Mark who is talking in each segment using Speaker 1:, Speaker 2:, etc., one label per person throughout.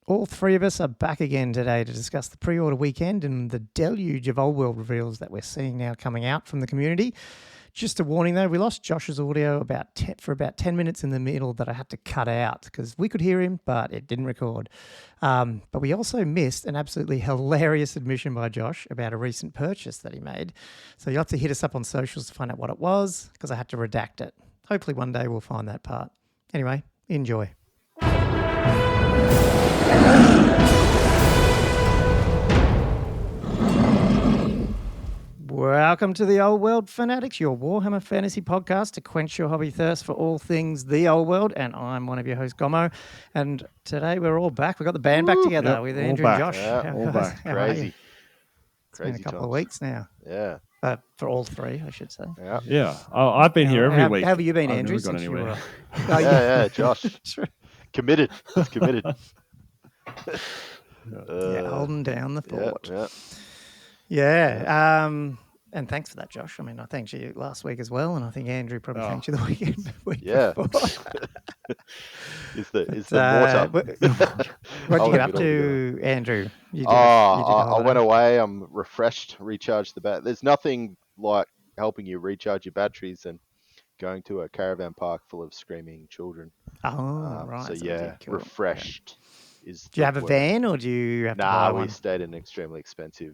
Speaker 1: All three of us are back again today to discuss the pre-order weekend and the deluge of old world reveals that we're seeing now coming out from the community. Just a warning though, we lost Josh's audio for about 10 minutes in the middle that I had to cut out because we could hear him, but it didn't record. But we also missed an absolutely hilarious admission by Josh about a recent purchase that he made. So you'll have to hit us up on socials to find out what it was because I had to redact it. Hopefully one day we'll find that part. Anyway, enjoy. Welcome to the Old World Fanatics, your Warhammer Fantasy podcast to quench your hobby thirst for all things the Old World. And I'm one of your hosts, Gomo. And today we're all back. We've got the band back together with Andrew and Josh.
Speaker 2: Yeah, all back. Crazy.
Speaker 1: It's been a couple of weeks now.
Speaker 2: Yeah.
Speaker 1: For all three, I should say.
Speaker 2: Yeah.
Speaker 3: Oh, I've been here every week.
Speaker 1: How have you been,
Speaker 3: I've
Speaker 1: Andrew?
Speaker 3: Never gone anywhere.
Speaker 2: Yeah, Josh. Committed. He's committed.
Speaker 1: Holding down the fort.
Speaker 2: Yeah.
Speaker 1: And thanks for that, Josh. I mean, I thanked you last week as well, and I think Andrew probably thanked you the week before.
Speaker 2: It's the water.
Speaker 1: What did you get up to, Andrew?
Speaker 2: I went away. I'm refreshed, recharged the bat. There's nothing like helping you recharge your batteries and going to a caravan park full of screaming children.
Speaker 1: Oh, right.
Speaker 2: So yeah, cool. Refreshed.
Speaker 1: Do you have a van or do you have to buy one?
Speaker 2: We stayed in an extremely expensive,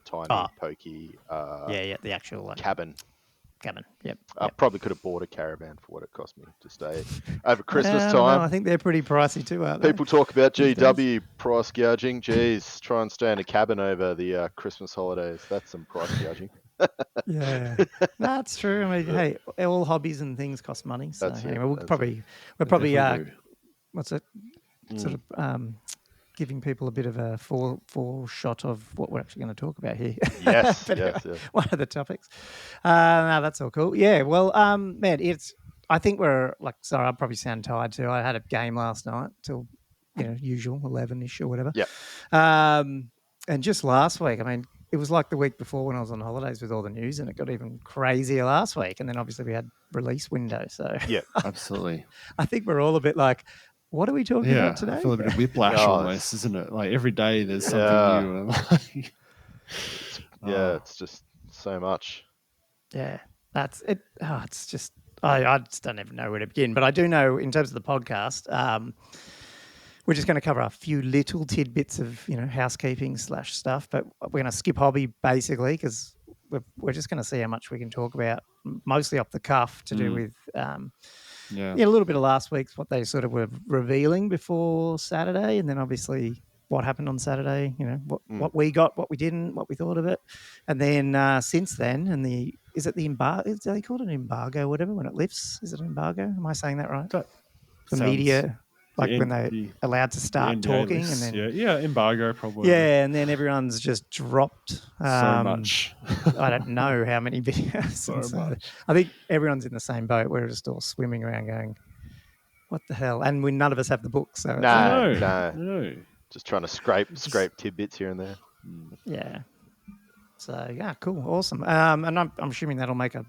Speaker 2: tiny, pokey
Speaker 1: the actual
Speaker 2: cabin.
Speaker 1: Yep.
Speaker 2: I probably could have bought a caravan for what it cost me to stay over Christmas time.
Speaker 1: No, I think they're pretty pricey too, aren't they?
Speaker 2: People talk about GW price gouging. Geez, try and stay in a cabin over the Christmas holidays. That's some price gouging.
Speaker 1: Yeah, that's true. I mean, hey, all hobbies and things cost money. So anyway, we're probably what's it? Sort of giving people a bit of a foreshot of what we're actually going to talk about here.
Speaker 2: Yes,
Speaker 1: yes. One of the topics. No, that's all cool. Yeah, well, man, I think we're sorry, I'll probably sound tired too. I had a game last night till, usual 11-ish or whatever.
Speaker 2: Yeah.
Speaker 1: And just last week, I mean, it was like the week before when I was on holidays with all the news, and it got even crazier last week. And then obviously we had release window. So
Speaker 2: yeah,
Speaker 3: absolutely.
Speaker 1: I think we're all a bit like, what are we talking about today?
Speaker 3: I feel a bit of whiplash almost, isn't it? Like every day there's something new.
Speaker 2: It's just so much.
Speaker 1: Yeah, that's it. Oh, it's just I just don't even know where to begin. But I do know in terms of the podcast, we're just going to cover a few little tidbits of housekeeping / stuff. But we're going to skip hobby basically because we're just going to see how much we can talk about, mostly off the cuff to do with. A little bit of last week's what they sort of were revealing before Saturday, and then obviously what happened on Saturday. What we got, what we didn't, what we thought of it, and then since then, and is it the embargo? Do they call it an embargo? Whatever when it lifts, is it an embargo? Am I saying that right? The media. When they're allowed to start talking, and then
Speaker 3: embargo probably.
Speaker 1: Yeah, and then everyone's just dropped
Speaker 3: so much.
Speaker 1: I don't know how many videos.
Speaker 3: so much.
Speaker 1: I think everyone's in the same boat. We're just all swimming around going, "What the hell?" And none of us have the book, so
Speaker 2: no. Just trying to scrape tidbits here and there.
Speaker 1: Yeah. So cool, awesome. And I'm assuming that'll make an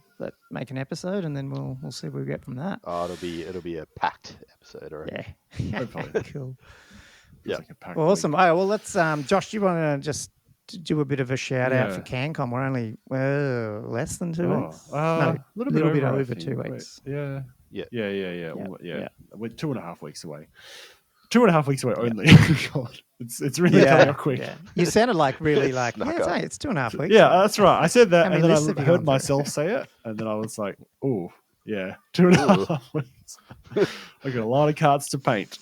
Speaker 1: episode, and then we'll see where we get from that.
Speaker 2: Oh, it'll be a packed episode, already.
Speaker 1: Yeah, cool.
Speaker 2: Yeah,
Speaker 1: like awesome. All right, well, let's. Josh, do you want to just do a bit of a shout out for CanCon? We're only less than 2 weeks.
Speaker 3: A little bit over
Speaker 1: 2 weeks.
Speaker 3: Yeah.
Speaker 2: Yeah.
Speaker 3: We're 2.5 weeks away. 2.5 weeks away only. God, it's really coming up quick.
Speaker 1: Yeah. You sounded really it's 2.5 weeks.
Speaker 3: Yeah, that's right. I said that, and then I heard myself say it, and then I was like, oh, yeah, 2.5 weeks. I got a lot of cards to paint.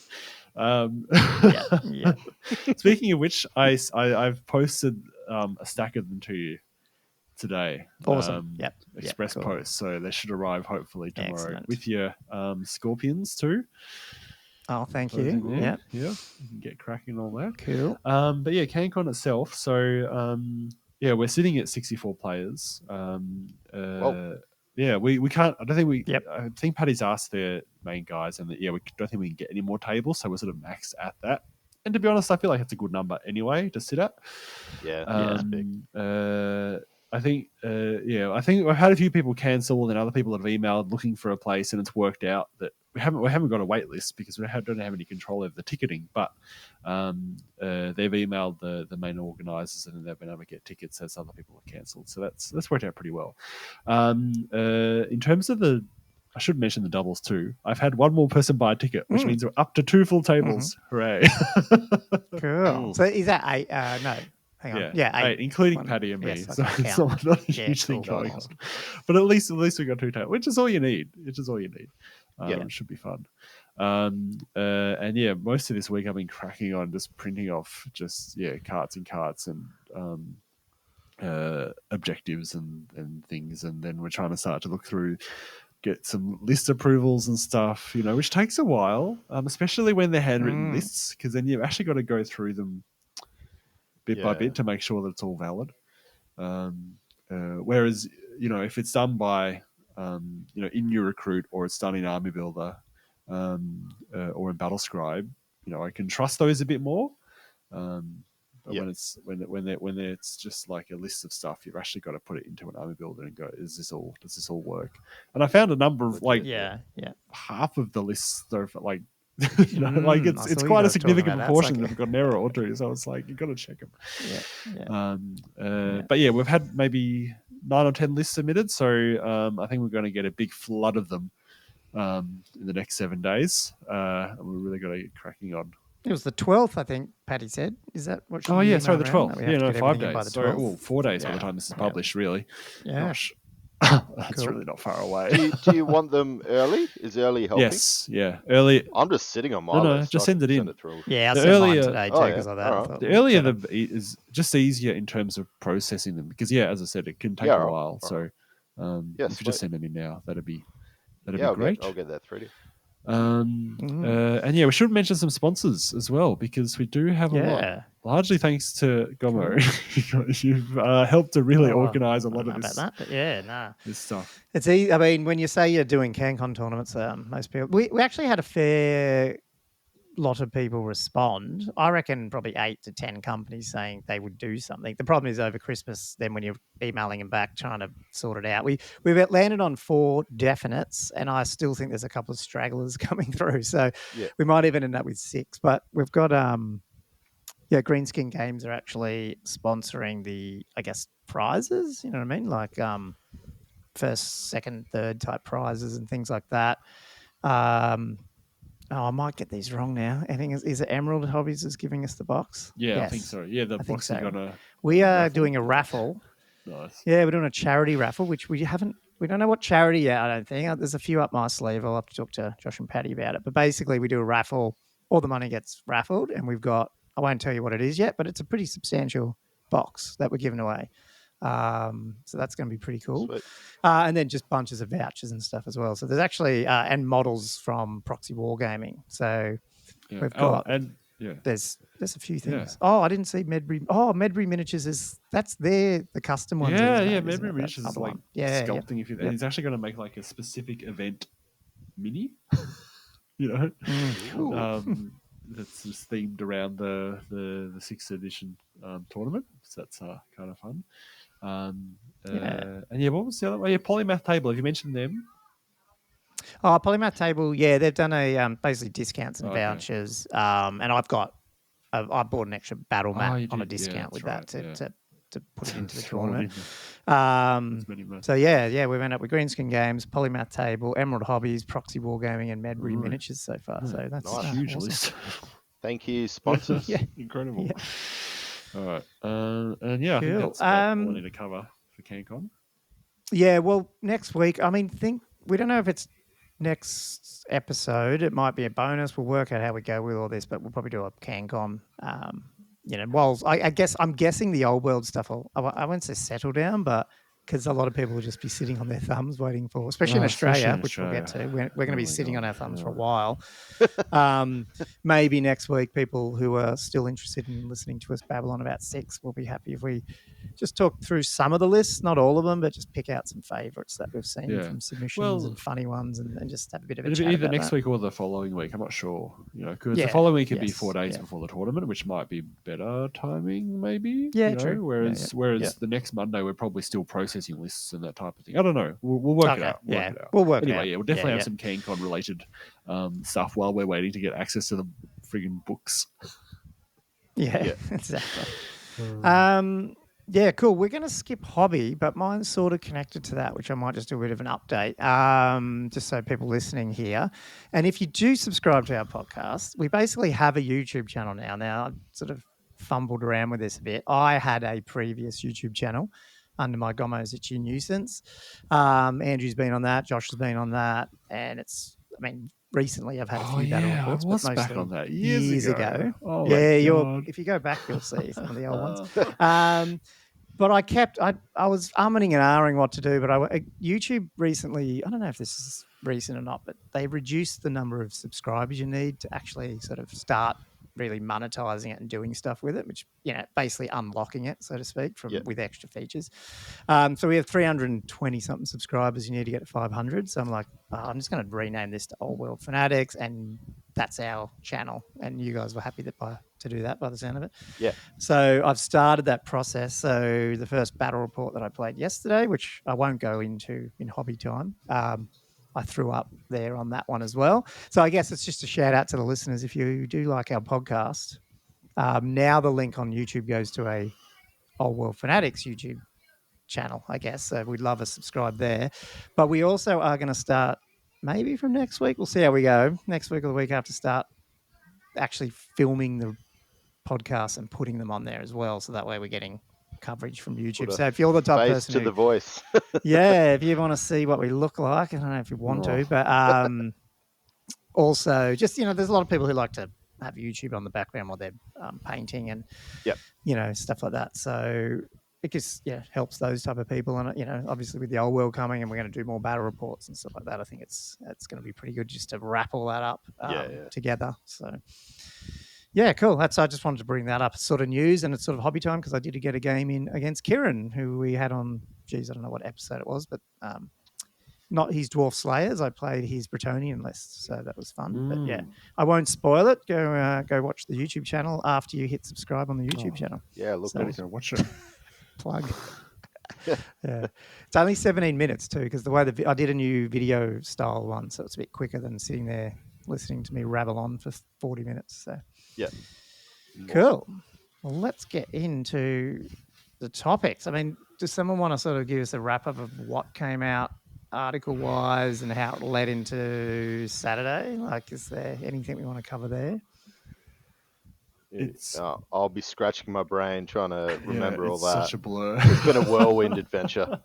Speaker 3: Speaking of which, I've posted a stack of them to you today.
Speaker 1: Awesome.
Speaker 3: Express post, so they should arrive hopefully tomorrow.
Speaker 1: Excellent.
Speaker 3: With your scorpions too.
Speaker 1: Oh, thank you.
Speaker 3: Yeah, you can get cracking on that.
Speaker 1: Cool.
Speaker 3: But yeah, CanCon itself. So we're sitting at 64 players. We can't. I don't think we.
Speaker 1: Yep.
Speaker 3: I think Paddy's asked their main guys, and we don't think we can get any more tables, so we're sort of maxed at that. And to be honest, I feel like it's a good number anyway to sit at.
Speaker 2: Yeah, it's big.
Speaker 3: I think I've had a few people cancel, and other people have emailed looking for a place, and it's worked out that we haven't got a wait list because we don't have any control over the ticketing. But they've emailed the main organisers, and they've been able to get tickets as other people have cancelled. So that's worked out pretty well. In terms of I should mention the doubles too. I've had one more person buy a ticket, which means we're up to 2 full tables. Hooray!
Speaker 1: Cool. So is that 8? No. Hang on. Yeah, 8,
Speaker 3: including Paddy and me.
Speaker 1: Yes,
Speaker 3: so it's not a huge thing going on. But at least we got 2 tables, which is all you need. It should be fun. And most of this week I've been cracking on just printing off carts and carts and objectives and things, and then we're trying to start to look through, get some list approvals and stuff, which takes a while, especially when they're handwritten lists, because then you've actually got to go through them bit by bit to make sure that it's all valid. Whereas, if it's done by, in your recruit, or it's done in Army Builder, or in Battle Scribe, I can trust those a bit more. But when it's just like a list of stuff, you've actually got to put it into an Army Builder and go, does this all work? And I found a number of half of the lists though, for like, it's quite a significant proportion that have got an error or two. So it's like, you've got to check them. But we've had maybe 9 or 10 lists submitted. So I think we're going to get a big flood of them in the next 7 days. And we're really got to get cracking on.
Speaker 1: It was the 12th, I think, Patty said. Is that what she
Speaker 3: sorry, the 12th. 5 days. 4 days by the time this is published, really.
Speaker 1: Yeah.
Speaker 3: Gosh. That's really not far away.
Speaker 2: Do you want them early? Is early helping?
Speaker 3: Yes, early.
Speaker 2: I'm just sitting on my list.
Speaker 3: Just send it in.
Speaker 1: Yeah, I sent mine today too because of that.
Speaker 2: Right.
Speaker 3: The earlier is just easier in terms of processing them because, as I said, it can take a while. So if you just send them in now, that'd be great.
Speaker 2: I'll get that through to you.
Speaker 3: And we should mention some sponsors as well because we do have a lot. Largely thanks to Gomo, you've helped to really organise a lot of this.
Speaker 1: About that, but
Speaker 3: this stuff.
Speaker 1: It's easy. I mean, when you say you're doing CanCon tournaments, most people we actually had a fair lot of people respond. I reckon probably 8 to 10 companies saying they would do something. The problem is over Christmas, then when you're emailing them back, trying to sort it out. We've landed on 4 definites, and I still think there's a couple of stragglers coming through. So we might even end up with 6. But we've got Greenskin Games are actually sponsoring the, I guess, prizes. You know what I mean? Like first, second, third type prizes and things like that. I might get these wrong now. I think is it Emerald Hobbies is giving us the box?
Speaker 3: Yeah, yes. I think so. Yeah, the box is gonna.
Speaker 1: We are doing a raffle.
Speaker 3: Nice.
Speaker 1: Yeah, we're doing a charity raffle, which we don't know what charity yet. I don't think there's a few up my sleeve. I'll have to talk to Josh and Patty about it. But basically, we do a raffle. All the money gets raffled, and we've got. I won't tell you what it is yet, but it's a pretty substantial box that we're giving away. So that's going to be pretty cool. And then just bunches of vouchers and stuff as well. So there's actually and models from Proxy Wargaming. So we've got there's a few things. I didn't see Medbury. Medbury Miniatures that's the custom ones.
Speaker 3: Medbury Miniatures is like sculpting. If and he's actually going to make like a specific event mini. That's just themed around the 6th edition tournament. So that's kind of fun. What was the other one? Polymath Table. Have you mentioned them?
Speaker 1: Polymath Table. Yeah, they've done a basically discounts and vouchers. And I bought an extra battle mat on a discount with that to put it into the tournament. So we've ended up with Greenskin Games, Polymath Table, Emerald Hobbies, Proxy Wargaming, and Medbury Miniatures so far. So that's
Speaker 2: nice.
Speaker 3: Huge
Speaker 1: awesome.
Speaker 3: list.
Speaker 2: Thank you, sponsors.
Speaker 3: Incredible.
Speaker 1: Yeah.
Speaker 3: All right. I think that's all we need to cover for CanCon.
Speaker 1: Yeah, well, next week, we don't know if it's next episode. It might be a bonus. We'll work out how we go with all this, but we'll probably do a CanCon. I'm guessing the old world stuff I won't say settle down, but because a lot of people will just be sitting on their thumbs waiting for, especially in Australia, which we'll get to. We're going to be sitting on our thumbs for a while. Maybe next week, people who are still interested in listening to us babble on about 6 will be happy if we just talk through some of the lists, not all of them, but just pick out some favourites that we've seen
Speaker 3: Yeah.
Speaker 1: from submissions
Speaker 3: Well,
Speaker 1: and funny ones, and just have a bit of a
Speaker 3: It'll
Speaker 1: chat
Speaker 3: be either
Speaker 1: about
Speaker 3: next
Speaker 1: that.
Speaker 3: week or the following week. I'm not sure. Because the
Speaker 1: Yeah,
Speaker 3: following week could be
Speaker 1: yes,
Speaker 3: 4 days
Speaker 1: yeah.
Speaker 3: before the tournament, which might be better timing, maybe.
Speaker 1: Yeah, true.
Speaker 3: Whereas
Speaker 1: Yeah.
Speaker 3: the next Monday we're probably still processing lists and that type of thing. I don't know. We'll work it out.
Speaker 1: We'll work it out.
Speaker 3: Anyway, we'll definitely have some CanCon related stuff while we're waiting to get access to the friggin' books.
Speaker 1: Yeah. Exactly. Yeah, cool. We're going to skip hobby, but mine's sort of connected to that, which I might just do a bit of an update, just so people listening here. And if you do subscribe to our podcast, we basically have a YouTube channel now. Now, I sort of fumbled around with this a bit. I had a previous YouTube channel under my Gomo's Itchy Nuisance. Andrew's been on that. Josh has been on that. And recently I've had a few battle reports.
Speaker 3: I was
Speaker 1: but
Speaker 3: back
Speaker 1: mostly
Speaker 3: on that years ago. Oh,
Speaker 1: yeah, if you go back, you'll see some of the old ones. But I was umming and ahhing what to do, but YouTube recently, I don't know if this is recent or not, but they reduced the number of subscribers you need to actually sort of start really monetizing it and doing stuff with it, which, basically unlocking it, so to speak, with extra features. So we have 320 something subscribers. You need to get to 500. So I'm like, I'm just going to rename this to Old World Fanatics, and that's our channel. And you guys were happy to do that by the sound of it.
Speaker 2: Yeah.
Speaker 1: So I've started that process. So the first battle report that I played yesterday, which I won't go into in hobby time, I threw up there on that one as well. So I guess it's just a shout out to the listeners. If you do like our podcast, now the link on YouTube goes to a Old World Fanatics YouTube channel, I guess. So we'd love a subscribe there. But we also are going to start maybe from next week. We'll see how we go. Next week or the week after, start actually filming the podcasts and putting them on there as well. So that way we're getting coverage from YouTube. So if you're the type of person
Speaker 2: to the voice.
Speaker 1: if you want to see what we look like, I don't know if you want to, but also just, there's a lot of people who like to have YouTube on the background while they're painting and, stuff like that. So it just, helps those type of people. And, obviously with the old world coming and we're going to do more battle reports and stuff like that, I think it's going to be pretty good just to wrap all that up together. So yeah, cool. I just wanted to bring that up. It's sort of news and it's sort of hobby time because I did get a game in against Kieran, who we had on, I don't know what episode it was, but not his Dwarf Slayers. I played his Bretonian list, so that was fun. But yeah, I won't spoil it. Go watch the YouTube channel after you hit subscribe on the YouTube channel.
Speaker 2: Yeah, look,
Speaker 3: I need to watch it.
Speaker 1: Plug. Yeah, it's only 17 minutes too, because the way I did a new video style one, so it's a bit quicker than sitting there listening to me rabble on for 40 minutes. So
Speaker 2: yeah,
Speaker 1: cool. Well, let's get into the topics. Does someone want to sort of give us a wrap up of what came out article wise and how it led into Saturday? Like, is there anything we want to cover there?
Speaker 2: I'll be scratching my brain trying to remember all that.
Speaker 3: Such a blur.
Speaker 2: It's been a whirlwind adventure.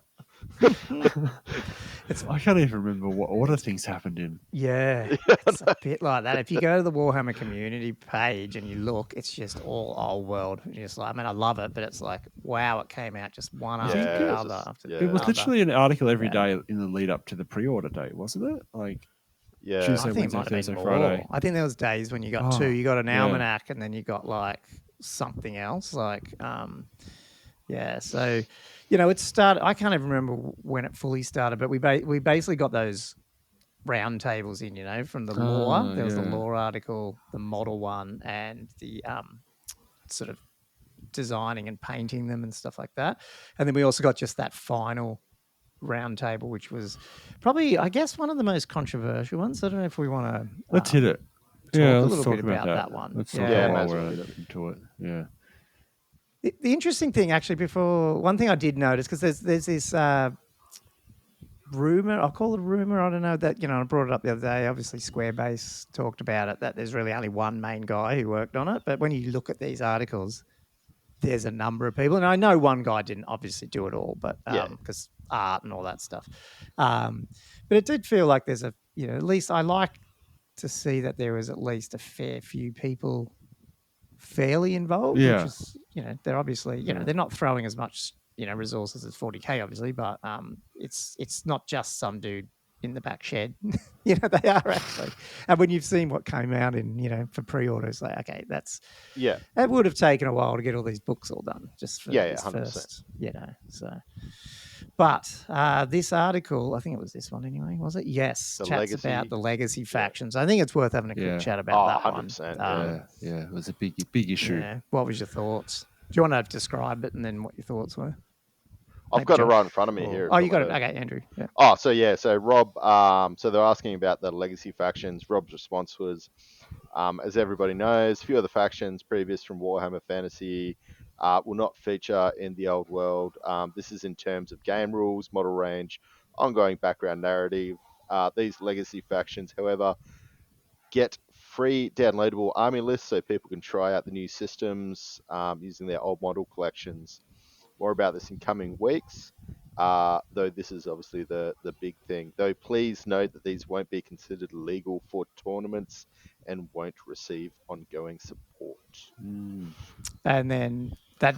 Speaker 3: I can't even remember what order things happened in.
Speaker 1: Yeah, it's a bit like that. If you go to the Warhammer community page and you look, it's just all old world. You're just like, I love it, but it's like, wow, it came out just one after the other.
Speaker 3: It was literally an article every day in the lead up to the pre-order date, wasn't it? Like, Tuesday,
Speaker 1: I think
Speaker 3: Wednesday,
Speaker 1: it might have
Speaker 3: Thursday,
Speaker 1: been
Speaker 3: Friday.
Speaker 1: more. I think there was days when you got two. You got an almanac, and then you got like something else. Like, So, it started. I can't even remember when it fully started, but we basically got those round tables in. From the lore. There was the lore article, the model one, and the sort of designing and painting them and stuff like that. And then we also got just that final round table, which was probably, I guess, one of the most controversial ones. I don't know if we want to
Speaker 3: let's hit it.
Speaker 1: Let's talk about that one.
Speaker 3: Let's talk about we're into it. Yeah.
Speaker 1: The interesting thing, actually, one thing I did notice, because there's this rumor, I'll call it a rumor, I don't know, that, I brought it up the other day, obviously Squarebase talked about it, that there's really only one main guy who worked on it. But when you look at these articles, there's a number of people. And I know one guy didn't obviously do it all, but because art and all that stuff. But it did feel like there's at least I like to see that there was at least a fair few people fairly involved.
Speaker 3: Yeah.
Speaker 1: Which is, they're obviously, they're not throwing as much, resources as 40K, obviously, but it's not just some dude in the back shed. They are actually. And when you've seen what came out in, for pre-orders, like, okay, it would have taken a while to get all these books all done just for this
Speaker 2: 100%.
Speaker 1: first, so. But this article, I think it was this one anyway, was it? Yes, chats about the legacy factions. I think it's worth having a quick chat about that
Speaker 2: 100%,
Speaker 1: one.
Speaker 3: It was a big issue.
Speaker 1: Yeah. What was your thoughts? Do you want to describe it and then what your thoughts were?
Speaker 2: I've got it right in front of me here.
Speaker 1: Oh, you got it. Okay, Andrew. Yeah.
Speaker 2: Oh, so Rob, so they're asking about the legacy factions. Rob's response was, as everybody knows, a few of the factions previous from Warhammer Fantasy will not feature in the old world. This is in terms of game rules, model range, ongoing background narrative. These legacy factions, however, get free downloadable army lists so people can try out the new systems using their old model collections. More about this in coming weeks, though this is obviously the big thing. Though please note that these won't be considered legal for tournaments and won't receive ongoing support.
Speaker 1: And then read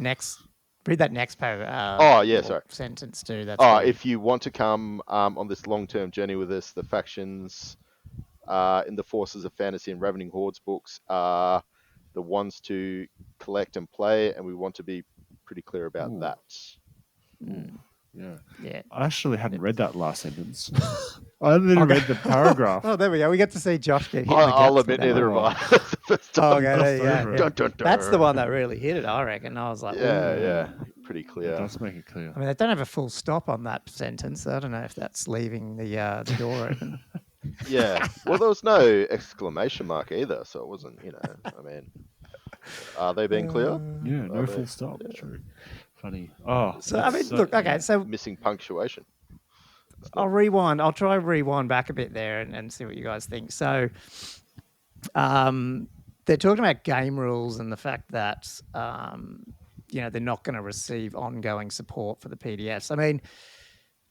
Speaker 1: that next sentence too. That's
Speaker 2: if you want to come on this long-term journey with us, the factions in the Forces of Fantasy and Ravening Hordes books are the ones to collect and play, and we want to be pretty clear about that.
Speaker 3: Yeah. I actually hadn't read that last sentence. I hadn't read the paragraph.
Speaker 1: Oh, there we go. We get to see Josh get hit.
Speaker 2: I'll admit neither have I.
Speaker 1: That's the one that really hit it, I reckon. I was like,
Speaker 2: pretty clear.
Speaker 3: It does make it clear.
Speaker 1: I mean, they don't have a full stop on that sentence. I don't know if that's leaving the door open.
Speaker 2: Yeah. Well, there was no exclamation mark either, so it wasn't, I mean, are they being clear?
Speaker 3: Yeah, no full stop. True. Funny. Oh.
Speaker 1: So, I mean, look, okay, so...
Speaker 2: Missing punctuation.
Speaker 1: I'll rewind. I'll try rewind back a bit there and see what you guys think. So, they're talking about game rules and the fact that, they're not going to receive ongoing support for the PDFs. I mean...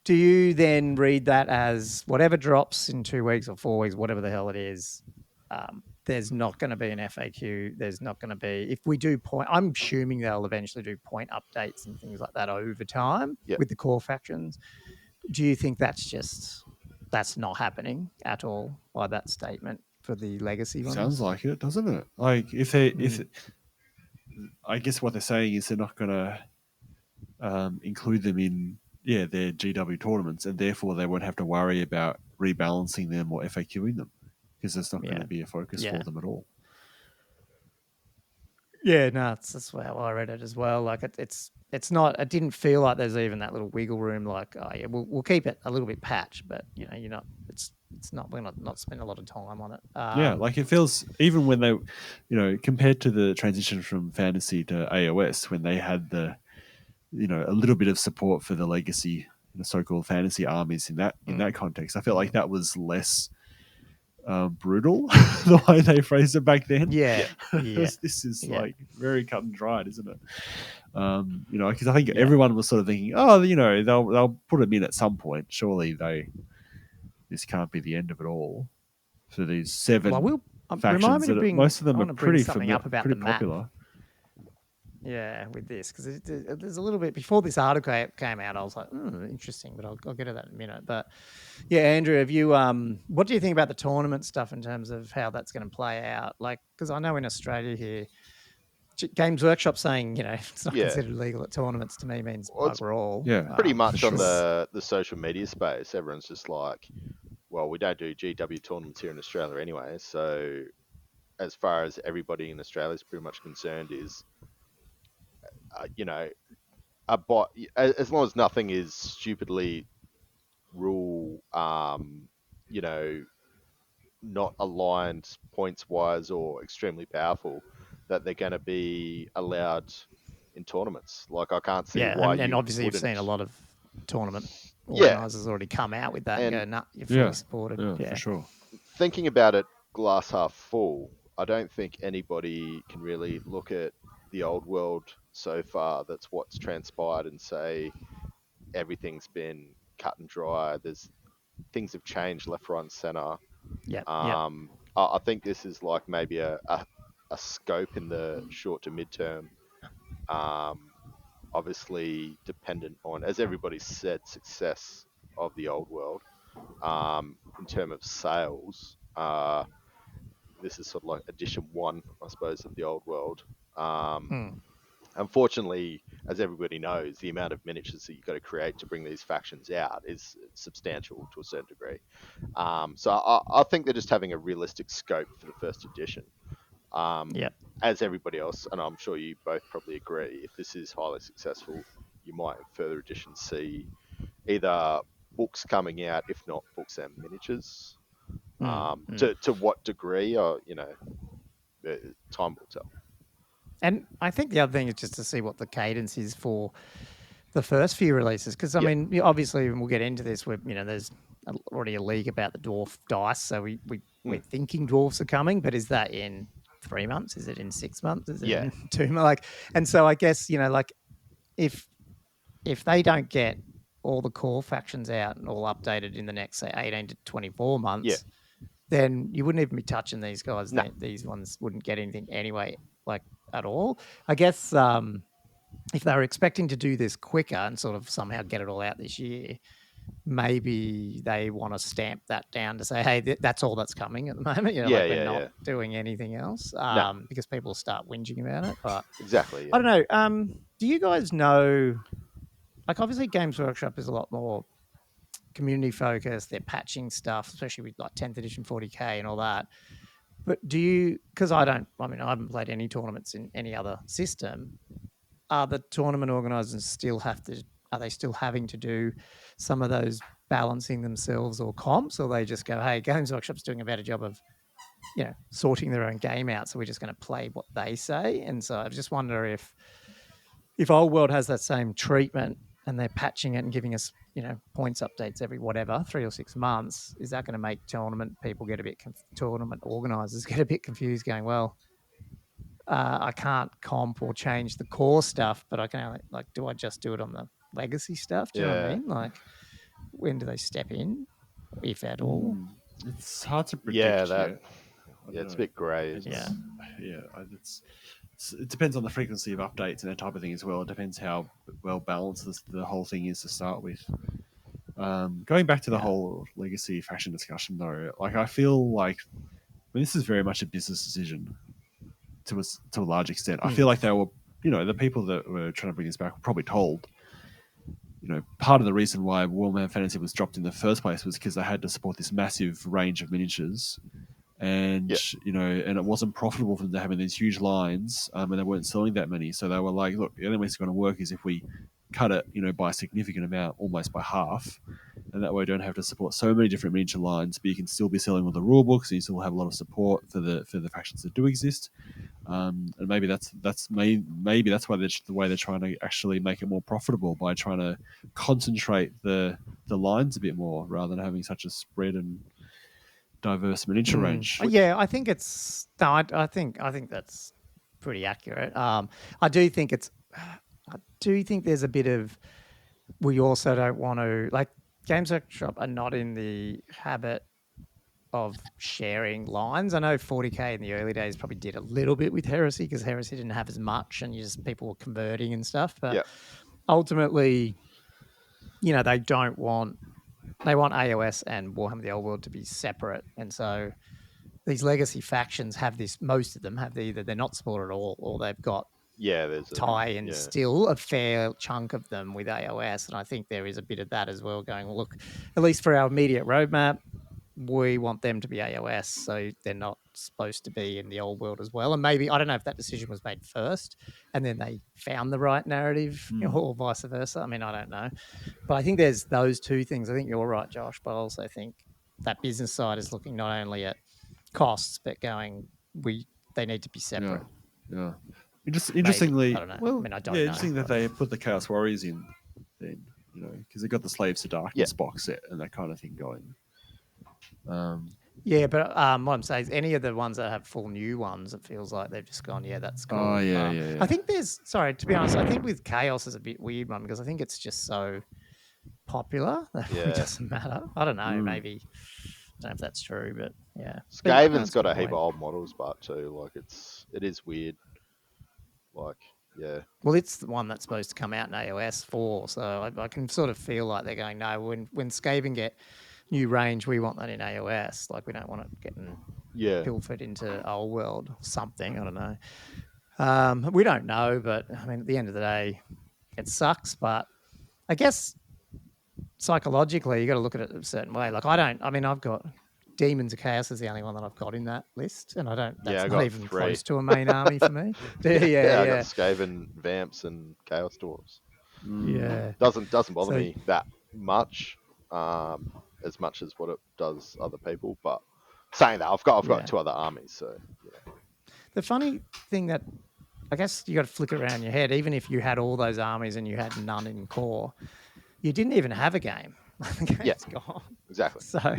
Speaker 1: Do you then read that as whatever drops in 2 weeks or 4 weeks, whatever the hell it is, there's not going to be an FAQ. There's not going to be, if we do point, I'm assuming they'll eventually do point updates and things like that over time with the core factions. Do you think that's not happening at all by that statement for the legacy ones?
Speaker 3: Sounds like it, doesn't it? Like I guess what they're saying is they're not going to include them in their GW tournaments, and therefore they won't have to worry about rebalancing them or FAQing them because there's not going to be a focus for them at all.
Speaker 1: Yeah, no, that's how I read it as well. Like it's not. It didn't feel like there's even that little wiggle room. Like, we'll keep it a little bit patched, but you're not. It's not. We're not spending a lot of time on it.
Speaker 3: Like it feels even when they, compared to the transition from fantasy to AOS when they had the, a little bit of support for the legacy, the so-called fantasy armies in that context. I felt like that was less brutal the way they phrased it back then. This is like very cut and dried, isn't it? Because I think everyone was sort of thinking, they'll put them in at some point. Surely this can't be the end of it all for these 7 factions. Most of them are pretty popular.
Speaker 1: Yeah, with this, because there's a little bit before this article came out, I was like, interesting, but I'll get to that in a minute. But yeah, Andrew, have you what do you think about the tournament stuff in terms of how that's going to play out? Like, because I know in Australia here, Games Workshop saying it's not considered legal at tournaments to me means we're all
Speaker 2: pretty much on the social media space. Everyone's just like, well, we don't do GW tournaments here in Australia anyway. So as far as everybody in Australia is pretty much concerned is. A bot, as long as nothing is stupidly rule, not aligned points wise or extremely powerful, that they're going to be allowed in tournaments. Like I can't see why.
Speaker 1: And obviously you've seen a lot of tournament organisers already come out with that and go, nah, you're fully supported.
Speaker 3: Yeah, for sure.
Speaker 2: Thinking about it, glass half full. I don't think anybody can really look at the old world so far, that's what's transpired, and say everything's been cut and dry. Things have changed left, right, and center. I think this is like maybe a scope in the short to midterm. Obviously dependent on, as everybody said, success of the old world. in terms of sales. This is sort of like edition 1, I suppose, of the old world. Unfortunately, as everybody knows, the amount of miniatures that you've got to create to bring these factions out is substantial to a certain degree. So I think they're just having a realistic scope for the first edition. As everybody else, and I'm sure you both probably agree, if this is highly successful, you might in further editions see either books coming out, if not books and miniatures. To what degree, or time will tell.
Speaker 1: And I think the other thing is just to see what the cadence is for the first few releases, because I mean, obviously, and we'll get into this. There's already a leak about the dwarf dice, so we're thinking dwarfs are coming, but is that in 3 months? Is it in 6 months? Is it in 2 months? And so I guess if they don't get all the core factions out and all updated in the next, say, 18 to 24 months, then you wouldn't even be touching these guys.
Speaker 2: No.
Speaker 1: These ones wouldn't get anything anyway, at all. I guess if they were expecting to do this quicker and sort of somehow get it all out this year, maybe they want to stamp that down to say, hey, that's all that's coming at the moment. We're not doing anything else because people start whinging about it. But
Speaker 2: exactly.
Speaker 1: I don't know. Do you guys know, obviously Games Workshop is a lot more community focused. They're patching stuff, especially with 10th edition 40K and all that. But because I haven't played any tournaments in any other system. Are the tournament organisers are they still having to do some of those balancing themselves or comps, or they just go, hey, Games Workshop's doing a better job of, sorting their own game out, so we're just going to play what they say? And so I just wonder if Old World has that same treatment and they're patching it and giving us, points updates every 3 or 6 months, is that going to make tournament people tournament organisers get a bit confused, going, well, I can't comp or change the core stuff, but I can do I just do it on the legacy stuff? Do you know what I mean? When do they step in, if at all?
Speaker 3: It's hard to predict.
Speaker 2: It's a bit grey.
Speaker 3: It depends on the frequency of updates and that type of thing as well. It depends how well balanced the whole thing is to start with. Going back to the whole legacy faction discussion, though, I feel like this is very much a business decision to a large extent. I feel like they were, the people that were trying to bring this back were probably told, part of the reason why Warhammer Fantasy was dropped in the first place was because they had to support this massive range of miniatures. And and it wasn't profitable for them to have these huge lines, and they weren't selling that many. So they were like, "Look, the only way it's going to work is if we cut it, by a significant amount, almost by half, and that way we don't have to support so many different miniature lines, but you can still be selling all the rule books, and you still have a lot of support for the factions that do exist." And maybe that's why the way they're trying to actually make it more profitable, by trying to concentrate the lines a bit more rather than having such a spread and diverse miniature range.
Speaker 1: Yeah, I think it's I think that's pretty accurate. I do think there's a bit of, we also don't want to, Games Workshop are not in the habit of sharing lines. I know 40K in the early days probably did a little bit with Heresy, because Heresy didn't have as much and people were converting and stuff. But ultimately, they want AOS and Warhammer the Old World to be separate. And so these legacy factions have this, most of them have either they're not supported at all, or they've got
Speaker 2: there's
Speaker 1: still a fair chunk of them with AOS. And I think there is a bit of that as well, going, well, look, at least for our immediate roadmap, we want them to be AOS, so they're not supposed to be in the Old World as well. And maybe, I don't know if that decision was made first and then they found the right narrative, or vice versa. I mean, I don't know. But I think there's those two things. I think you're right, Josh, but I also think that business side is looking not only at costs, but going, they need to be separate.
Speaker 3: Yeah. Interestingly,
Speaker 1: maybe. I don't know.
Speaker 3: Well,
Speaker 1: I mean, I don't
Speaker 3: know.
Speaker 1: Interesting
Speaker 3: that they put the Chaos Warriors in then, because they got the Slaves to Darkness box set and that kind of thing going.
Speaker 1: Yeah, but what I'm saying is, any of the ones that have full new ones, it feels like they've just gone, that's cool.
Speaker 3: Oh, yeah.
Speaker 1: I think to be honest, I think with Chaos is a bit weird one, because I think it's just so popular that it doesn't matter. I don't know, maybe. I don't know if that's true, but yeah.
Speaker 2: Skaven's got a heap of old models, but too, it is weird.
Speaker 1: Well, it's the one that's supposed to come out in AOS 4, so I can sort of feel like they're going, no, when Skaven get new range, we want that in AOS. Like, we don't want it getting pilfered into old world or something. I don't know. We don't know, but I mean, at the end of the day, it sucks. But I guess psychologically, you got to look at it a certain way. Like, I've got Demons of Chaos is the only one that I've got in that list, and I don't. That's
Speaker 2: I
Speaker 1: not
Speaker 2: got
Speaker 1: even
Speaker 2: 3.
Speaker 1: close to a main army for me.
Speaker 2: I got Skaven, Vamps, and Chaos Dwarves.
Speaker 1: Yeah,
Speaker 2: doesn't bother me that much, as much as what it does other people. But saying that, I've got 2 other armies, so
Speaker 1: The funny thing that I guess you got to flick it around your head. Even if you had all those armies and you had none in core, you didn't even have a game. The game's gone.
Speaker 2: Exactly.
Speaker 1: So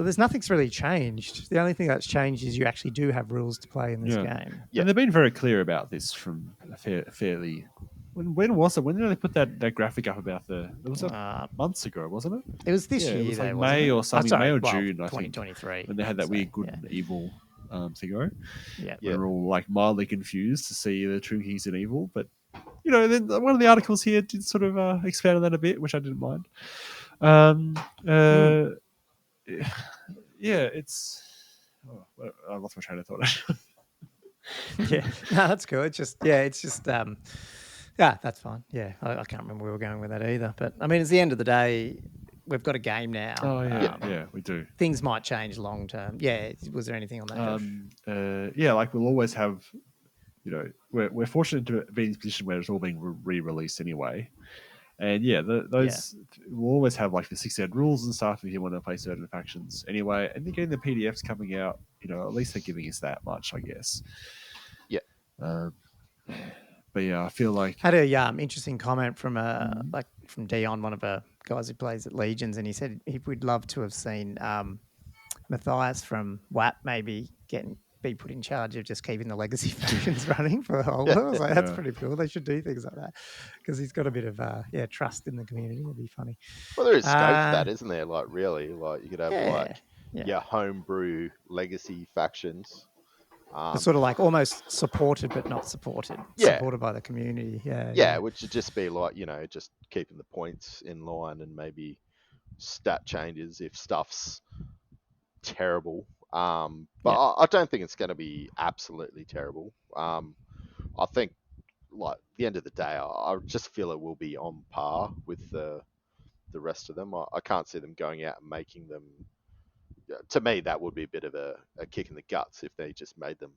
Speaker 1: there's nothing's really changed. The only thing that's changed is you actually do have rules to play in this game.
Speaker 3: And they've been very clear about this from a fairly. When was it? When did they put that graphic up about it was months ago, wasn't it?
Speaker 1: It was this year.
Speaker 3: It was like
Speaker 1: though,
Speaker 3: May or something, May or June, I
Speaker 1: 2023.
Speaker 3: think. When they had that weird good and evil thing.
Speaker 1: Yeah.
Speaker 3: We were all like mildly confused to see the true kings and evil, but then one of the articles here did sort of expand on that a bit, which I didn't mind. It's. Oh, I lost my train of thought.
Speaker 1: That's cool. It's just, that's fine. Yeah, I can't remember where we were going with that either. But I mean, it's the end of the day. We've got a game now.
Speaker 3: Oh yeah, we do.
Speaker 1: Things might change long term. Yeah. Was there anything on that?
Speaker 3: Like we'll always have. We're fortunate to be in a position where it's all being re-released anyway. And we'll always have like the 600 rules and stuff if you want to play certain factions anyway. And again, the PDFs coming out, at least they're giving us that much, I guess.
Speaker 2: Yeah.
Speaker 3: But yeah, I feel like
Speaker 1: had a interesting comment from from Dion, one of the guys who plays at Legions, and he said he would love to have seen Matthias from WAP maybe be put in charge of just keeping the legacy factions running for a whole world. Like, that's pretty cool. They should do things like that because he's got a bit of trust in the community. It'd be funny.
Speaker 2: Well, there is scope for that, isn't there? Like, really, like you could have homebrew legacy factions.
Speaker 1: Sort of like almost supported but not supported. Supported by the community.
Speaker 2: Which would just be like, just keeping the points in line and maybe stat changes if stuff's terrible. But I don't think it's going to be absolutely terrible. I think, like, at the end of the day, I just feel it will be on par with the rest of them. I can't see them going out and making them. To me, that would be a bit of a kick in the guts if they just made them,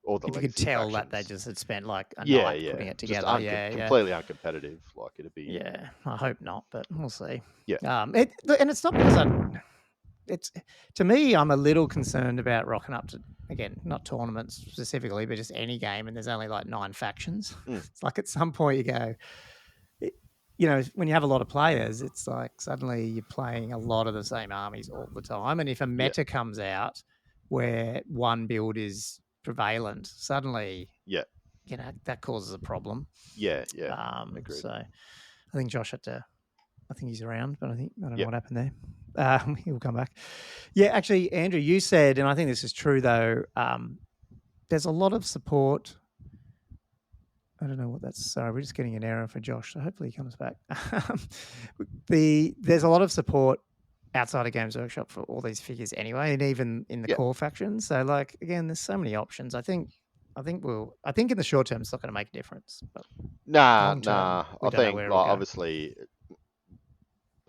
Speaker 2: all the.
Speaker 1: If you could tell that they just had spent like a night putting it together,
Speaker 2: completely uncompetitive. Like, it'd be.
Speaker 1: Yeah, I hope not, but we'll see.
Speaker 2: Yeah.
Speaker 1: And it's not because it's to me, I'm a little concerned about rocking up to, again, not tournaments specifically, but just any game, and there's only like 9 factions. It's like at some point you go, when you have a lot of players, it's like suddenly you're playing a lot of the same armies all the time. And if a meta comes out where one build is prevalent, suddenly, that causes a problem.
Speaker 2: Yeah.
Speaker 1: Agreed. So I think Josh I think he's around, but I don't know what happened there. He'll come back. Yeah, actually, Andrew, you said, and I think this is true though, there's a lot of support. I don't know what that's. Sorry, we're just getting an error for Josh, so hopefully he comes back. There's a lot of support outside of Games Workshop for all these figures anyway, and even in the core factions. So, like, again, there's so many options. I think in the short term it's not going to make a difference. But
Speaker 2: nah. I think obviously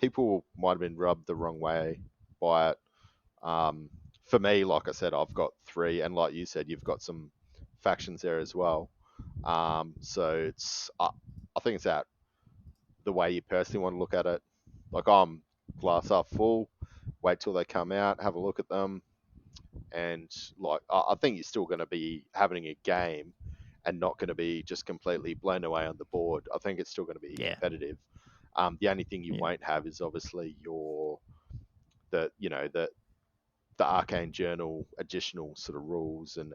Speaker 2: people might have been rubbed the wrong way by it. For me, like I said, I've got 3, and like you said, you've got some factions there as well. So it's I think it's out the way you personally want to look at it. Like, I'm glass half full, wait till they come out, have a look at them, and like I think you're still going to be having a game and not going to be just completely blown away on the board. I think it's still going to be competitive. The only thing you won't have is obviously the Arcane Journal additional sort of rules and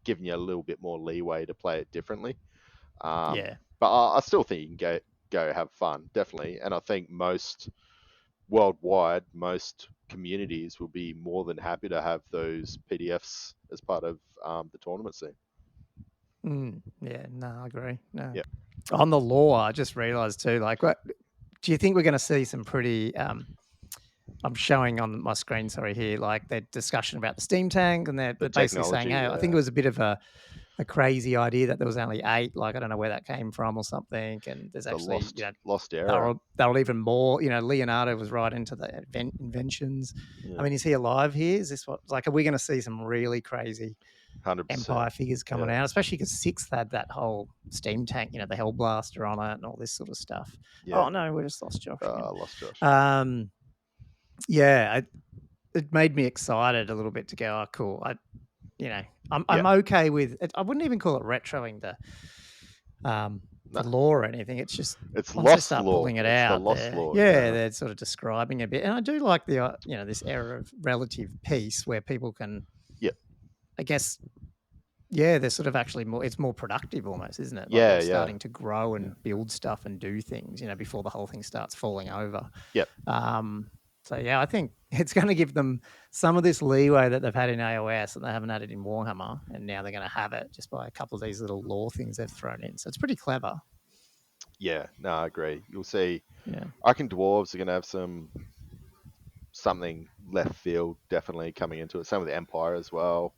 Speaker 2: giving you a little bit more leeway to play it differently. But I still think you can go have fun, definitely. And I think most communities will be more than happy to have those PDFs as part of the tournament scene.
Speaker 1: I agree. No.
Speaker 2: Yeah.
Speaker 1: On the lore, I just realised too, like, do you think we're going to see some pretty? I'm showing on my screen, sorry, here, like their discussion about the steam tank, and they're basically saying,
Speaker 2: technology,
Speaker 1: hey, I think it was a bit of a crazy idea that there was only 8. Like, I don't know where that came from or something. And there's
Speaker 2: the
Speaker 1: actually,
Speaker 2: lost era.
Speaker 1: they were even more, Leonardo was right into the inventions. I mean, is he alive here? Is this what, like, are we going to see some really crazy
Speaker 2: 100%.
Speaker 1: Empire figures coming out, especially because 6th had that whole steam tank, the Hellblaster on it and all this sort of stuff.
Speaker 2: Yeah.
Speaker 1: Oh, no, we just lost Josh.
Speaker 2: Lost Josh.
Speaker 1: Yeah, it made me excited a little bit to go, oh, cool. I'm okay with it. I wouldn't even call it retroing the lore or anything. It's just
Speaker 2: it's
Speaker 1: once they
Speaker 2: lost
Speaker 1: start
Speaker 2: lore.
Speaker 1: pulling it
Speaker 2: It's
Speaker 1: out,
Speaker 2: the lost lore.
Speaker 1: they're sort of describing a bit, and I do like the this era of relative peace where people can, I guess, they're sort of actually more. It's more productive almost, isn't it? Like they're starting to grow and build stuff and do things, before the whole thing starts falling over.
Speaker 2: Yep.
Speaker 1: So I think it's going to give them some of this leeway that they've had in AOS and they haven't had it in Warhammer, and now they're going to have it just by a couple of these little lore things they've thrown in. So it's pretty clever.
Speaker 2: Yeah, no, I agree. You'll see.
Speaker 1: Yeah,
Speaker 2: I reckon dwarves are going to have something left field definitely coming into it. Same with the Empire as well.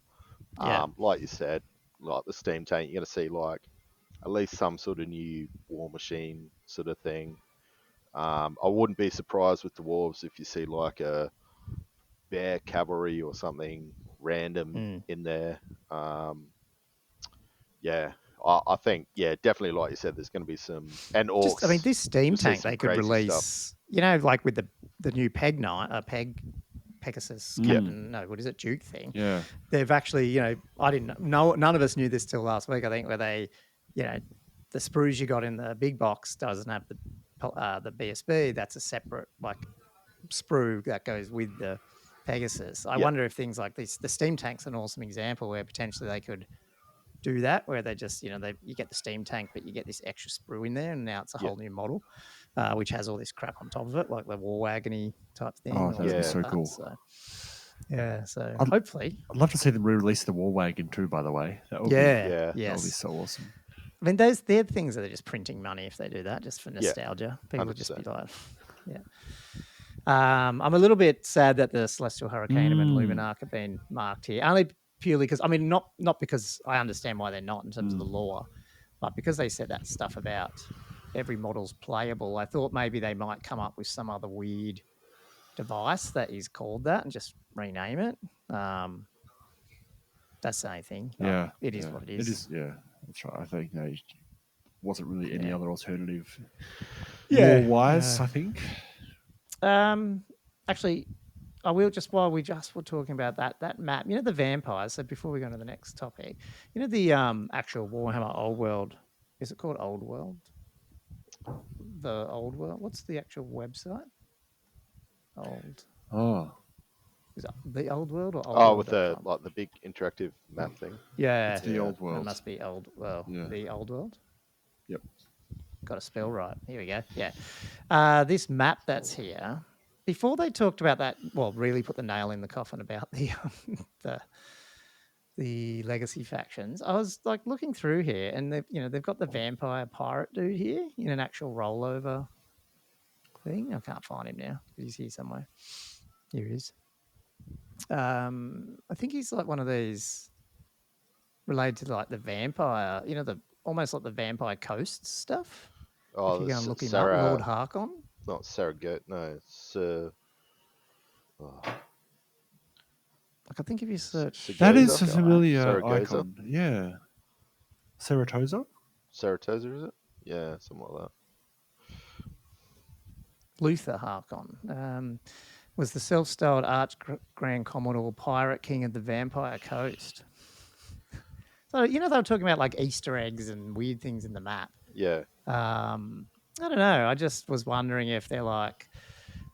Speaker 1: Yeah.
Speaker 2: Like you said, like the steam tank, you're going to see like at least some sort of new war machine sort of thing. I wouldn't be surprised with the dwarves if you see like a bear cavalry or something random in there. I think, definitely, like you said, there's going to be some, and orcs.
Speaker 1: This steam tank they could release,
Speaker 2: stuff.
Speaker 1: Like with the new Pegasus Captain, no, what is it, Duke thing?
Speaker 3: Yeah.
Speaker 1: They've actually, I didn't know, none of us knew this till last week, I think, where they, the sprues you got in the big box doesn't have the BSB. That's a separate, like, sprue that goes with the Pegasus. I wonder if things like this, the steam tank's an awesome example where potentially they could do that, where they just, you get the steam tank, but you get this extra sprue in there, and now it's a whole new model, which has all this crap on top of it, like the war wagony type thing.
Speaker 3: Oh, that'd be so cool.
Speaker 1: So hopefully.
Speaker 3: I'd love to see them re-release the war wagon too, by the way. That would be, that would be so awesome.
Speaker 1: I mean, they're things that are just printing money if they do that, just for nostalgia. People would just be like, I'm a little bit sad that the Celestial Hurricaneum and Luminarch have been marked here, only purely because, I mean, not because I understand why they're not in terms of the lore, but because they said that stuff about every model's playable, I thought maybe they might come up with some other weird device that is called that and just rename it. That's the only thing. It is what it is.
Speaker 3: It is, that's right. I think there wasn't really any other alternative lore-wise, I think.
Speaker 1: Actually, I will, just while we just were talking about that map, the vampires, so before we go on to the next topic, the actual Warhammer Old World, is it called Old World? The Old World? What's the actual website? Is it the Old World or Old World?
Speaker 2: With the big interactive map thing.
Speaker 1: Yeah.
Speaker 3: It's the Old World.
Speaker 1: It must be the Old World?
Speaker 3: Yep.
Speaker 1: Got to spell right. Here we go. Yeah. This map that's here, before they talked about that, really put the nail in the coffin about the legacy factions, I was like looking through here, and they've got the vampire pirate dude here in an actual rollover thing. I can't find him now. He's here somewhere. Here he is. I think he's like one of these related to like the vampire, almost like the Vampire Coast stuff.
Speaker 2: Oh,
Speaker 1: if you go and look him up, Lord Harkon.
Speaker 2: It's not Saragoat, no. It's
Speaker 1: I think if you search,
Speaker 3: that is a familiar icon. Yeah, Saratoga.
Speaker 2: Saratoga, is it? Yeah, something like that.
Speaker 1: Luther Harkon was the self-styled Arch Grand Commodore Pirate King of the Vampire Coast. So, they were talking about like Easter eggs and weird things in the map.
Speaker 2: Yeah.
Speaker 1: I don't know. I just was wondering if they're like,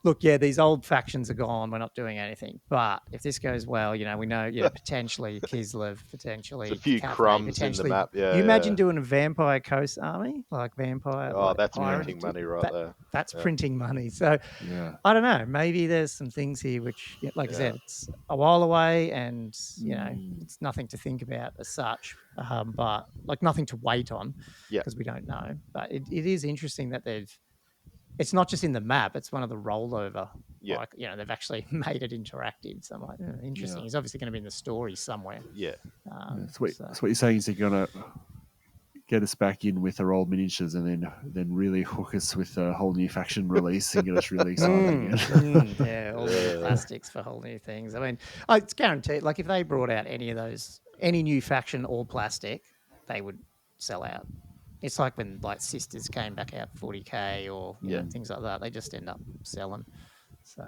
Speaker 1: look, these old factions are gone. We're not doing anything. But if this goes well, we know, potentially Kislev, potentially
Speaker 2: it's a few
Speaker 1: Cathay,
Speaker 2: crumbs in the map. Yeah.
Speaker 1: You imagine doing a Vampire Coast army, like vampire.
Speaker 2: Oh,
Speaker 1: like
Speaker 2: that's printing money there.
Speaker 1: That's printing money. So I don't know. Maybe there's some things here which, like I said, it's a while away, and it's nothing to think about as such. But like nothing to wait on because we don't know. But it is interesting that they've it's not just in the map; it's one of the rollover.
Speaker 2: Yeah.
Speaker 1: Like, they've actually made it interactive. So I'm like, interesting.
Speaker 3: Yeah.
Speaker 1: He's obviously going to be in the story somewhere.
Speaker 2: Yeah.
Speaker 3: That's what you're saying is they're gonna get us back in with our old miniatures and then really hook us with a whole new faction release and get us really excited again.
Speaker 1: Yeah, all new plastics for whole new things. I mean, it's guaranteed. Like, if they brought out any of those, any new faction or plastic, they would sell out. It's like when like Sisters came back out 40k or things like that. They just end up selling. So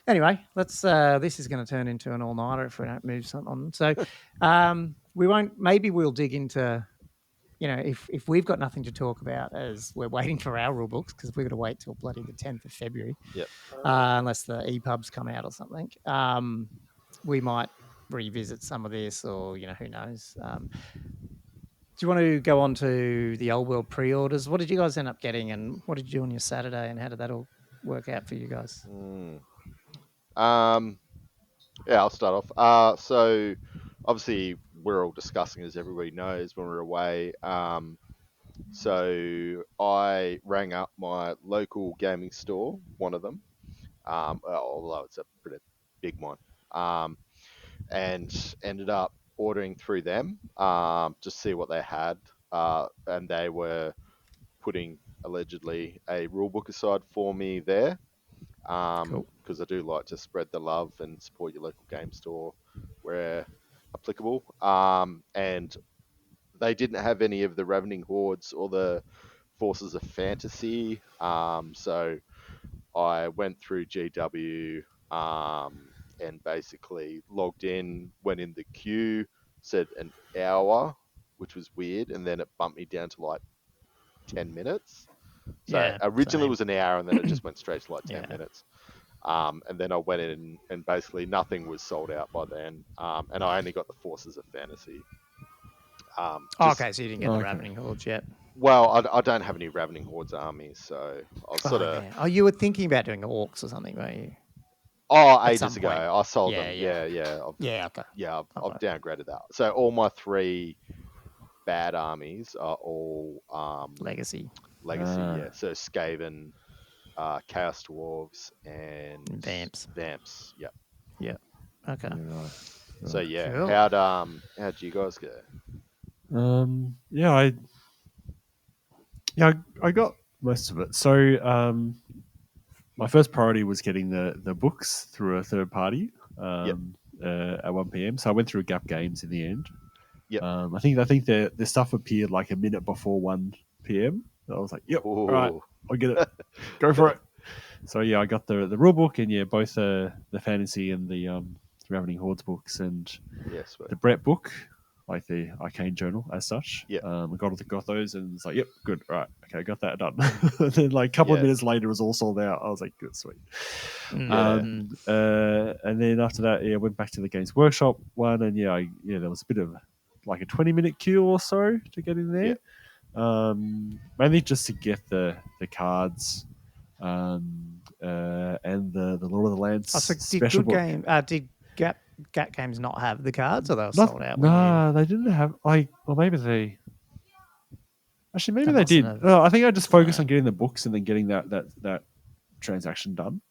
Speaker 1: anyway, let's. This is going to turn into an all-nighter if we don't move something on. So we won't. Maybe we'll dig into. If we've got nothing to talk about as we're waiting for our rule books, because we've got to wait till bloody the 10th of February, unless the EPUBs come out or something, we might revisit some of this, or who knows. Do you want to go on to the old world pre-orders? What did you guys end up getting, and what did you do on your Saturday, and how did that all work out for you guys?
Speaker 2: Yeah, I'll start off. So obviously we're all discussing, as everybody knows, when we're away. So I rang up my local gaming store, one of them, although it's a pretty big one, and ended up ordering through them to see what they had, and they were putting allegedly a rulebook aside for me there.
Speaker 1: Cool.
Speaker 2: Because I do like to spread the love and support your local game store where applicable. And they didn't have any of the Ravening Hordes or the Forces of Fantasy. So I went through GW and basically logged in, went in the queue, said an hour, which was weird, and then it bumped me down to like 10 minutes. So originally it was an hour, and then it just went straight to like 10 minutes. And then I went in, and basically nothing was sold out by then. And I only got the Forces of Fantasy.
Speaker 1: Okay, so you didn't get the Ravening Hordes yet.
Speaker 2: Well, I don't have any Ravening Hordes armies, so I'll sort of...
Speaker 1: Oh, you were thinking about doing orcs or something, weren't you?
Speaker 2: Oh, ages ago. I sold them.
Speaker 1: Yeah.
Speaker 2: Okay. I've
Speaker 1: Okay.
Speaker 2: downgraded that. So all my 3 bad armies are all...
Speaker 1: Legacy.
Speaker 2: Yeah. So Skaven, Chaos Dwarves, and...
Speaker 1: Vamps.
Speaker 2: Yeah.
Speaker 1: Yeah. Okay.
Speaker 2: So yeah,
Speaker 1: Cool.
Speaker 2: how'd you guys go?
Speaker 3: I got most of it. So my first priority was getting the books through a third party at 1 p.m. So I went through Gap Games in the end.
Speaker 2: Yep.
Speaker 3: I think the stuff appeared like a minute before 1 p.m. So I was like, yep, all right, I'll get it. Go for it. So yeah, I got the rule book and both the fantasy and the Ravening Hordes books and the Brett book, like the Arcane Journal as such.
Speaker 2: Yeah.
Speaker 3: I got those and it's like, yep, good, right, okay, got that done. And then like a couple of minutes later, it was all sold out. I was like, good, sweet. And then after that, I went back to the Games Workshop one, and there was a bit of like a 20-minute queue or so to get in there. Yeah. Mainly just to get the cards. And the Lord of the Lands special book.
Speaker 1: Did Gap Games not have the cards, or they were sold out?
Speaker 3: No, they didn't have. Or maybe they. Actually, maybe they did. No, I think I just focused on getting the books and then getting that transaction done.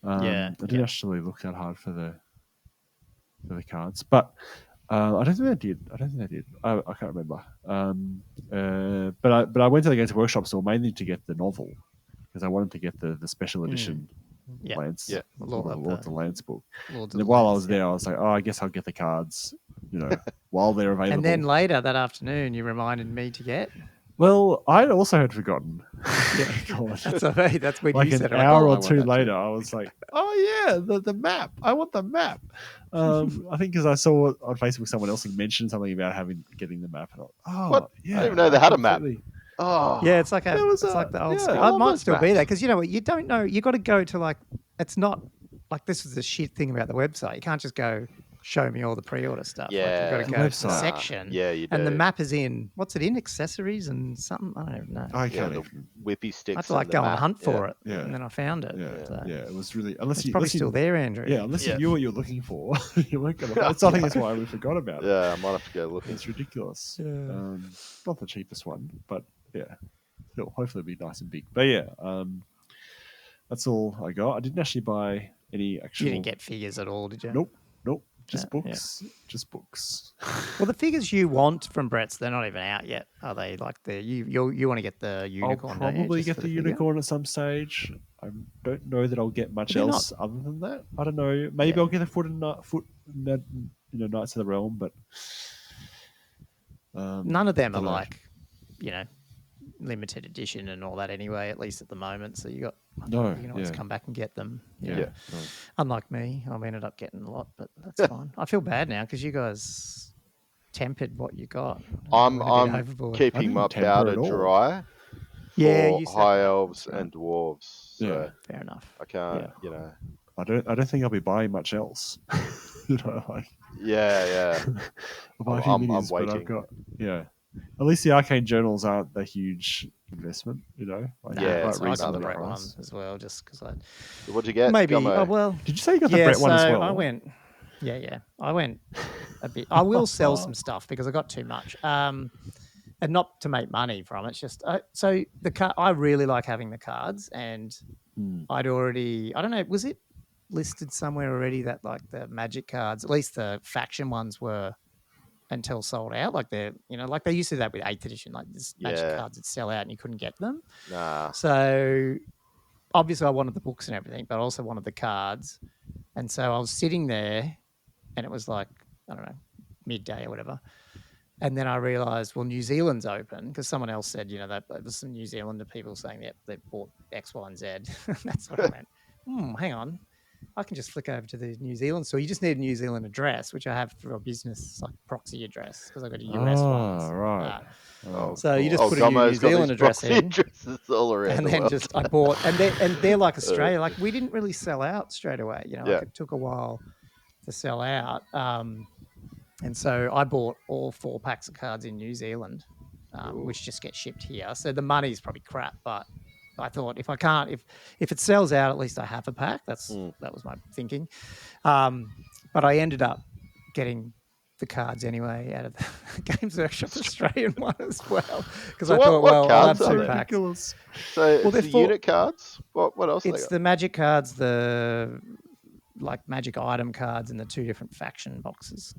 Speaker 3: I didn't actually look that hard for the cards, but I don't think they did. I can't remember. But I went to the Games Workshop store mainly to get the novel, because I wanted to get the special edition Lance, Lord of the Lance book. And while I was there, I was like, I guess I'll get the cards, while they're available.
Speaker 1: And then later that afternoon, you reminded me to get.
Speaker 3: Well, I also had forgotten.
Speaker 1: That's when
Speaker 3: like
Speaker 1: you said
Speaker 3: an hour or two later, I was like, the map. I want the map. I think because I saw on Facebook someone else mentioned something about getting the map. And
Speaker 2: what? I didn't even know they had a map.
Speaker 1: Oh, yeah, it's like the old school. It might still be there, because you know what? You don't know. You got to go to it's not like, this is the shit thing about the website. You can't just go show me all the pre-order stuff.
Speaker 2: Yeah,
Speaker 1: you've got to go to the section.
Speaker 2: Yeah, you do.
Speaker 1: And the map is in, what's it in? Accessories and something? I don't even know.
Speaker 3: I can't
Speaker 2: the whippy sticks.
Speaker 1: I had to like go and hunt for it.
Speaker 3: Yeah.
Speaker 1: And then I found it.
Speaker 3: It was really,
Speaker 1: it's probably still there, Andrew.
Speaker 3: Yeah, unless you knew what you were looking for, you weren't going to. I think that's why we forgot about it.
Speaker 2: Yeah, I might have to go look.
Speaker 3: It's ridiculous. Not the cheapest one, but yeah, it'll hopefully be nice and big. But that's all I got. I didn't actually buy any actual.
Speaker 1: You didn't get figures at all, did you?
Speaker 3: Nope. Just
Speaker 1: Yeah,
Speaker 3: books. Just books.
Speaker 1: Well, the figures you want from Brett's, they're not even out yet, are they? Like you want to get the unicorn?
Speaker 3: I'll
Speaker 1: don't you,
Speaker 3: probably
Speaker 1: just
Speaker 3: get
Speaker 1: for
Speaker 3: the
Speaker 1: figure?
Speaker 3: unicorn at some stage. I don't know that I'll get much
Speaker 1: They're not-
Speaker 3: else other than that. I don't know. Maybe
Speaker 1: Yeah.
Speaker 3: I'll get a foot in Knights of the Realm, but
Speaker 1: None of them are
Speaker 3: don't know.
Speaker 1: like, limited edition and all that anyway. At least at the moment, so you can always come back and get them.
Speaker 3: Yeah.
Speaker 2: Yeah.
Speaker 3: No.
Speaker 1: Unlike me, I ended up getting a lot, but that's fine. I feel bad now because you guys tempered what you got.
Speaker 2: I'm
Speaker 1: Went a bit overboard.
Speaker 3: I
Speaker 2: keeping
Speaker 3: didn't
Speaker 2: my
Speaker 3: temper
Speaker 2: powder
Speaker 3: at all.
Speaker 2: dry
Speaker 1: Yeah,
Speaker 2: for
Speaker 1: you said
Speaker 2: high
Speaker 1: that.
Speaker 2: elves
Speaker 1: That's right.
Speaker 2: and dwarves. So
Speaker 3: Yeah.
Speaker 1: Fair enough.
Speaker 2: I can't,
Speaker 1: Yeah.
Speaker 3: I don't think I'll be buying much else.
Speaker 2: yeah.
Speaker 3: I'll buy a few
Speaker 2: I'm
Speaker 3: minis, but I've
Speaker 2: waiting.
Speaker 3: got At least the arcane journals aren't a huge investment, Like,
Speaker 2: Yeah,
Speaker 3: they're
Speaker 2: it's
Speaker 3: quite
Speaker 1: I got the
Speaker 2: another
Speaker 1: Brett
Speaker 3: reasonable
Speaker 1: one
Speaker 3: price.
Speaker 1: as well, just because I
Speaker 2: What'd you get?
Speaker 1: maybe.
Speaker 2: Gummo?
Speaker 1: Oh well.
Speaker 3: Did you say you got the Brett one as
Speaker 1: so
Speaker 3: well?
Speaker 1: I went. Yeah. I went a bit. I will sell some stuff because I got too much. And not to make money from it. It's just so I really like having the cards, and I'd already. I don't know. Was it listed somewhere already that like the Magic cards, at least the faction ones, were until sold out? Like they're like they used to do that with 8th edition. Like this Magic cards would sell out and you couldn't get them.
Speaker 2: Nah.
Speaker 1: So obviously I wanted the books and everything, but I also wanted the cards. And so I was sitting there and it was like, I don't know, midday or whatever. And then I realised, well, New Zealand's open because someone else said, that there was some New Zealander people saying that they bought X, Y, and Z. That's what I went, hang on. I can just flick over to the New Zealand store. You just need a New Zealand address, which I have for a business like proxy address because I got a US one.
Speaker 3: Right.
Speaker 1: So you just put a New
Speaker 2: Gummo's got
Speaker 1: Zealand
Speaker 2: these
Speaker 1: address
Speaker 2: proxy
Speaker 1: in,
Speaker 2: addresses all around
Speaker 1: and
Speaker 2: the
Speaker 1: then
Speaker 2: world.
Speaker 1: I bought, and they're like Australia. Like we didn't really sell out straight away. Like it took a while to sell out. And so I bought all 4 packs of cards in New Zealand, which just get shipped here. So the money's probably crap, but I thought if it sells out, at least I have a pack. That was my thinking. But I ended up getting the cards anyway out of the Games Workshop Australian one as well because I thought, well, I'll have
Speaker 2: cards are
Speaker 1: 2
Speaker 2: they?
Speaker 1: packs.
Speaker 2: So it's
Speaker 1: they're
Speaker 2: the
Speaker 1: for-
Speaker 2: unit cards. What else?
Speaker 1: It's the Magic cards, the like Magic item cards in the 2 different faction boxes.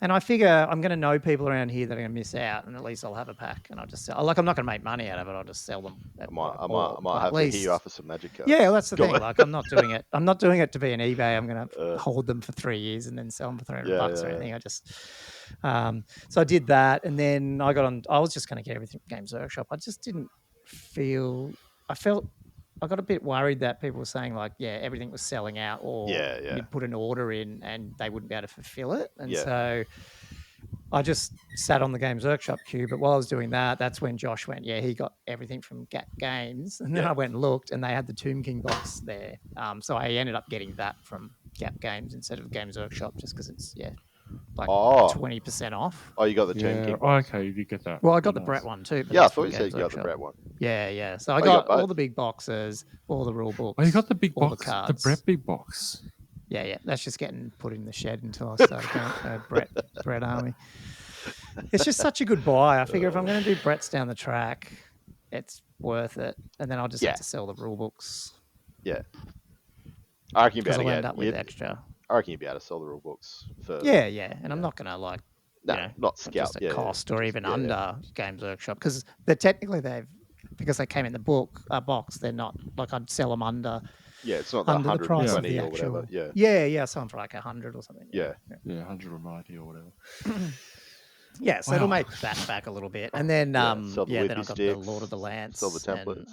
Speaker 1: And I figure I'm going to know people around here that are going to miss out, and at least I'll have a pack, and I'll just sell. Like I'm not going to make money out of it. I'll just sell them.
Speaker 2: I might have to hear you after some Magic cards.
Speaker 1: Yeah, well, that's the thing. Like I'm not doing it. I'm not doing it to be an eBay. I'm going to hold them for 3 years and then sell them for $300 or anything. I just. So I did that, and then I got on. I was just going to get everything from Games Workshop. I just didn't feel. I got a bit worried that people were saying like, everything was selling out, or you'd put an order in and they wouldn't be able to fulfill it. And so I just sat on the Games Workshop queue. But while I was doing that, that's when Josh went, he got everything from Gap Games. And then I went and looked and they had the Tomb King box there. So I ended up getting that from Gap Games instead of Games Workshop just because it's, like 20% off.
Speaker 2: Oh, you got the Tomb King box.
Speaker 3: Okay, you did get that.
Speaker 1: Well, I got the Brett one too. But
Speaker 2: Yeah, I
Speaker 1: that's
Speaker 2: thought
Speaker 1: from
Speaker 2: you said
Speaker 1: Games
Speaker 2: you got the
Speaker 1: Workshop.
Speaker 2: Brett one.
Speaker 1: Yeah. So I
Speaker 2: you
Speaker 1: got
Speaker 2: got
Speaker 1: all
Speaker 2: both.
Speaker 1: the big boxes, all the rule books.
Speaker 3: Oh, you got the big
Speaker 1: all
Speaker 3: box,
Speaker 1: the cards.
Speaker 3: the Brett big box.
Speaker 1: Yeah. That's just getting put in the shed until I start going Brett Army. It's just such a good buy. I figure if I'm going to do Brett's down the track, it's worth it. And then I'll just have to sell the rule books.
Speaker 2: Yeah. I reckon you'll be
Speaker 1: Because
Speaker 2: able
Speaker 1: I'll
Speaker 2: to
Speaker 1: end up with extra.
Speaker 2: I reckon you'll be able to sell the rule books for.
Speaker 1: Yeah. And I'm not going to
Speaker 2: not scalp.
Speaker 1: just a cost or even under Games Workshop because they're technically because they came in the box, they're not like I'd sell them under.
Speaker 2: Yeah, it's not the
Speaker 1: under the price of the
Speaker 2: 120 or
Speaker 1: actual.
Speaker 2: whatever.
Speaker 1: Yeah, something for like 100 or something.
Speaker 2: Yeah.
Speaker 3: 190 or whatever.
Speaker 1: Yeah, so it'll make that back a little bit, and then
Speaker 2: sell the
Speaker 1: then
Speaker 2: whippy
Speaker 1: I got the
Speaker 2: sticks,
Speaker 1: Lord of the Lance,
Speaker 2: sell the templates.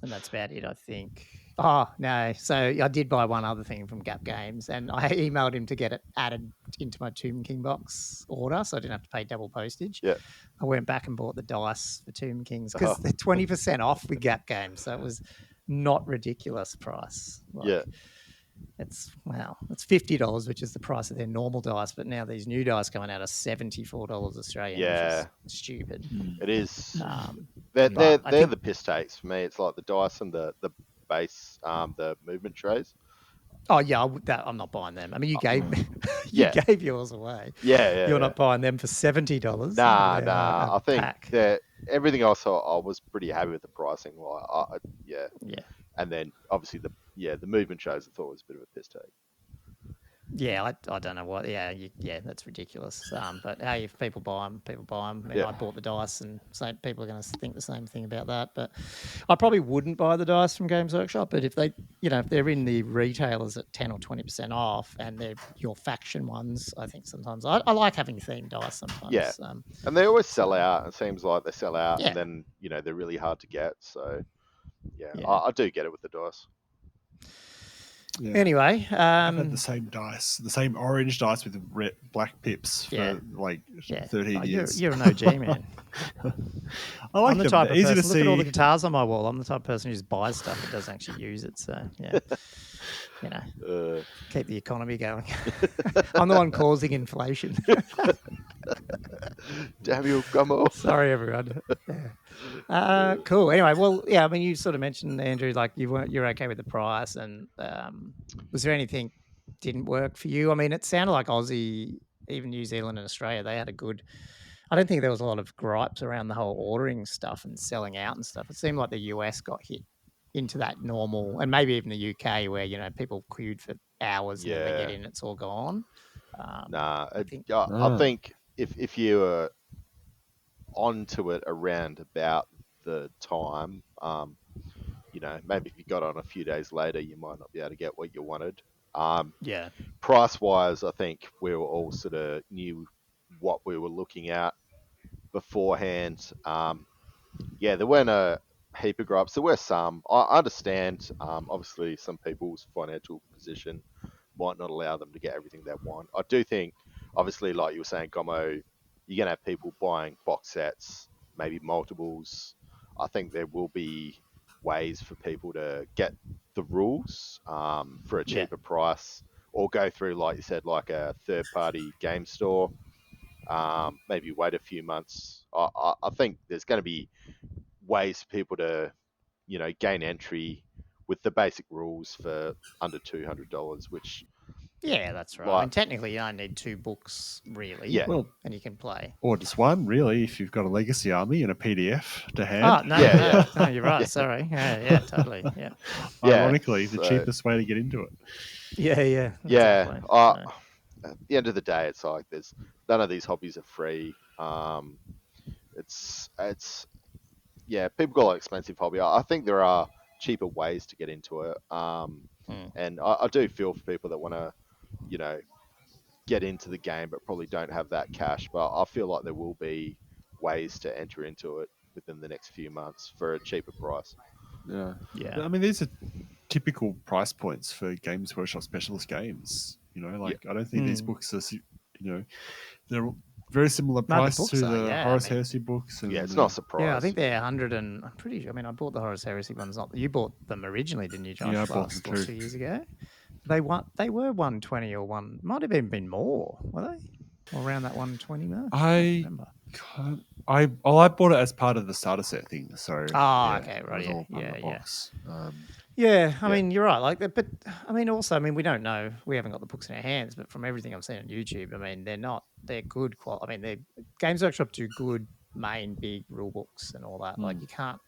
Speaker 1: and that's about it, I think. Oh no, so I did buy one other thing from Gap Games, and I emailed him to get it added into my Tomb King box order, so I didn't have to pay double postage.
Speaker 2: Yeah,
Speaker 1: I went back and bought the dice for Tomb Kings because they're 20% off with Gap Games, so it was not ridiculous price. It's $50, which is the price of their normal dice, but now these new dice coming out are $74 Australian. Which is stupid.
Speaker 2: It is.
Speaker 1: I
Speaker 2: They're
Speaker 1: think-
Speaker 2: the piss takes for me. It's like the dice and the base, the movement trays.
Speaker 1: Oh yeah, I'm not buying them. I mean, you gave me, gave yours away.
Speaker 2: Yeah.
Speaker 1: You're not buying them for $70.
Speaker 2: Nah. I think everything else, I was pretty happy with the pricing. Yeah,
Speaker 1: Yeah.
Speaker 2: and then obviously the movement shows I thought was a bit of a piss take.
Speaker 1: Yeah, I don't know what. Yeah, that's ridiculous. But hey, if people buy them, people buy them. I mean,
Speaker 2: Yeah.
Speaker 1: I bought the dice, and people are going to think the same thing about that. But I probably wouldn't buy the dice from Games Workshop. But if they, if they're in the retailers at 10 or 20% off, and they're your faction ones, I think sometimes I like having themed dice. Sometimes,
Speaker 2: Yeah. And they always sell
Speaker 1: so-
Speaker 2: out. It seems like they sell out,
Speaker 1: Yeah.
Speaker 2: and then they're really hard to get. So yeah,
Speaker 1: Yeah.
Speaker 2: I do get it with the dice.
Speaker 3: Yeah.
Speaker 1: Anyway,
Speaker 3: I've had the same dice, the same orange dice with black pips for like 13 years.
Speaker 1: You're an OG, man.
Speaker 3: I like
Speaker 1: I'm the
Speaker 3: them.
Speaker 1: type
Speaker 3: They're
Speaker 1: of
Speaker 3: easy
Speaker 1: person.
Speaker 3: to
Speaker 1: Look at all the
Speaker 3: see.
Speaker 1: guitars on my wall. I'm the type of person who just buys stuff but doesn't actually use it. So yeah, keep the economy going. I'm the one causing inflation.
Speaker 2: Damn you, Gummo.
Speaker 1: Sorry, everyone. Yeah. Cool. Anyway, well, yeah. I mean, you sort of mentioned, Andrew, like you're okay with the price, and was there anything didn't work for you? I mean, it sounded like Aussie, even New Zealand and Australia, they had a good. I don't think there was a lot of gripes around the whole ordering stuff and selling out and stuff. It seemed like the US got hit into that normal, and maybe even the UK, where people queued for hours and then they get in, it's all gone.
Speaker 2: I
Speaker 3: Ah.
Speaker 2: think if you were onto it around about the time, maybe if you got on a few days later, you might not be able to get what you wanted.
Speaker 1: Yeah.
Speaker 2: Price wise, I think we were all sort of knew what we were looking at beforehand. There weren't a heap of gripes. There were some. I understand. Obviously, some people's financial position might not allow them to get everything they want. I do think, obviously, like you were saying, Gomo, you're going to have people buying box sets, maybe multiples. I think there will be ways for people to get the rules for a cheaper price, or go through, like you said, like a third-party game store. Maybe wait a few months. I think there's going to be ways for people to, gain entry with the basic rules for under $200, which
Speaker 1: Yeah, that's right. I mean, technically, you only need 2 books, really.
Speaker 2: Yeah.
Speaker 3: Well,
Speaker 1: and you can play.
Speaker 3: or just one, really, if you've got a legacy army and a PDF to hand.
Speaker 1: Oh, no, no, you're right.
Speaker 2: Yeah.
Speaker 1: Sorry. Yeah, totally. Yeah.
Speaker 3: Ironically, the cheapest way to get into it.
Speaker 1: Yeah.
Speaker 2: Yeah.
Speaker 1: Exactly.
Speaker 2: At the end of the day, it's like there's none of these hobbies are free. It's people got like expensive hobby. I think there are cheaper ways to get into it. And I do feel for people that want to, get into the game but probably don't have that cash. But I feel like there will be ways to enter into it within the next few months for a cheaper price.
Speaker 3: Yeah.
Speaker 1: Yeah.
Speaker 3: I mean, these are typical price points for Games Workshop specialist games. I don't think these books are, they're very similar price
Speaker 1: books
Speaker 3: to
Speaker 1: are,
Speaker 3: the Horus Heresy books. And
Speaker 2: it's not a surprise.
Speaker 1: Yeah, I think they're 100 and I'm pretty sure. I mean, I bought the Horus Heresy ones. You bought them originally, didn't you, Josh?
Speaker 3: Yeah, I bought them too.
Speaker 1: 2 years ago. They were 120 or one. Might have even been more. Were they? Or around that 120 mark? I don't remember.
Speaker 3: I bought it as part of the starter set thing. So
Speaker 1: okay, right,
Speaker 3: it was all part of the box.
Speaker 1: I mean, you're right. Like, but I mean, also, I mean, we don't know. We haven't got the books in our hands, but from everything I've seen on YouTube, I mean, they're good quality. I mean, Games Workshop do good main big rule books and all that. Like, you can't,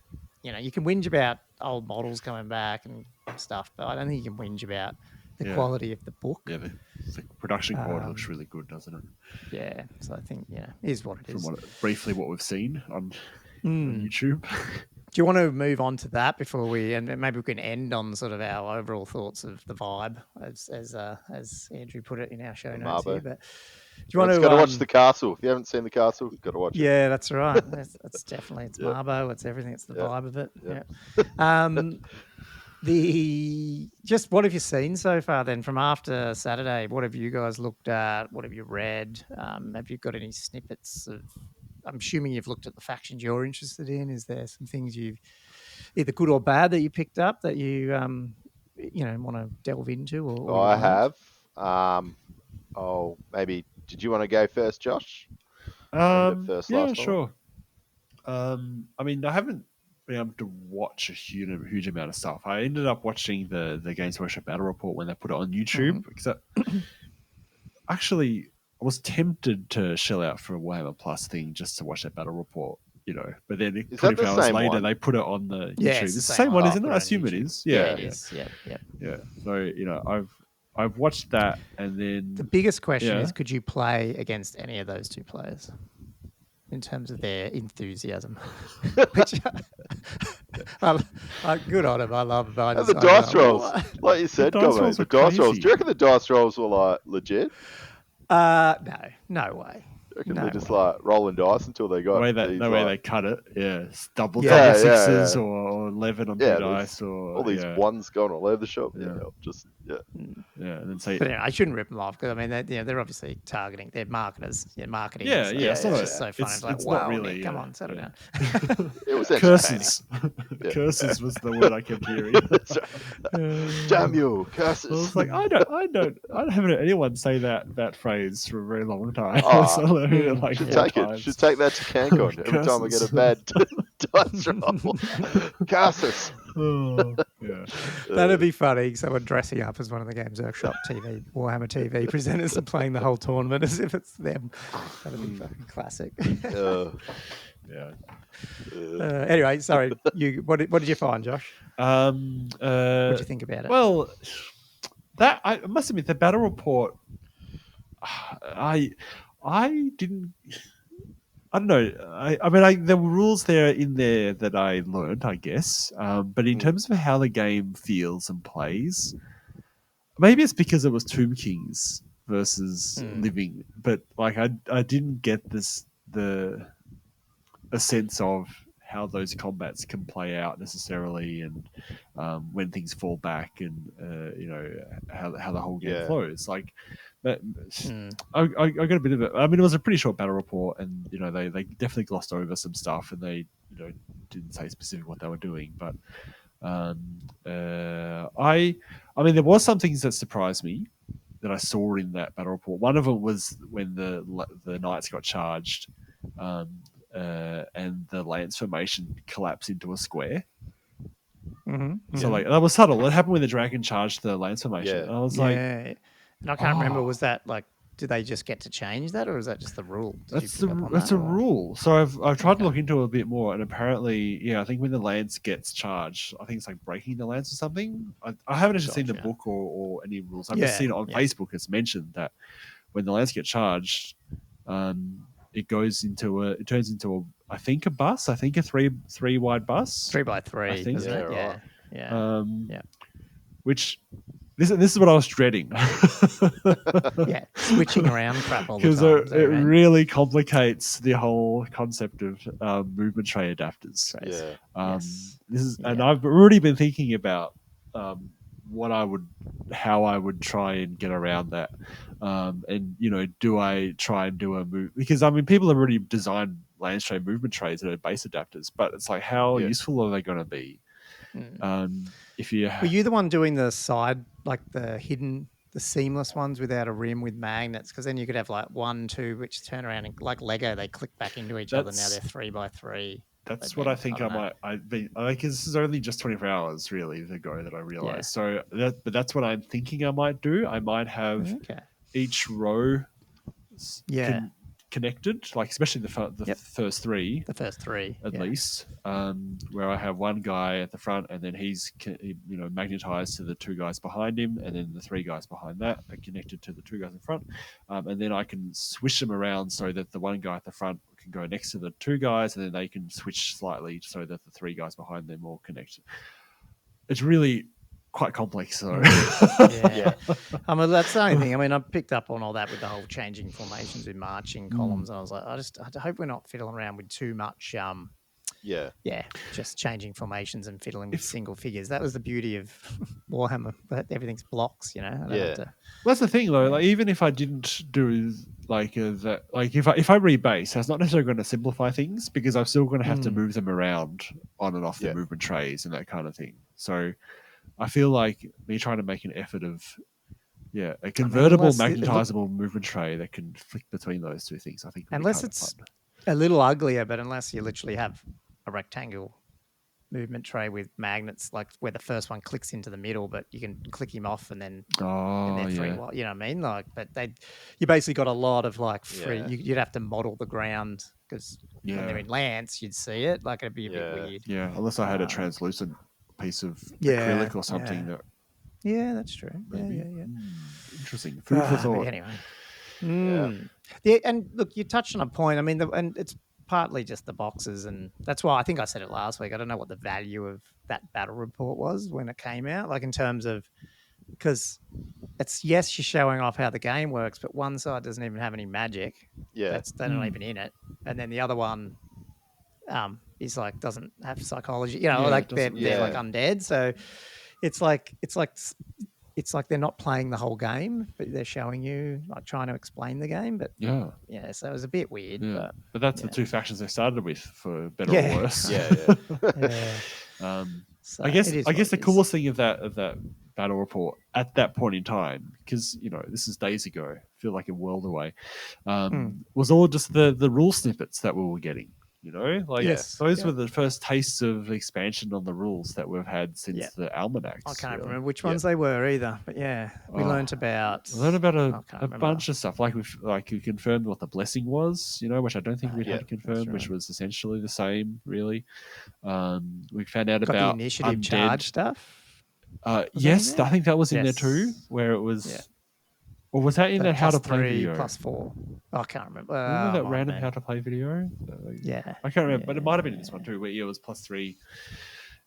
Speaker 1: you can whinge about old models coming back and stuff, but I don't think you can whinge about the quality of the book.
Speaker 3: Yeah, the production quality looks really good, doesn't it?
Speaker 1: Yeah, so I think, it is what it is.
Speaker 3: From briefly what we've seen on YouTube.
Speaker 1: Do you want to move on to that before and maybe we can end on sort of our overall thoughts of the vibe, as Andrew put it in our show notes here? But do you want to
Speaker 2: got to watch The Castle? If you haven't seen The Castle, you've got to watch it.
Speaker 1: Yeah, that's right. That's definitely it's Marbo. It's everything. It's the vibe of it. Yeah. What have you seen so far then from after Saturday? What have you guys looked at? What have you read? Have you got any snippets of? I'm assuming you've looked at the factions you're interested in. Is there some things you've either good or bad that you picked up that you want to delve into? Or
Speaker 2: I have. Maybe did you want to go first, Josh?
Speaker 3: Sure. I mean, I haven't been able to watch a huge amount of stuff. I ended up watching the Games Workshop Battle Report when they put it on YouTube because actually I was tempted to shell out for a Warhammer Plus thing just to watch that Battle Report. but then
Speaker 2: Is that
Speaker 3: 24
Speaker 2: the
Speaker 3: hours
Speaker 2: same
Speaker 3: later
Speaker 2: one?
Speaker 3: they put it on the
Speaker 1: Yeah,
Speaker 3: YouTube.
Speaker 1: it's
Speaker 3: It's
Speaker 1: the
Speaker 3: the
Speaker 1: same
Speaker 3: same one,
Speaker 1: one.
Speaker 3: isn't it?
Speaker 1: Put
Speaker 3: I
Speaker 1: it on
Speaker 3: assume it
Speaker 1: YouTube.
Speaker 3: is.
Speaker 1: Yeah,
Speaker 3: Yeah,
Speaker 1: it is. Yeah.
Speaker 3: So I've watched that, and then
Speaker 1: The biggest question
Speaker 3: Yeah.
Speaker 1: is, could you play against any of those two players in terms of their enthusiasm? Which, good on him. I love him.
Speaker 2: And the dice rolls, like you said,
Speaker 3: dice
Speaker 2: Gobbo,
Speaker 3: rolls
Speaker 2: the
Speaker 3: were
Speaker 2: dice rolls.
Speaker 3: crazy.
Speaker 2: Do you reckon the dice rolls were like legit?
Speaker 1: No way.
Speaker 2: Do you reckon
Speaker 1: No
Speaker 2: they're just
Speaker 1: way.
Speaker 2: like rolling dice until they
Speaker 3: the
Speaker 2: got
Speaker 3: way that
Speaker 2: these,
Speaker 3: the way
Speaker 2: like,
Speaker 3: they cut it, double
Speaker 1: Yeah,
Speaker 3: sixes
Speaker 2: yeah.
Speaker 3: or 11 on
Speaker 2: Yeah,
Speaker 3: two
Speaker 2: there's
Speaker 3: dice, or
Speaker 2: all these ones going all over the shop. Yeah,
Speaker 3: and then say
Speaker 1: But anyway, I shouldn't rip them off because I mean, they're obviously targeting. They're marketers. Marketing.
Speaker 3: Yeah,
Speaker 1: so
Speaker 3: yeah,
Speaker 1: it's just so fun. It's like,
Speaker 3: it's
Speaker 1: wow,
Speaker 3: not really.
Speaker 1: Nick, come on, settle down.
Speaker 2: it was entertaining.
Speaker 3: Curses. Curses was the word I kept hearing.
Speaker 2: Damn you,
Speaker 3: I
Speaker 2: curses!
Speaker 3: was like, I haven't heard anyone say that phrase for a very long time.
Speaker 2: Oh,
Speaker 3: Like
Speaker 2: should
Speaker 3: 4
Speaker 2: take it.
Speaker 3: times.
Speaker 2: Should take that to CanCon every time I get a
Speaker 3: Curses.
Speaker 2: bad dice roll. Curses.
Speaker 3: Yeah.
Speaker 1: That'd be funny. Someone dressing up as one of the Games Workshop TV, Warhammer TV presenters and playing the whole tournament as if it's them. That'd be fucking classic.
Speaker 3: Yeah.
Speaker 1: Anyway, sorry. What did you find, Josh? What did you think about it?
Speaker 3: Well, that I must admit, the battle report, I didn't. I don't know. I mean, there were rules in there that I learned, I guess. But in terms of how the game feels and plays, maybe it's because it was Tomb Kings versus Living. But like, I didn't get a sense of how those combats can play out necessarily, and when things fall back, and how the whole game flows. Like, but I got a bit of it. I mean, it was a pretty short battle report, and they definitely glossed over some stuff, and they didn't say specific what they were doing. But I mean, there was some things that surprised me that I saw in that battle report. One of them was when the knights got charged, and the lance formation collapsed into a square. So like, that was subtle. It happened when the dragon charged the lance formation.
Speaker 2: Yeah.
Speaker 3: And I was
Speaker 1: and I can't remember. Was that like? Did they just get to change that, or is that just the rule?
Speaker 3: That's a rule. So I've tried to look into it a bit more, and apparently, I think when the lance gets charged, I think it's like breaking the lance or something. I haven't actually seen the book or any rules. I've just seen it on Facebook. It's mentioned that when the lance gets charged, it turns into I think a bus. I think a three wide bus.
Speaker 1: 3x3.
Speaker 3: I think.
Speaker 1: Isn't it? Yeah.
Speaker 3: Which. This is what I was dreading.
Speaker 1: Switching around crap all the
Speaker 3: Because
Speaker 1: time.
Speaker 3: it really complicates the whole concept of movement tray adapters. And I've already been thinking about how I would try and get around that. And do I try and do a move? Because I mean, people have already designed lance tray movement trays that are base adapters, but it's like, how useful are they going to be? If you
Speaker 1: were you the one doing the side, like the seamless ones without a rim with magnets? Because then you could have like 1, 2, which turn around and like Lego, they click back into each other. Now they're 3x3.
Speaker 3: That's what I think I might. Like, this is only just 24 hours really ago that I realized. So but that's what I'm thinking I might do. I might have each row connected, like especially the first three.
Speaker 1: The first 3
Speaker 3: at least, where I have one guy at the front, and then he's magnetized to the 2 guys behind him, and then the 3 guys behind that are connected to the 2 guys in front, and then I can swish them around so that the one guy at the front can go next to the 2 guys, and then they can switch slightly so that the 3 guys behind them all connect. It's really quite complex, though.
Speaker 1: I mean, that's the only thing. I mean, I picked up on all that with the whole changing formations with marching columns, and I was like, I hope we're not fiddling around with too much. Just changing formations and fiddling with single figures. That was the beauty of Warhammer, but everything's blocks,
Speaker 3: Well, that's the thing, though. Like, even if I didn't do like that, like if I rebase, that's not necessarily going to simplify things, because I'm still going to have to move them around on and off the movement trays and that kind of thing. So I feel like me trying to make an effort of a convertible magnetizable movement tray that can flick between those two things, I think
Speaker 1: unless it's a little uglier, but unless you literally have a rectangle movement tray with magnets, like where the first one clicks into the middle, but you can click him off and then you know what I mean? Like, but you basically got a lot of like free. You'd have to model the ground because when they're
Speaker 3: Yeah.
Speaker 1: in Lance, you'd see it. Like it'd be a bit weird.
Speaker 3: Yeah, unless I had a
Speaker 1: Um,
Speaker 3: translucent piece of
Speaker 1: yeah,
Speaker 3: acrylic or something
Speaker 1: yeah.
Speaker 3: that
Speaker 1: Yeah, that's true.
Speaker 3: maybe.
Speaker 1: Yeah.
Speaker 3: Interesting. Food for
Speaker 1: But
Speaker 3: thought.
Speaker 1: anyway.
Speaker 2: Yeah.
Speaker 1: Yeah, and look, you touched on a point. I mean, and it's partly just the boxes, and that's why I think I said it last week. I don't know what the value of that battle report was when it came out, like in terms of because it's yes, you're showing off how the game works, but one side doesn't even have any magic.
Speaker 2: Yeah.
Speaker 1: They're not even in it, and then the other one is like doesn't have psychology. You know,
Speaker 3: Yeah,
Speaker 1: like
Speaker 3: it
Speaker 1: they're
Speaker 3: doesn't-
Speaker 1: like
Speaker 2: yeah.
Speaker 1: undead. So it's like they're not playing the whole game, but they're showing you like trying to explain the game. But
Speaker 3: Yeah.
Speaker 1: yeah, so it was a bit weird.
Speaker 3: Yeah.
Speaker 1: But
Speaker 3: But that's the
Speaker 1: yeah.
Speaker 3: two factions they started with, for better
Speaker 1: Yeah.
Speaker 3: or worse.
Speaker 2: Yeah.
Speaker 1: yeah. So
Speaker 3: I guess
Speaker 1: it is
Speaker 3: the
Speaker 1: what it is.
Speaker 3: coolest thing of that battle report at that point in time, because this is days ago, I feel like a world away, was all just the rule snippets that we were getting. Like
Speaker 1: Yes.
Speaker 3: those
Speaker 1: Yeah.
Speaker 3: were the first tastes of expansion on the rules that we've had since
Speaker 1: Yeah.
Speaker 3: the almanacs.
Speaker 1: I can't
Speaker 3: really.
Speaker 1: remember which ones they were either. But yeah, we learnt about.
Speaker 3: I learned about
Speaker 1: I
Speaker 3: a
Speaker 1: can't remember.
Speaker 3: bunch of stuff. Like we confirmed what the blessing was, which I don't think we
Speaker 2: yeah,
Speaker 3: had confirmed, which
Speaker 1: right.
Speaker 3: was essentially the same, really. We found out
Speaker 1: Got
Speaker 3: about
Speaker 1: the initiative
Speaker 3: undead.
Speaker 1: charge stuff.
Speaker 3: Yes,
Speaker 1: there?
Speaker 3: I think that was in there
Speaker 1: Yes.
Speaker 3: too, where it was.
Speaker 1: Yeah.
Speaker 3: Or was that in that how to play
Speaker 1: +3,
Speaker 3: video?
Speaker 1: +4. I can't remember.
Speaker 3: Remember that
Speaker 1: might
Speaker 3: random
Speaker 1: have
Speaker 3: how
Speaker 1: been.
Speaker 3: to play video?
Speaker 1: Yeah.
Speaker 3: I can't remember, but it might have been in this one too, where it was +3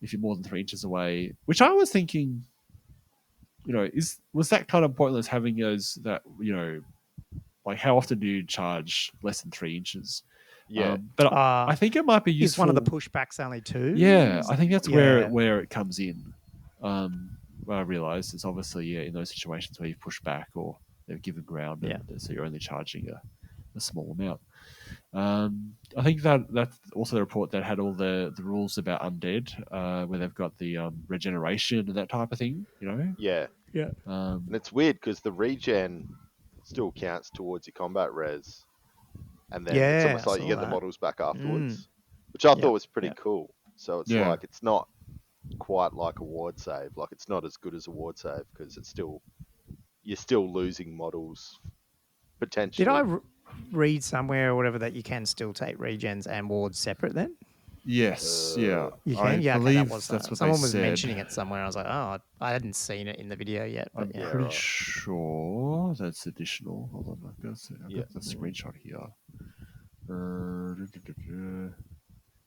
Speaker 3: if you're more than 3 inches away. Which I was thinking, was that kind of pointless having those that like how often do you charge less than 3 inches?
Speaker 2: Yeah.
Speaker 3: But I think it might be useful.
Speaker 1: Is one of the pushbacks only 2?
Speaker 3: Yeah, I think that's
Speaker 1: Yeah.
Speaker 3: where it comes in. Well, I realised it's obviously in those situations where you push back or they've given ground, and so you're only charging a small amount. I think that's also the report that had all the rules about undead, where they've got the regeneration and that type of thing.
Speaker 2: Yeah.
Speaker 1: Yeah.
Speaker 2: And it's weird because the regen still counts towards your combat res, and then it's almost
Speaker 1: I
Speaker 2: like you
Speaker 1: saw
Speaker 2: get the
Speaker 1: that.
Speaker 2: models back afterwards, which I thought was pretty
Speaker 1: yeah.
Speaker 2: cool. So it's
Speaker 3: Yeah.
Speaker 2: like it's not quite like a ward save. Like it's not as good as a ward save because you're still losing models potentially.
Speaker 1: Did I read somewhere or whatever that you can still take regens and wards separate then?
Speaker 3: Yes, yeah.
Speaker 1: You can?
Speaker 3: I
Speaker 1: Okay,
Speaker 3: believe
Speaker 1: that was
Speaker 3: that's what
Speaker 1: someone
Speaker 3: they
Speaker 1: was
Speaker 3: said.
Speaker 1: mentioning it somewhere. I was like, oh, I hadn't seen it in the video yet. But
Speaker 3: I'm
Speaker 1: yeah.
Speaker 3: pretty
Speaker 2: right.
Speaker 3: sure that's additional. Hold on, I've got the screenshot here.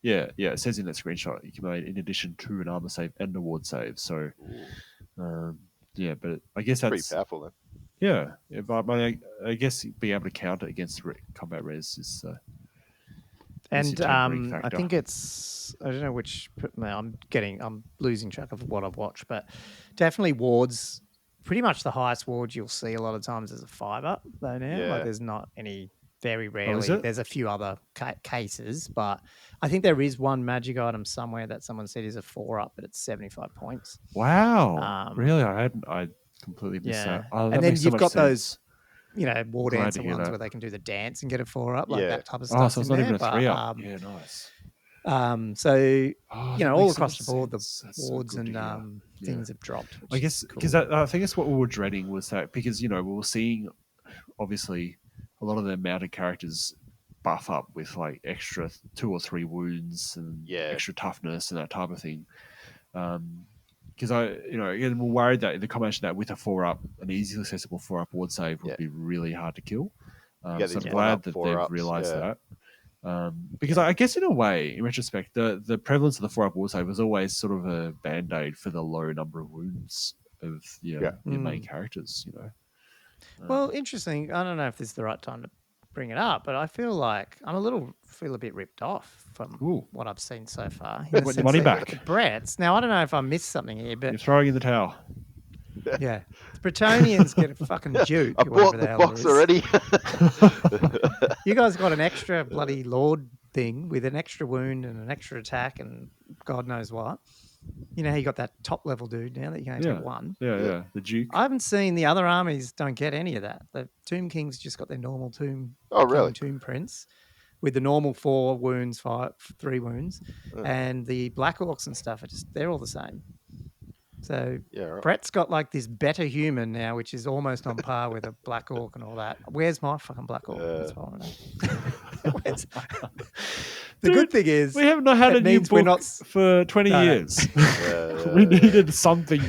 Speaker 3: Yeah, it says in that screenshot you can make in addition to an armor save and a ward save. So, yeah, but I guess that's
Speaker 2: pretty powerful then.
Speaker 3: Yeah, but I guess being able to counter against combat res is.
Speaker 1: And
Speaker 3: tempering
Speaker 1: I
Speaker 3: factor.
Speaker 1: think it's I don't know which. I'm losing track of what I've watched, but definitely wards. Pretty much the highest ward you'll see a lot of times is a 5-up though now.
Speaker 2: Yeah.
Speaker 1: Like there's not any. Very rarely.
Speaker 3: is it?
Speaker 1: There's a few other cases, but I think there is one magic item somewhere that someone said is a 4-up, but it's 75 points.
Speaker 3: Wow, really? I completely missed that. Oh, that
Speaker 1: and then
Speaker 3: makes so
Speaker 1: you've
Speaker 3: much
Speaker 1: got
Speaker 3: sense.
Speaker 1: those, war
Speaker 3: Glad to
Speaker 1: dancer
Speaker 3: hear
Speaker 1: ones
Speaker 3: that.
Speaker 1: where they can do the dance and get a 4-up, like
Speaker 2: Yeah.
Speaker 1: that type of
Speaker 3: Oh,
Speaker 1: stuff.
Speaker 3: so it's not even a 3-up.
Speaker 1: But,
Speaker 3: Yeah, nice.
Speaker 1: so
Speaker 3: Oh, that
Speaker 1: all
Speaker 3: makes so
Speaker 1: across
Speaker 3: much
Speaker 1: the board,
Speaker 3: sense.
Speaker 1: the
Speaker 3: That's so
Speaker 1: wards
Speaker 3: good to
Speaker 1: and
Speaker 3: hear.
Speaker 1: things have dropped.
Speaker 3: I guess because I think that's what we were dreading was that because we were seeing obviously a lot of the mounted characters buff up with like extra 2 or 3 wounds and extra toughness and that type of thing. Because again, we're worried that the combination of that with a 4-up, an easily accessible 4-up ward save would be really hard to kill. So I'm glad that they've realised that. Because I guess in a way, in retrospect, the prevalence of the 4-up ward save was always sort of a band-aid for the low number of wounds of your main characters.
Speaker 1: Well, interesting. I don't know if this is the right time to bring it up, but I feel like I'm feel a bit ripped off from what I've seen so far.
Speaker 3: Want your money back?
Speaker 1: The Bretts. Now I don't know if I missed something here, but
Speaker 3: You're throwing in the towel.
Speaker 1: yeah, the Bretonians get a fucking duke.
Speaker 2: I bought the box already.
Speaker 1: You guys got an extra bloody Lord thing with an extra wound and an extra attack and God knows what. You know how you got that top level dude now that you can only take one.
Speaker 3: Yeah, the Duke.
Speaker 1: I haven't seen the other armies don't get any of that. The Tomb Kings just got their normal Tomb.
Speaker 2: Oh, really?
Speaker 1: Tomb Prince with the normal 4 wounds, 3 wounds, and the Black Orcs and stuff they're all the same. So Brett's got like this better human now, which is almost on par with a Black Orc and all that. Where's my fucking Black Orc? That's what I want to know. The good thing is
Speaker 3: we have not had
Speaker 1: it
Speaker 3: a new
Speaker 1: means we're
Speaker 3: book
Speaker 1: not
Speaker 3: for 20
Speaker 1: No.
Speaker 3: years.
Speaker 2: Yeah,
Speaker 3: We needed something.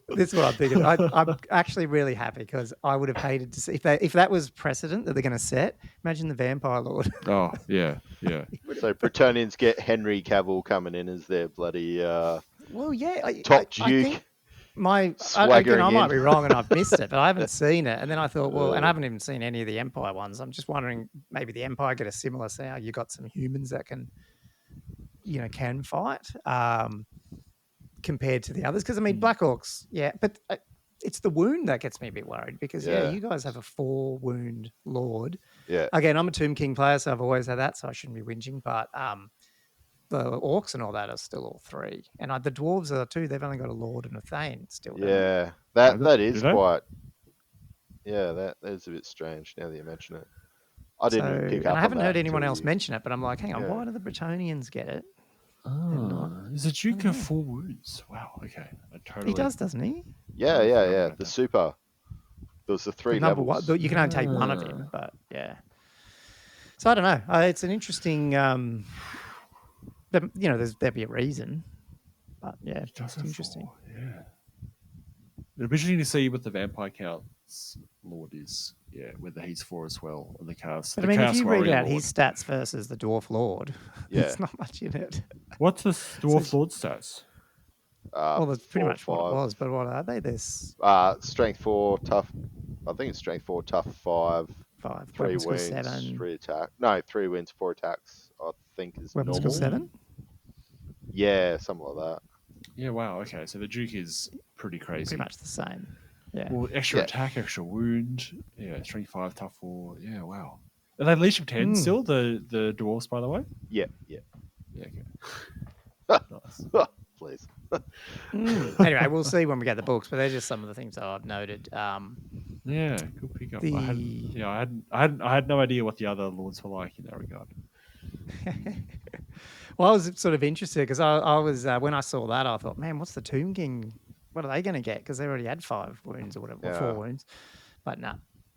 Speaker 1: This is what I'm thinking. I'm actually really happy because I would have hated to see if that was precedent that they're going to set. Imagine the Vampire Lord.
Speaker 3: Oh, yeah.
Speaker 2: So Bretonians get Henry Cavill coming in as their bloody
Speaker 1: Well, yeah,
Speaker 2: top
Speaker 1: I
Speaker 2: duke.
Speaker 1: think I
Speaker 2: Swaggering
Speaker 1: might
Speaker 2: in.
Speaker 1: be wrong and I've missed it, but I haven't seen it. And then I thought, well, and I
Speaker 2: Uh.
Speaker 1: haven't even seen any of the Empire ones. I'm just wondering, maybe the Empire get a similar sound. You got some humans that can fight compared to the others. Because I mean, Black Orcs, yeah, but it's the wound that gets me a bit worried because
Speaker 2: Yeah.
Speaker 1: you guys have a 4 wound Lord.
Speaker 2: Yeah.
Speaker 1: Again, I'm a Tomb King player, so I've always had that, so I shouldn't be whinging. But the orcs and all that are still all 3, and the dwarves are too. They've only got a Lord and a Thane still. don't they?
Speaker 2: Yeah. That is
Speaker 3: Do they?
Speaker 2: quite. Yeah, that is a bit strange now that you mention it. I didn't even pick up
Speaker 1: and I
Speaker 2: on
Speaker 1: haven't
Speaker 2: that
Speaker 1: heard anyone
Speaker 2: until
Speaker 1: else
Speaker 2: you-
Speaker 1: mention it, but I'm like, hang on,
Speaker 2: Yeah.
Speaker 1: why do the Bretonians get it?
Speaker 3: Is a Duke of 4 wounds? Wow. Okay. I totally.
Speaker 1: He does, doesn't he?
Speaker 2: Yeah.
Speaker 3: about
Speaker 2: The
Speaker 3: that.
Speaker 2: super. There was the 3
Speaker 1: The number
Speaker 2: levels.
Speaker 1: one, you can only take one of him, but yeah. So I don't know. It's an interesting. But, there'd be a reason. But yeah,
Speaker 3: It does
Speaker 1: it's
Speaker 3: have
Speaker 1: interesting.
Speaker 3: 4, yeah. It'll be interesting to see what the Vampire Count's Lord is. Yeah, whether he's 4 as well on the cast.
Speaker 1: But
Speaker 3: the
Speaker 1: I mean, if
Speaker 3: Chaos
Speaker 1: you read
Speaker 3: Warrior
Speaker 1: out
Speaker 3: Lord.
Speaker 1: his stats versus the Dwarf Lord,
Speaker 2: Yeah.
Speaker 1: there's not much in it.
Speaker 3: What's the Dwarf Lord stats?
Speaker 1: Well, that's pretty
Speaker 2: 4,
Speaker 1: much what it
Speaker 2: 5.
Speaker 1: was. But what are they? There's
Speaker 2: Strength 4, tough. I think it's strength 4, tough 5,
Speaker 1: 5.
Speaker 2: 3
Speaker 1: Weapon skill
Speaker 2: wounds,
Speaker 1: 7.
Speaker 2: 3 attack. No, 3 wins, 4 attacks. I think is
Speaker 1: Weapon
Speaker 2: normal.
Speaker 1: skill 7.
Speaker 2: Yeah, something like that.
Speaker 3: Yeah, wow. Okay, so the Duke is pretty crazy.
Speaker 1: Pretty much the same. Yeah.
Speaker 3: Well, extra
Speaker 2: Yeah.
Speaker 3: attack, extra wound. Yeah, strength 5, tough 4. Yeah, wow. Are they leash of 10 still, the dwarfs, by the way?
Speaker 2: Yeah.
Speaker 3: Yeah, okay. Nice.
Speaker 2: Please.
Speaker 1: Anyway, we'll see when we get the books, but they're just some of the things that I've noted.
Speaker 3: Yeah, good pickup.
Speaker 1: The-
Speaker 3: I had no idea what the other lords were like in that regard.
Speaker 1: Well, I was sort of interested because I was when I saw that, I thought, man, what's the Tomb King? What are they going to get? Because they already had 5 wounds or whatever, or 4
Speaker 2: Yeah.
Speaker 1: wounds. But no,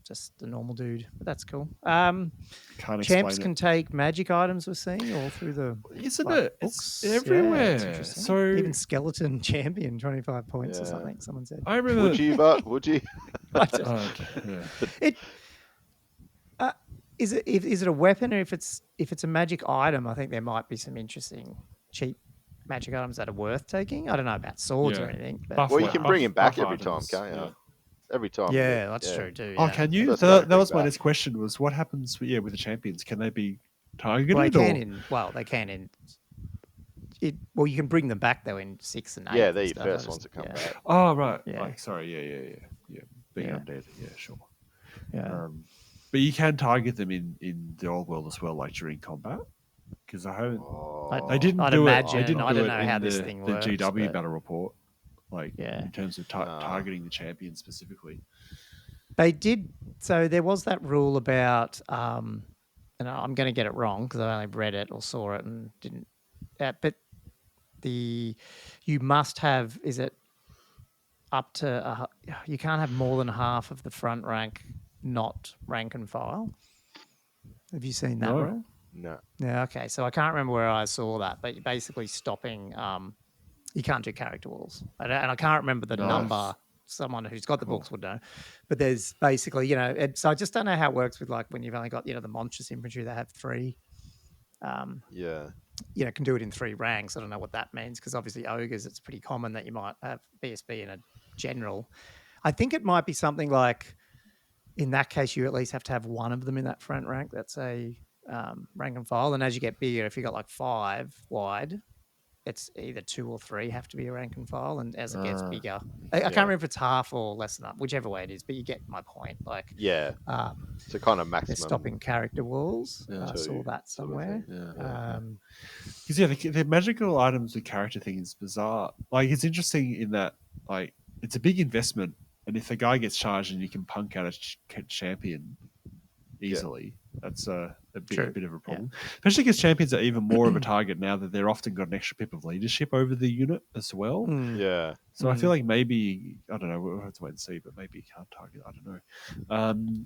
Speaker 1: just the normal dude. But that's cool.
Speaker 3: Can't explain
Speaker 1: Champs
Speaker 3: it.
Speaker 1: can take magic items. We're seeing all through the
Speaker 3: Isn't
Speaker 1: like,
Speaker 3: it?
Speaker 1: books.
Speaker 3: It's everywhere.
Speaker 1: it's interesting.
Speaker 3: So
Speaker 1: even skeleton champion 25 points or
Speaker 2: Yeah.
Speaker 1: something. Someone said.
Speaker 3: I remember.
Speaker 2: Would you, but would you?
Speaker 1: I just-
Speaker 3: Yeah.
Speaker 1: It is it a weapon, or if it's a magic item? I think there might be some interesting cheap magic items that are worth taking. I don't know about swords or
Speaker 3: Yeah.
Speaker 1: anything. But
Speaker 3: Buff
Speaker 2: Well, you
Speaker 3: Buff-
Speaker 2: can bring him back
Speaker 3: buff
Speaker 2: every time,
Speaker 3: items,
Speaker 2: can't you?
Speaker 3: yeah.
Speaker 2: Every time.
Speaker 1: yeah, that's true too.
Speaker 3: Oh,
Speaker 1: Yeah.
Speaker 3: can you?
Speaker 2: That's
Speaker 3: So
Speaker 2: what I
Speaker 3: that was
Speaker 2: think
Speaker 3: my
Speaker 2: back.
Speaker 3: next question: was what happens with the champions? Can they be targeted?
Speaker 1: Well, they can
Speaker 3: or?
Speaker 1: they can in. Well, you can bring them back though in 6 and 8.
Speaker 2: Yeah,
Speaker 1: and
Speaker 2: they're your
Speaker 1: stuff.
Speaker 2: first ones that come back.
Speaker 3: Oh, right.
Speaker 1: Yeah.
Speaker 3: Like, sorry. Yeah. Being
Speaker 1: Yeah.
Speaker 3: undead. Yeah, sure.
Speaker 1: Yeah.
Speaker 3: But you can target them in the old world as well, like during combat. Because I haven't. I didn't
Speaker 1: I'd
Speaker 3: do
Speaker 1: imagine-
Speaker 3: it. I didn't
Speaker 1: I
Speaker 3: do
Speaker 1: don't
Speaker 3: it
Speaker 1: know
Speaker 3: in
Speaker 1: how
Speaker 3: the,
Speaker 1: this thing
Speaker 3: the
Speaker 1: works,
Speaker 3: GW
Speaker 1: but-
Speaker 3: battle report. Like
Speaker 1: Yeah.
Speaker 3: in terms of targeting the champion specifically.
Speaker 1: They did. So there was that rule about, and I'm going to get it wrong because I only read it or saw it and didn't. But you must have. Is it up to? You can't have more than half of the front rank not rank and file. Have you seen that
Speaker 3: No.
Speaker 1: rule?
Speaker 2: No.
Speaker 1: Yeah. Okay. So I can't remember where I saw that, but you're basically stopping. You can't do character walls, and I can't remember the
Speaker 3: Nice.
Speaker 1: number. Someone who's got the books would know, but there's basically, so I just don't know how it works with like when you've only got, the monstrous infantry that have 3,
Speaker 2: Yeah.
Speaker 1: can do it in 3 ranks. I don't know what that means because obviously ogres, it's pretty common that you might have BSB and a general. I think it might be something like, in that case, you at least have to have one of them in that front rank. That's a rank and file. And as you get bigger, if you got like 5 wide, it's either 2 or 3 have to be a rank and file, and as it gets bigger, I can't remember if it's half or less than that, whichever way it is, but you get my point. Like,
Speaker 2: Yeah. So kind of
Speaker 1: they're
Speaker 2: maximum.
Speaker 1: stopping character walls.
Speaker 3: Yeah.
Speaker 1: I saw that somewhere.
Speaker 3: Yeah. Because the magical items with character thing is bizarre. Like it's interesting in that like it's a big investment, and if the guy gets charged and you can punk out a champion easily, that's a bit of a problem. Especially because champions are even more of a target now that they're often got an extra pip of leadership over the unit as well.
Speaker 1: Mm.
Speaker 2: Yeah.
Speaker 3: So I feel like maybe, I don't know, we'll have to wait and see, but maybe you can't target. I don't know.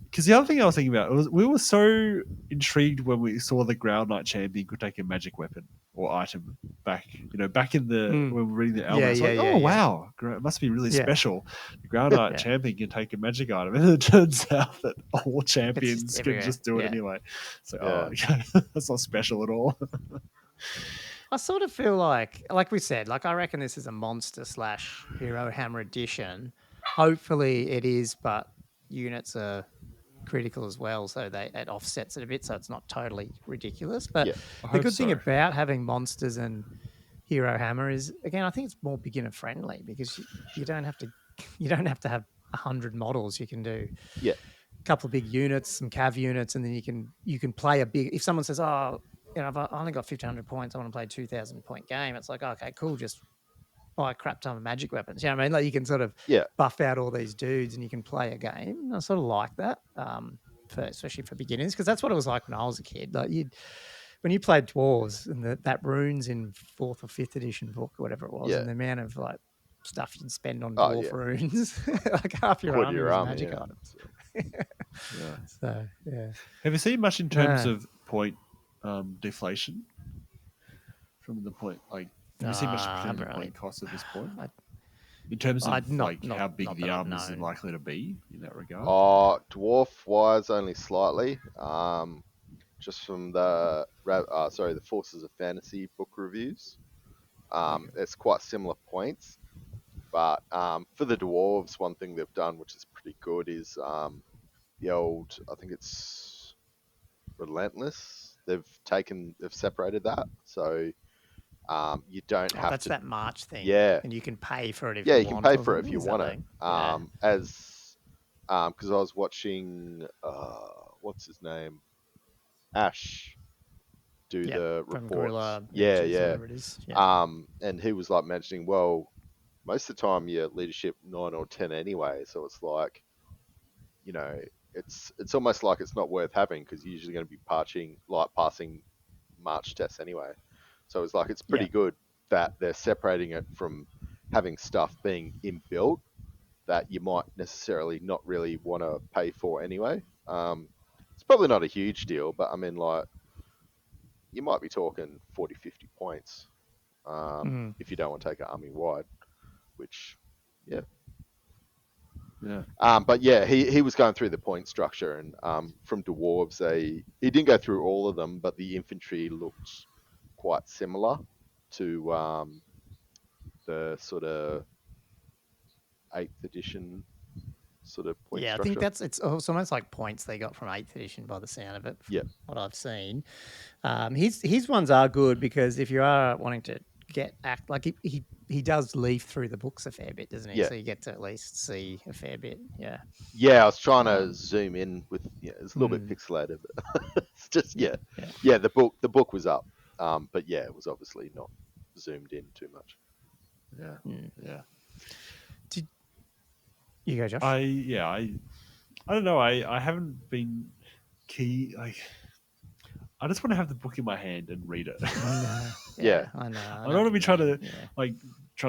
Speaker 3: Because the other thing I was thinking about was we were so intrigued when we saw the Ground Knight champion could take a magic weapon or item back in the when we were reading the album. It's like, wow, it must be really special. The Ground Knight champion can take a magic item, and it turns out that all champions can just do it anyway. So, okay. That's not special at all.
Speaker 1: I sort of feel like we said, I reckon this is a monster / Hero Hammer edition. Hopefully it is, but units are critical as well, so it offsets it a bit, so it's not totally ridiculous. But the good thing about having monsters and Hero Hammer is, again, I think it's more beginner friendly because you don't have to have 100 models. You can do a couple of big units, some cav units, and then you can play a big. If someone says, "Oh, I've only got 1,500 points, I want to play a 2,000 point game," it's like, okay, cool, just buy a crap ton of magic weapons. You know what I mean? Like you can sort of buff out all these dudes and you can play a game. And I sort of like that, especially for beginners, because that's what it was like when I was a kid. Like when you played Dwarves and that runes in 4th or 5th edition book or whatever it was, and the amount of stuff you'd spend on dwarf runes, like half your army was magic items. So
Speaker 3: have you seen much in terms of point deflation from the point? Like, have you seen much in the point cost at this point? In terms of how big the army is likely to be in that regard?
Speaker 2: Dwarf-wise, only slightly. Just from the Forces of Fantasy book reviews. It's quite similar points. But for the dwarves, one thing they've done, which is pretty good, is the old, I think it's Relentless. They've separated that. So you don't have
Speaker 1: that's that March thing.
Speaker 2: Yeah.
Speaker 1: And you can pay for it if
Speaker 2: you can pay for it if you want it. Because I was watching, what's his name? Ash do the reports. And he was mentioning, well, most of the time you're leadership 9 or 10 anyway, so it's like, it's almost like it's not worth having because you're usually going to be passing March tests anyway. So it's like it's pretty good that they're separating it from having stuff being inbuilt that you might necessarily not really want to pay for anyway. It's probably not a huge deal, but I mean, you might be talking 40, 50 points if you don't want to take it army wide, which, but he was going through the point structure, and from dwarves, he didn't go through all of them, but the infantry looked quite similar to the sort of 8th edition sort of point structure.
Speaker 1: I think it's almost like points they got from 8th edition by the sound of it, from what I've seen. His ones are good because if you are wanting to he does leaf through the books a fair bit, doesn't he? So you get to at least see a fair bit. I
Speaker 2: was trying to zoom in with it's a little bit pixelated, but it's just the book was up, but it was obviously not zoomed in too much.
Speaker 1: Did you go, Josh?
Speaker 3: I don't know. I haven't been key. I just want to have the book in my hand and read it.
Speaker 1: I know.
Speaker 3: I don't want to be trying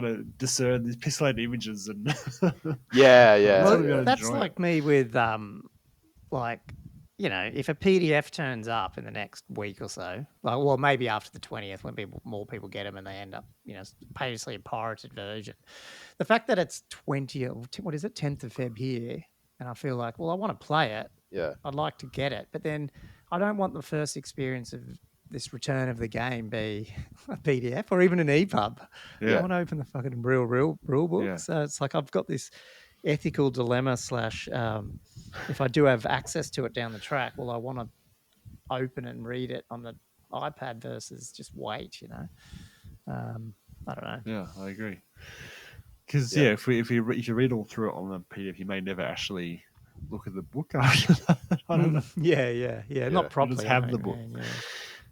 Speaker 3: to discern these pixelated images and.
Speaker 1: Well, that's like me with if a PDF turns up in the next week or so, maybe after the 20th when more people get them and they end up, basically a pirated version. The fact that it's 10th of Feb here, and I feel like, well, I want to play it. I'd like to get it, but then I don't want the first experience of this return of the game be a PDF or even an EPUB. I want to open the fucking real rule book. So it's like I've got this ethical dilemma / if I do have access to it down the track, well, I want to open and read it on the iPad versus just wait, I don't know.
Speaker 3: Yeah, I agree. Because if you read all through it on the PDF, you may never actually look at the book after that. I don't know.
Speaker 1: Not properly.
Speaker 3: Just have the book.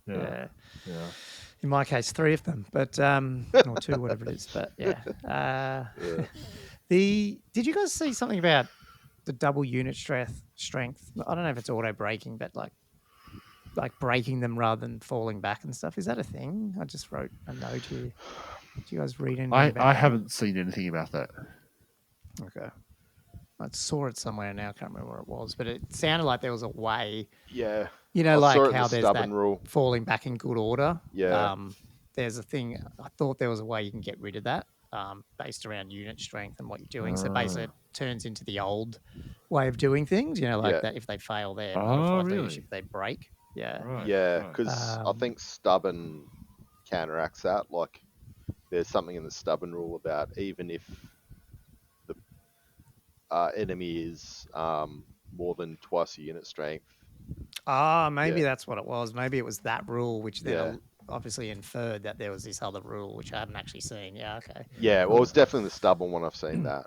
Speaker 1: Yeah. In my case, 3 of them, but or 2, whatever it is. But did you guys see something about the double unit strength? I don't know if it's auto breaking, but like breaking them rather than falling back and stuff. Is that a thing? I just wrote a note here. Do you guys read anything about
Speaker 3: I
Speaker 1: that?
Speaker 3: haven't seen anything about that.
Speaker 1: Okay. I saw it somewhere now. I can't remember where it was, but it sounded like there was a way.
Speaker 2: Yeah.
Speaker 1: You know,
Speaker 2: I
Speaker 1: like
Speaker 2: saw it in
Speaker 1: how
Speaker 2: the
Speaker 1: there's that
Speaker 2: stubborn rule.
Speaker 1: falling back in good order.
Speaker 2: Yeah.
Speaker 1: There's a thing. I thought there was a way you can get rid of that, based around unit strength and what you're doing. So basically, it turns into the old way of doing things. You know, like
Speaker 2: Yeah.
Speaker 1: that if they fail there,
Speaker 3: Oh,
Speaker 1: modify
Speaker 3: really?
Speaker 1: leadership, they break. Yeah.
Speaker 3: Right.
Speaker 2: Yeah,
Speaker 3: right.
Speaker 2: because I think stubborn counteracts that. Like, there's something in the stubborn rule about even if the enemy is more than twice your unit strength.
Speaker 1: Maybe
Speaker 2: Yeah.
Speaker 1: that's what it was. Maybe it was that rule, which then
Speaker 2: Yeah.
Speaker 1: obviously inferred that there was this other rule, which I hadn't actually seen. Yeah, okay.
Speaker 2: Yeah, well, it's definitely the stubborn one. I've seen that,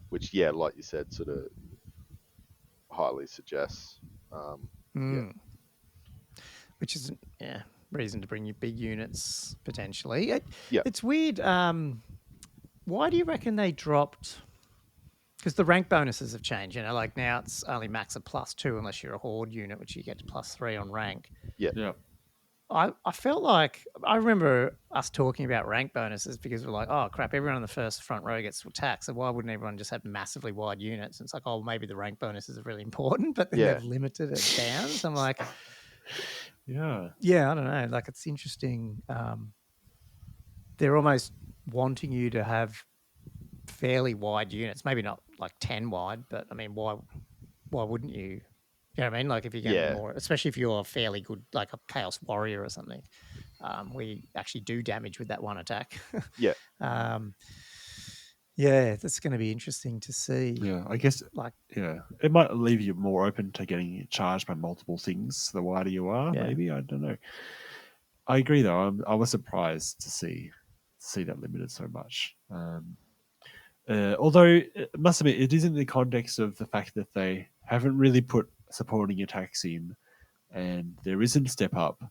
Speaker 2: which, yeah, like you said, sort of highly suggests. Yeah.
Speaker 1: Which is reason to bring you big units potentially.
Speaker 2: Yeah.
Speaker 1: It's weird. Why do you reckon they dropped? Because the rank bonuses have changed. You know, like now it's only max of +2 unless you're a horde unit, which you get to +3 on rank.
Speaker 3: Yeah.
Speaker 1: I felt like I remember us talking about rank bonuses because we're like, oh crap, everyone on the first front row gets attacked. So why wouldn't everyone just have massively wide units? And it's like, oh, maybe the rank bonuses are really important, but then
Speaker 2: Yeah.
Speaker 1: they've limited it down. So I'm like,
Speaker 3: Yeah.
Speaker 1: I don't know. Like it's interesting. They're almost wanting you to have fairly wide units, maybe not like 10 wide, but I mean, why wouldn't you? You know what I mean? Like if you get more, especially if you're a fairly good, like a Chaos Warrior or something, we actually do damage with that one attack.
Speaker 2: Yeah.
Speaker 1: That's going to be interesting to see.
Speaker 3: Yeah, I guess.
Speaker 1: Like,
Speaker 3: it might leave you more open to getting charged by multiple things the wider you are.
Speaker 1: Yeah.
Speaker 3: Maybe, I don't know. I agree though. I was surprised to see that limited so much. Although, I must admit, it is in the context of the fact that they haven't really put supporting attacks in, and there isn't step up.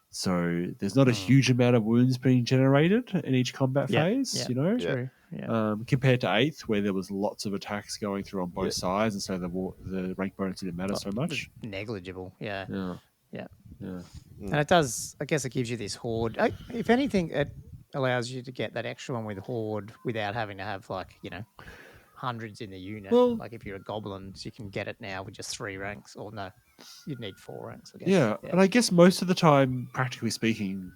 Speaker 3: So there's not a huge amount of wounds being generated in each combat phase, you know?
Speaker 1: True. Yeah.
Speaker 3: Compared to 8th, where there was lots of attacks going through on both sides, and so the rank bonus didn't matter so much.
Speaker 1: Negligible. Yeah.
Speaker 3: Yeah.
Speaker 1: And it does, I guess it gives you this horde. If anything, it allows you to get that extra one with horde without having to have hundreds in the unit.
Speaker 3: Well,
Speaker 1: like if you're a goblin, so you can get it now with just 3 ranks, or no, you'd need 4 ranks, I guess.
Speaker 3: Yeah, and I guess most of the time, practically speaking,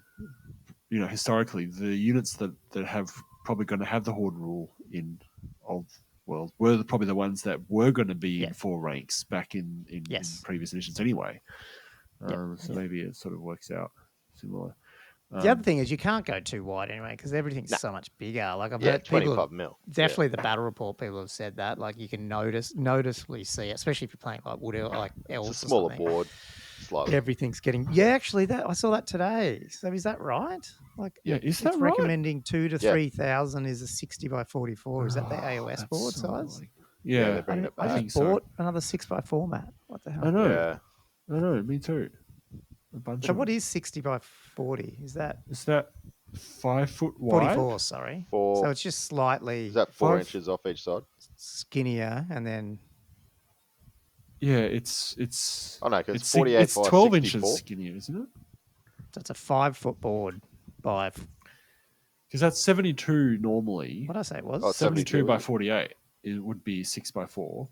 Speaker 3: historically, the units that have probably going to have the horde rule in Old World were probably the ones that were going to be in 4 ranks back in previous editions anyway. So maybe it sort of works out similar.
Speaker 1: The other thing is you can't go too wide anyway because everything's so much bigger. Like I've heard
Speaker 2: 25 mil.
Speaker 1: Definitely the battle report people have said that. Like you can noticeably see it, especially if you're playing like Wood like elves.
Speaker 2: It's a smaller
Speaker 1: or something.
Speaker 2: board. Slightly.
Speaker 1: Everything's getting actually that I saw that today. So is that right? Like
Speaker 3: is that right?
Speaker 1: Recommending 2,000 to 3,000 is a 60 by 44. Is that the AOS board size?
Speaker 2: Yeah, they're bringing it back.
Speaker 1: I just bought another 6x4 mat. What the hell?
Speaker 3: I know.
Speaker 2: Yeah.
Speaker 3: I know. Me too.
Speaker 1: So what is 60 by 40? Is that
Speaker 3: 5 foot wide?
Speaker 1: 44, sorry. So it's just slightly...
Speaker 2: Is that 4 inches off each side?
Speaker 1: Skinnier and then...
Speaker 3: Yeah, it's...
Speaker 2: Oh, no, because it's 48
Speaker 3: it's
Speaker 2: by
Speaker 3: 12
Speaker 2: 64.
Speaker 3: inches skinnier, isn't it?
Speaker 1: So it's a 5-foot board by...
Speaker 3: Because that's 72 normally.
Speaker 1: What did I say it was?
Speaker 2: Oh,
Speaker 3: 72 by 48. It would be 6 by 4.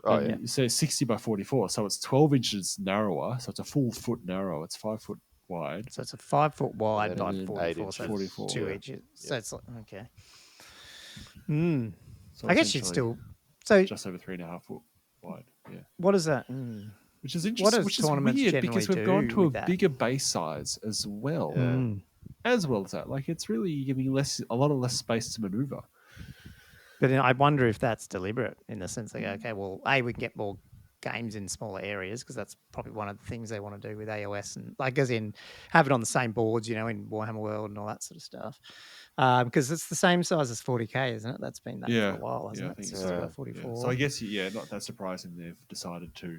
Speaker 2: Oh,
Speaker 3: and you say 60 by 44, so it's 12 inches narrower, so it's a full foot narrow. It's 5 foot wide.
Speaker 1: So it's a 5 foot wide by
Speaker 2: then
Speaker 1: 44, so
Speaker 3: 44,
Speaker 1: 2
Speaker 3: yeah.
Speaker 1: inches. So it's like, okay.
Speaker 3: So
Speaker 1: I guess you'd still... So
Speaker 3: just over 3.5 foot wide, yeah.
Speaker 1: what is that?
Speaker 3: Which is interesting, which is weird because we've gone to a bigger base size as well. As well as that. Like, it's really giving you a lot of less space to maneuver.
Speaker 1: But I wonder if that's deliberate in the sense that, okay, well, we can get more games in smaller areas because that's probably one of the things they want to do with AOS and like as in have it on the same boards, in Warhammer World and all that sort of stuff. Because it's the same size as 40k, isn't it? That's been that for a while, hasn't it?
Speaker 3: I think
Speaker 1: so. 44.
Speaker 3: So I guess, not that surprising they've decided to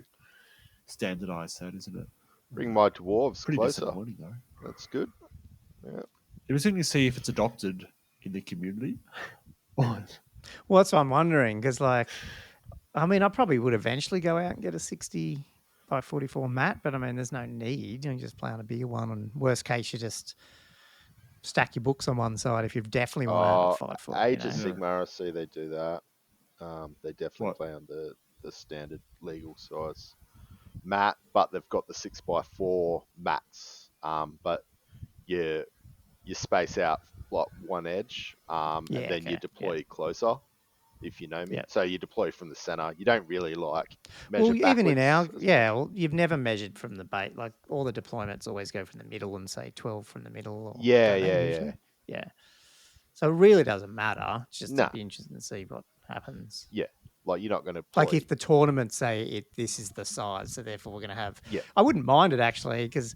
Speaker 3: standardise that, isn't it?
Speaker 2: Bring my dwarves
Speaker 3: Pretty
Speaker 2: closer.
Speaker 3: disappointing, though.
Speaker 2: That's good. Yeah.
Speaker 3: It was interesting to see if it's adopted in the community.
Speaker 1: Well, that's what I'm wondering because, I probably would eventually go out and get a 60 6x44 mat, but I mean, there's no need. You can just play on a bigger one. And worst case, you just stack your books on one side if you definitely want to have a 5 foot.
Speaker 2: Age
Speaker 1: You
Speaker 2: of
Speaker 1: know?
Speaker 2: Sigmar, I see they do that. They definitely
Speaker 3: What?
Speaker 2: play on the standard legal size mat, but they've got the 6x4 mats. But you space out like one edge, and
Speaker 1: Yeah,
Speaker 2: then you
Speaker 1: okay,
Speaker 2: deploy closer. If you know me,
Speaker 1: Yeah.
Speaker 2: so you deploy from the center. You don't really like measure
Speaker 1: Well, even in our,
Speaker 2: backwards as
Speaker 1: yeah,
Speaker 2: much.
Speaker 1: well, you've never measured from the base. Like all the deployments always go from the middle and say 12 from the middle. Or,
Speaker 2: Yeah,
Speaker 1: don't they,
Speaker 2: yeah,
Speaker 1: usually?
Speaker 2: yeah.
Speaker 1: Yeah. So it really doesn't matter. It's just
Speaker 2: Nah.
Speaker 1: to be interesting to see what happens.
Speaker 2: Yeah, like you're not going to
Speaker 1: Like if the tournament say this is the size, so therefore we're going to have.
Speaker 2: Yeah.
Speaker 1: I wouldn't mind it actually because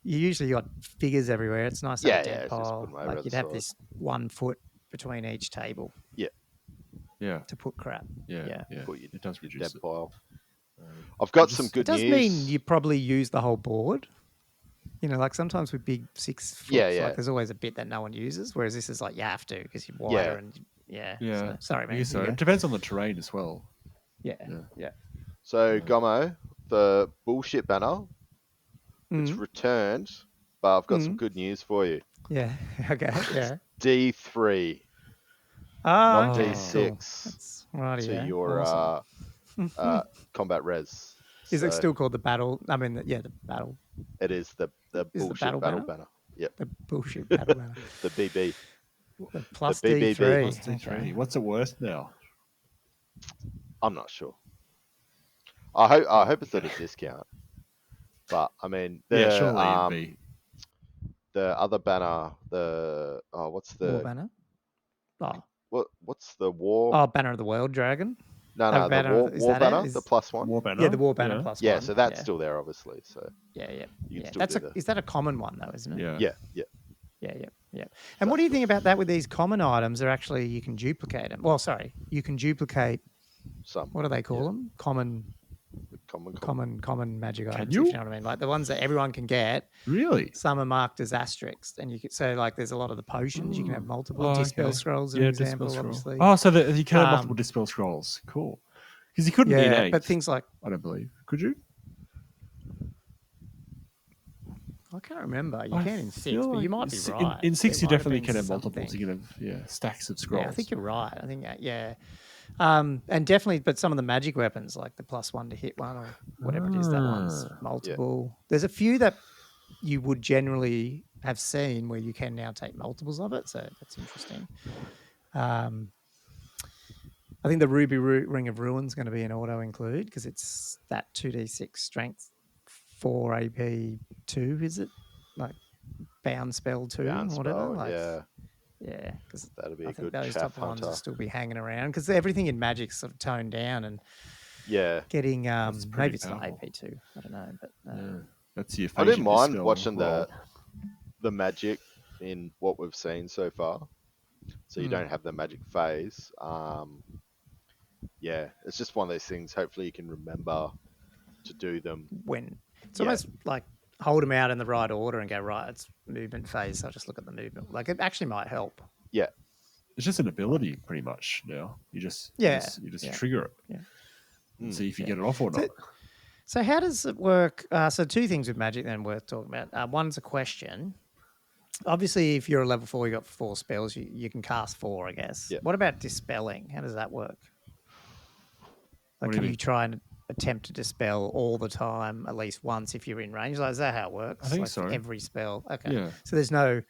Speaker 1: you usually got figures everywhere. It's nice to have a dead
Speaker 2: it's just
Speaker 1: pile.
Speaker 2: put 'em over
Speaker 1: Like
Speaker 2: the
Speaker 1: you'd have
Speaker 2: side.
Speaker 1: this 1 foot between each table
Speaker 3: Yeah.
Speaker 1: to put crap.
Speaker 3: Yeah.
Speaker 2: Put your
Speaker 3: It does
Speaker 2: dead
Speaker 3: reduce it.
Speaker 2: pile. I've got
Speaker 3: just-
Speaker 2: some
Speaker 3: It
Speaker 2: good
Speaker 1: It does
Speaker 2: news.
Speaker 1: mean you probably use the whole board. You know, like sometimes with big 6 foots, like there's always a bit that no one uses, whereas this is like you have to because you're wider and
Speaker 3: Yeah.
Speaker 1: So, sorry,
Speaker 3: I
Speaker 1: man.
Speaker 3: guess so.
Speaker 1: you go.
Speaker 3: It depends on the terrain as well.
Speaker 1: Yeah.
Speaker 2: So Gomo, the bullshit banner, it's
Speaker 1: Mm.
Speaker 2: returned, but I've got some good news for you.
Speaker 1: Yeah. Okay. Yeah.
Speaker 2: D3,
Speaker 1: Ah,
Speaker 2: not
Speaker 1: okay.
Speaker 2: D6,
Speaker 1: Cool. That's right.
Speaker 2: to
Speaker 1: Yeah.
Speaker 2: your
Speaker 1: Awesome.
Speaker 2: combat res.
Speaker 1: Is
Speaker 2: So
Speaker 1: it still called the battle? I mean, the battle.
Speaker 2: It is the
Speaker 1: Is the
Speaker 2: bullshit
Speaker 1: battle
Speaker 2: banner. Yep,
Speaker 1: The bullshit battle banner.
Speaker 2: the BB.
Speaker 1: The plus
Speaker 2: BBB.
Speaker 1: D3.
Speaker 3: Plus D3.
Speaker 1: Okay.
Speaker 3: What's it worth now?
Speaker 2: I'm not sure. I hope it's at a discount. But I mean,
Speaker 3: Surely it'd be.
Speaker 2: the other banner, what's the
Speaker 1: War banner. Oh.
Speaker 2: what's the war?
Speaker 1: Oh, banner of the world dragon.
Speaker 2: No, the
Speaker 1: banner, is
Speaker 2: war
Speaker 1: that
Speaker 2: banner,
Speaker 1: Is-
Speaker 2: the +1.
Speaker 3: War banner.
Speaker 1: Yeah, the war banner plus
Speaker 2: Yeah,
Speaker 1: one.
Speaker 2: so that's still there, obviously. So
Speaker 1: Yeah.
Speaker 2: you can still
Speaker 1: That's
Speaker 2: do
Speaker 1: is that a common one though, isn't it?
Speaker 3: Yeah.
Speaker 2: Yeah.
Speaker 1: Yeah. And what do you think about that with these common items? Are actually you can duplicate them. Well, sorry, you can duplicate.
Speaker 2: Some
Speaker 1: What do they call them? Common magic items.
Speaker 3: you?
Speaker 1: If you know what I mean? Like the ones that everyone can get.
Speaker 3: Really?
Speaker 1: Some are marked as asterisks, and you could say like there's a lot of the potions you can have multiple
Speaker 3: Oh,
Speaker 1: dispel
Speaker 3: okay.
Speaker 1: scrolls. An example, obviously.
Speaker 3: Oh, so that you can have multiple dispel scrolls. Cool. Because you couldn't in 8.
Speaker 1: But things like
Speaker 3: I don't believe. Could you?
Speaker 1: I can't remember. You
Speaker 3: I
Speaker 1: can in 6,
Speaker 3: feel
Speaker 1: but you
Speaker 3: like
Speaker 1: might be
Speaker 3: in-
Speaker 1: right.
Speaker 3: In 6, you
Speaker 1: There might have
Speaker 3: definitely
Speaker 1: been
Speaker 3: can have multiples.
Speaker 1: something.
Speaker 3: You can have stacks of scrolls.
Speaker 1: Yeah, I think you're right. I think and definitely, but some of the magic weapons like the +1 to hit one or whatever it is, that one's multiple. There's a few that you would generally have seen where you can now take multiples of it, so that's interesting. I think the Ruby Ring of Ruin's going to be an auto include because it's that 2d6 strength 4 AP 2, is it? Like bound spell 2 or whatever. Yeah, because
Speaker 2: that'd be
Speaker 1: I
Speaker 2: a
Speaker 1: think
Speaker 2: good
Speaker 1: those
Speaker 2: chaff
Speaker 1: type of ones will
Speaker 2: hunter.
Speaker 1: still be hanging around because everything in Magic's sort of toned down and getting
Speaker 3: pretty
Speaker 1: maybe it's not
Speaker 3: powerful.
Speaker 1: AP2. I don't know, but
Speaker 3: That's your
Speaker 2: I didn't
Speaker 3: Phasian
Speaker 2: mind
Speaker 3: dispel
Speaker 2: watching
Speaker 3: roll.
Speaker 2: the magic in what we've seen so far. So you don't have the magic phase. It's just one of those things. Hopefully you can remember to do them.
Speaker 1: when it's almost like hold them out in the right order and go right. It's movement phase. So I'll just look at the movement. Like it actually might help.
Speaker 2: Yeah.
Speaker 3: It's just an ability, pretty much. Now you just trigger it.
Speaker 1: Yeah.
Speaker 3: And see if you get it off or not.
Speaker 1: So how does it work? So 2 things with Magic then worth talking about. One's a question. Obviously, if you're a level 4, you got 4 spells. You can cast 4, I guess.
Speaker 2: Yeah.
Speaker 1: What about dispelling? How does that work? Like,
Speaker 3: What do you
Speaker 1: can you
Speaker 3: mean?
Speaker 1: try and attempt to dispel all the time, at least once, if you're in range? Like, is that how it works?
Speaker 3: I think
Speaker 1: like
Speaker 3: so.
Speaker 1: Every spell. Okay.
Speaker 3: Yeah.
Speaker 1: So there's no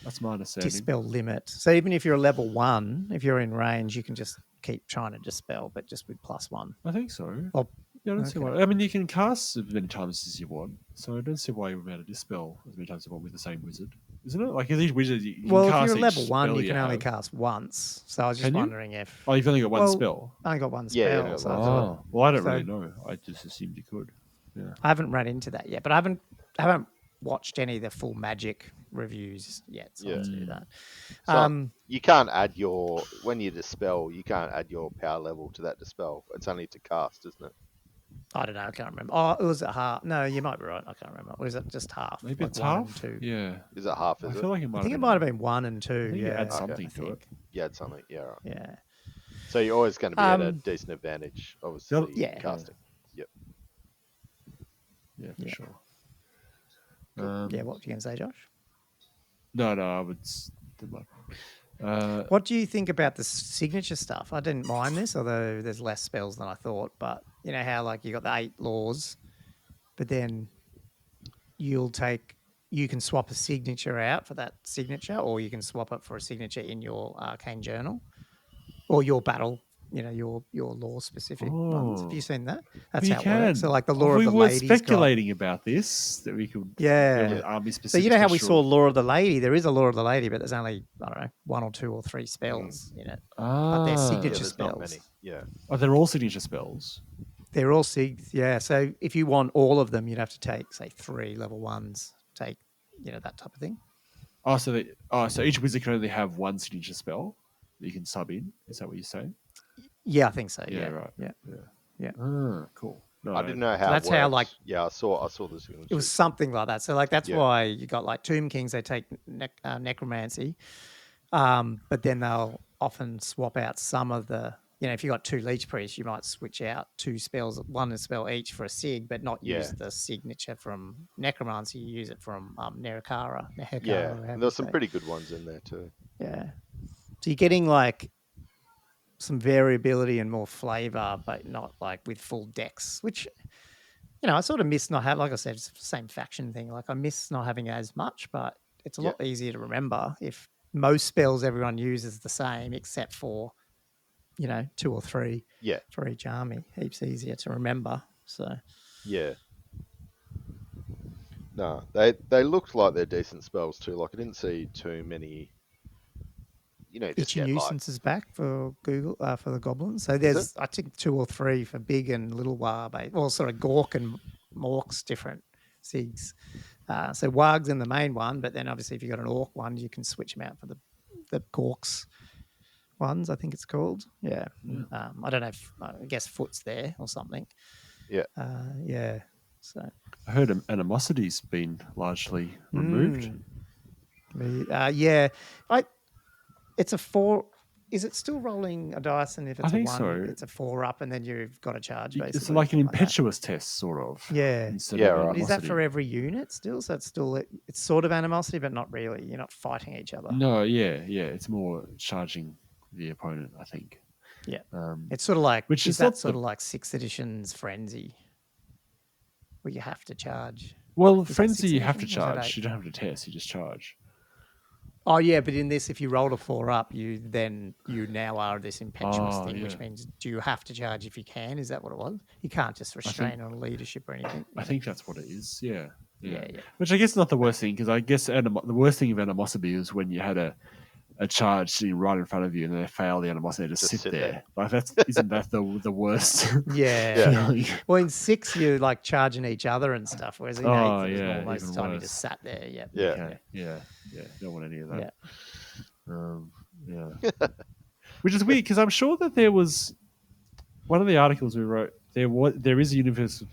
Speaker 3: That's my understanding.
Speaker 1: dispel limit. So even if you're a level 1, if you're in range, you can just keep trying to dispel, but just with +1.
Speaker 3: I think so.
Speaker 1: Oh,
Speaker 3: Yeah, I don't see why. I mean, you can cast as many times as you want, so I don't see why you're able to dispel as many times as you want with the same wizard, isn't it? Like these wizards, you can
Speaker 1: well, if
Speaker 3: cast
Speaker 1: you're a
Speaker 3: each
Speaker 1: level 1,
Speaker 3: spell
Speaker 1: you can only
Speaker 3: have.
Speaker 1: cast once. So I was just
Speaker 3: Can you?
Speaker 1: wondering if
Speaker 3: Oh, you've only got one
Speaker 1: Well,
Speaker 3: spell.
Speaker 1: I only got one
Speaker 2: Yeah, you
Speaker 1: spell.
Speaker 2: only got
Speaker 1: so
Speaker 2: one
Speaker 1: I
Speaker 2: spell.
Speaker 1: thought-
Speaker 3: Well, I don't
Speaker 1: So-
Speaker 3: really know. I just assumed you could. Yeah.
Speaker 1: I haven't run into that yet, but I haven't watched any of the full Magic reviews yet, so I'll do that.
Speaker 2: So you can't add when you dispel, you can't add your power level to that dispel. It's only to cast, isn't it?
Speaker 1: I don't know. I can't remember. Oh, it was at half. No, you might be right. I can't remember. Or is it just half?
Speaker 3: Maybe
Speaker 1: like
Speaker 3: it's
Speaker 1: 1
Speaker 3: half.
Speaker 1: and 2?
Speaker 3: Yeah.
Speaker 2: Is it half?
Speaker 3: I
Speaker 2: Is it?
Speaker 3: feel like it might.
Speaker 1: I think it might have been 1 and 2.
Speaker 3: I think you
Speaker 1: Yeah,
Speaker 3: add
Speaker 1: I
Speaker 3: something to
Speaker 1: think.
Speaker 3: it.
Speaker 2: Yeah, it's something. Yeah, right.
Speaker 1: Yeah.
Speaker 2: So you're always going to be at a decent advantage, obviously.
Speaker 1: Yeah.
Speaker 2: Casting. Yep.
Speaker 3: Yeah, for
Speaker 1: Yeah.
Speaker 3: sure.
Speaker 1: Yeah, what were you going to say, Josh?
Speaker 3: No, I would.
Speaker 1: What do you think about the signature stuff? I didn't mind this, although there's less spells than I thought. But you know how like you got the 8 laws, but then you can swap a signature out for that signature, or you can swap it for a signature in your arcane journal or your battle. You know your law specific ones. Have you seen that? That's
Speaker 3: we
Speaker 1: how it works. So
Speaker 3: can.
Speaker 1: like the law of
Speaker 3: We
Speaker 1: the
Speaker 3: were
Speaker 1: lady's got.
Speaker 3: speculating about this that we could.
Speaker 1: Yeah.
Speaker 3: With army specific.
Speaker 1: So you know how we saw
Speaker 3: special-
Speaker 1: Law of the Lady? There is a Law of the Lady, but there's only, I don't know, 1 or 2 or 3 spells in it. But they're
Speaker 3: Ah.
Speaker 1: signature
Speaker 2: there's
Speaker 1: spells.
Speaker 2: not many. Yeah.
Speaker 3: Oh, they're all signature spells.
Speaker 1: They're all sigs, yeah. So if you want all of them, you'd have to take, say, 3 level 1s, take, that type of thing.
Speaker 3: Oh, so each wizard can only have one signature spell that you can sub in. Is that what you're saying?
Speaker 1: Yeah, I think so.
Speaker 3: Yeah,
Speaker 1: Yeah,
Speaker 3: right.
Speaker 1: Yeah.
Speaker 3: Ah, cool. No,
Speaker 2: I didn't know how.
Speaker 1: So that's
Speaker 2: it
Speaker 1: how,
Speaker 2: worked.
Speaker 1: like-
Speaker 2: Yeah, I saw this.
Speaker 1: It was something like that. So like that's
Speaker 2: Yeah.
Speaker 1: why you got like Tomb Kings, they take necromancy, but then they'll often swap out some of the, if you got 2 leech priests, you might switch out 2 spells, one spell each for a sig, but not use the signature from necromancy. You use it from Nerakara.
Speaker 2: Yeah,
Speaker 1: however
Speaker 2: and
Speaker 1: you
Speaker 2: there's some
Speaker 1: say it.
Speaker 2: pretty good ones in there too.
Speaker 1: Yeah. So you're getting like some variability and more flavor, but not like with full decks, which, I sort of miss not having, like I said, it's the same faction thing. Like I miss not having as much, but it's a lot easier to remember if most spells everyone uses the same, except for, 2 or 3 for each army. Heaps easier to remember. So
Speaker 2: Yeah. No, they looked like they're decent spells too. Like I didn't see too many. Just
Speaker 1: Itchy
Speaker 2: get like
Speaker 1: Nuisance is back for Google for the goblins. So
Speaker 2: it?
Speaker 1: there's I think 2 or 3 for big and little war, well, sort of Gork and Mork's different sigs. So Warg's in the main one, but then obviously if you got an Orc one, you can switch them out for the Gorks ones. I think it's called. Yeah. I don't know if I guess Foot's there or something.
Speaker 2: Yeah.
Speaker 1: Yeah. So
Speaker 3: I heard animosity's been largely removed.
Speaker 1: yeah. It's a 4. Is it still rolling a dice? And if it's
Speaker 3: I think
Speaker 1: a 1,
Speaker 3: so.
Speaker 1: it's a 4 up, and then you've got to charge. Basically,
Speaker 3: It's like an
Speaker 1: that.
Speaker 3: impetuous test, sort of.
Speaker 1: Yeah.
Speaker 3: Instead
Speaker 2: Yeah,
Speaker 3: of
Speaker 2: right.
Speaker 1: Is that
Speaker 3: animosity.
Speaker 1: for every unit still? So it's sort of animosity, but not really. You're not fighting each other.
Speaker 3: No, yeah. It's more charging the opponent, I think.
Speaker 1: Yeah. It's sort of like,
Speaker 3: which
Speaker 1: is
Speaker 3: is
Speaker 1: that
Speaker 3: not
Speaker 1: sort of like 6th edition's Frenzy, where you have to charge?
Speaker 3: Well,
Speaker 1: Is that
Speaker 3: frenzy you
Speaker 1: 6th
Speaker 3: have to
Speaker 1: edition? Or is that
Speaker 3: charge.
Speaker 1: 8th?
Speaker 3: You don't have to test. You just charge.
Speaker 1: Oh yeah, but in this, if you rolled a 4 up, you now are this impetuous
Speaker 3: Oh,
Speaker 1: thing, which
Speaker 3: yeah.
Speaker 1: means do you have to charge if you can? Is that what it was? You can't just restrain on leadership or anything.
Speaker 3: I think that's what it is. Yeah.
Speaker 1: Yeah.
Speaker 3: Which I guess is not the worst thing, because I guess the worst thing of animosity is when you had a charge sitting right in front of you and they fail the animosity, just sit there. Like isn't that the worst?
Speaker 1: Yeah.
Speaker 3: feeling?
Speaker 1: Well, in 6, you're like charging each other and stuff, whereas in 8, it was more most of the time you
Speaker 3: worse.
Speaker 1: just sat there. Yeah.
Speaker 2: Yeah.
Speaker 3: Okay. Yeah. Don't want any of that.
Speaker 1: Yeah.
Speaker 3: Which is weird, because I'm sure that there was one of the articles we wrote. There is a universe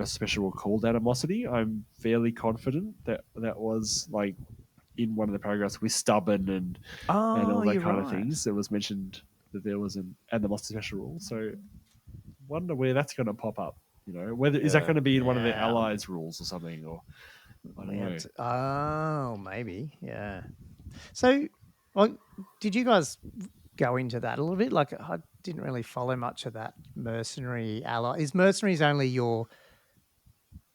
Speaker 3: special rule called animosity. I'm fairly confident that was like in one of the paragraphs with stubborn and all that
Speaker 1: you're
Speaker 3: kind of
Speaker 1: right.
Speaker 3: things. It was mentioned that there was an animosity special rule. So wonder where that's going to pop up. Whether is that going to be in one of the allies rules or something, or I don't know.
Speaker 1: Oh, maybe. Yeah. So, did you guys go into that a little bit? Like, I didn't really follow much of that mercenary ally. Is mercenaries only your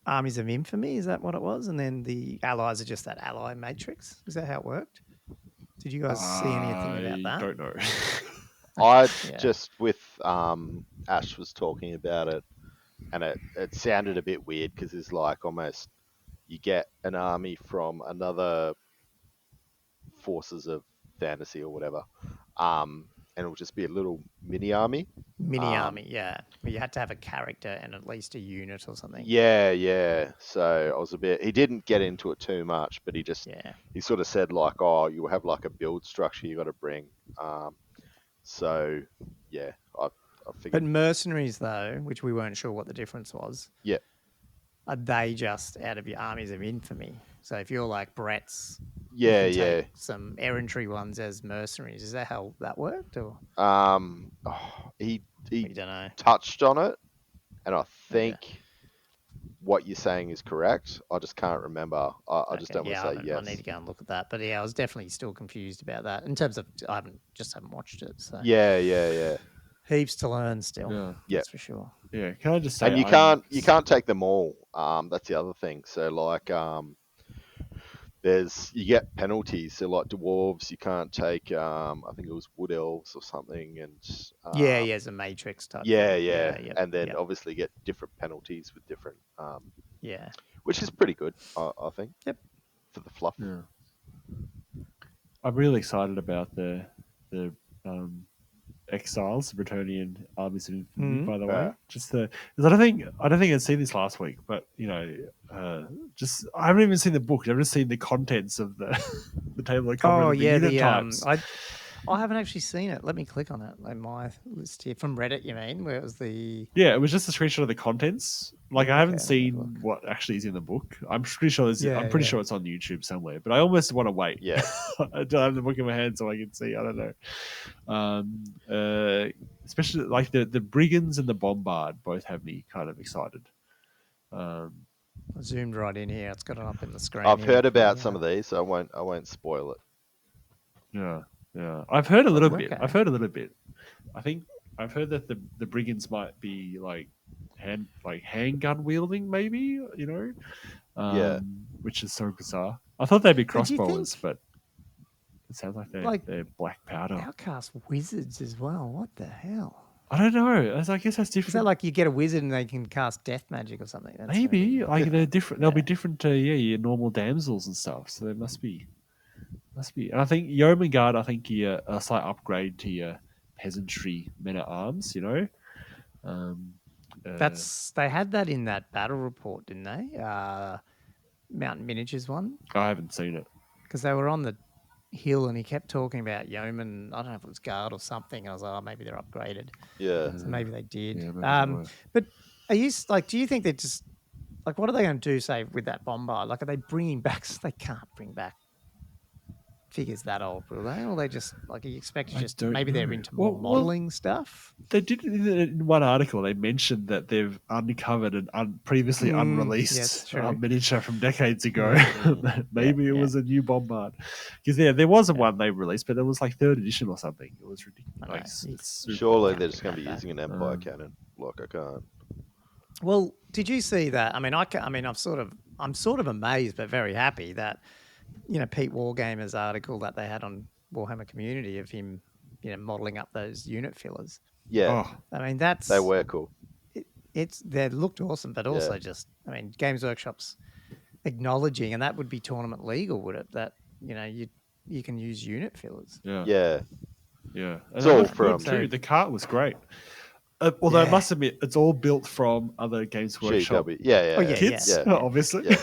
Speaker 1: armies of infamy? Is that what it was? And then the allies are just that ally matrix? Is that how it worked? Did you guys see anything about that?
Speaker 3: I don't know.
Speaker 2: I
Speaker 1: Yeah.
Speaker 2: just with Ash was talking about it, and it sounded a bit weird because it's like almost you get an army from another forces of fantasy or whatever, and it'll just be a little mini army.
Speaker 1: Army, yeah. Where you had to have a character and at least a unit or something.
Speaker 2: Yeah. So I was he didn't get into it too much, but he sort of said like, oh, you have like a build structure you got to bring. So yeah, I figured.
Speaker 1: But mercenaries, though, which we weren't sure what the difference was, are they just out of your armies of infamy? So if you're like Brett's, take some errantry ones as mercenaries. Is that how that worked? Or
Speaker 2: He
Speaker 1: we don't know.
Speaker 2: touched on it, and I think what you're saying is correct. I just can't remember. I just don't want to say
Speaker 1: I
Speaker 2: yes.
Speaker 1: need to go and look at that. But yeah, I was definitely still confused about that in terms of I haven't watched it. So
Speaker 2: Yeah.
Speaker 1: heaps to learn still.
Speaker 3: Yeah.
Speaker 1: That's for sure.
Speaker 3: Yeah. Can I just say,
Speaker 2: And you can't take them all. That's the other thing. So like you get penalties. So like dwarves, you can't take I think it was wood elves or something, and
Speaker 1: It's a matrix type.
Speaker 2: yeah,
Speaker 1: thing.
Speaker 2: and then obviously get different penalties with different
Speaker 1: yeah.
Speaker 2: which is pretty good, I think.
Speaker 1: Yep.
Speaker 2: For the fluff.
Speaker 3: Yeah. I'm really excited about the Exiles, the Bretonnian armies of Infinity, by the way. Just because I don't think I'd seen this last week, but just I haven't even seen the book. I've just seen the contents of the table of contents. The unit types.
Speaker 1: I haven't actually seen it. Let me click on it. Like my list here from Reddit. You mean where it was the?
Speaker 3: Yeah, it was just a screenshot of the contents. Like I haven't seen what actually is in the book. I'm pretty sure I'm pretty sure it's on YouTube somewhere. But I almost want to wait.
Speaker 2: Yeah,
Speaker 3: I don't have the book in my hand so I can see. I don't know. Especially like the Brigands and the Bombard both have me kind of excited.
Speaker 1: I zoomed right in here. It's got it up in the screen.
Speaker 2: I've heard about some of these, so I won't spoil it.
Speaker 3: Yeah. I've heard a little bit. I think I've heard that the Brigands might be like handgun wielding, maybe, which is so bizarre. I thought they'd be crossbowers, but it sounds like they're black powder.
Speaker 1: Outcast wizards as well. What the hell?
Speaker 3: I don't know. I guess that's different.
Speaker 1: Is that like you get a wizard and they can cast death magic or something?
Speaker 3: Maybe like they're different. They'll be different to your normal damsels and stuff. So they must be. And I think Yeoman Guard, I think you're a slight upgrade to your peasantry men at arms, they
Speaker 1: had that in that battle report, didn't they? Mountain Miniatures one.
Speaker 3: I haven't seen it
Speaker 1: because they were on the hill and he kept talking about yeoman. I don't know if it was guard or something. I was like, maybe they're upgraded.
Speaker 2: Yeah,
Speaker 1: so maybe they did.
Speaker 3: Yeah,
Speaker 1: but are you like? Do you think they're just like? What are they going to do? Say with that bombard? Like, are they bringing back? They can't bring back figures that old, will they? Or they just like you expect maybe they're into more modeling stuff.
Speaker 3: They did in one article. They mentioned that they've uncovered an previously unreleased miniature from decades ago. Maybe it was a new bombard because there was one they released, but it was like 3rd edition or something. It was ridiculous.
Speaker 2: Surely they're just going to be using an Empire cannon. Like I can't.
Speaker 1: Well, did you see that? I mean, I'm sort of amazed, but very happy that. Pete Wargamers' article that they had on Warhammer Community of him, modelling up those unit fillers.
Speaker 2: Yeah.
Speaker 1: I mean, they
Speaker 2: were cool.
Speaker 1: They looked awesome, but also Games Workshop's acknowledging, and that would be tournament legal, would it? That, you can use unit fillers.
Speaker 3: Yeah.
Speaker 2: It's all from...
Speaker 3: Too. The cart was great. Although I must admit, it's all built from other Games Workshop kits, obviously.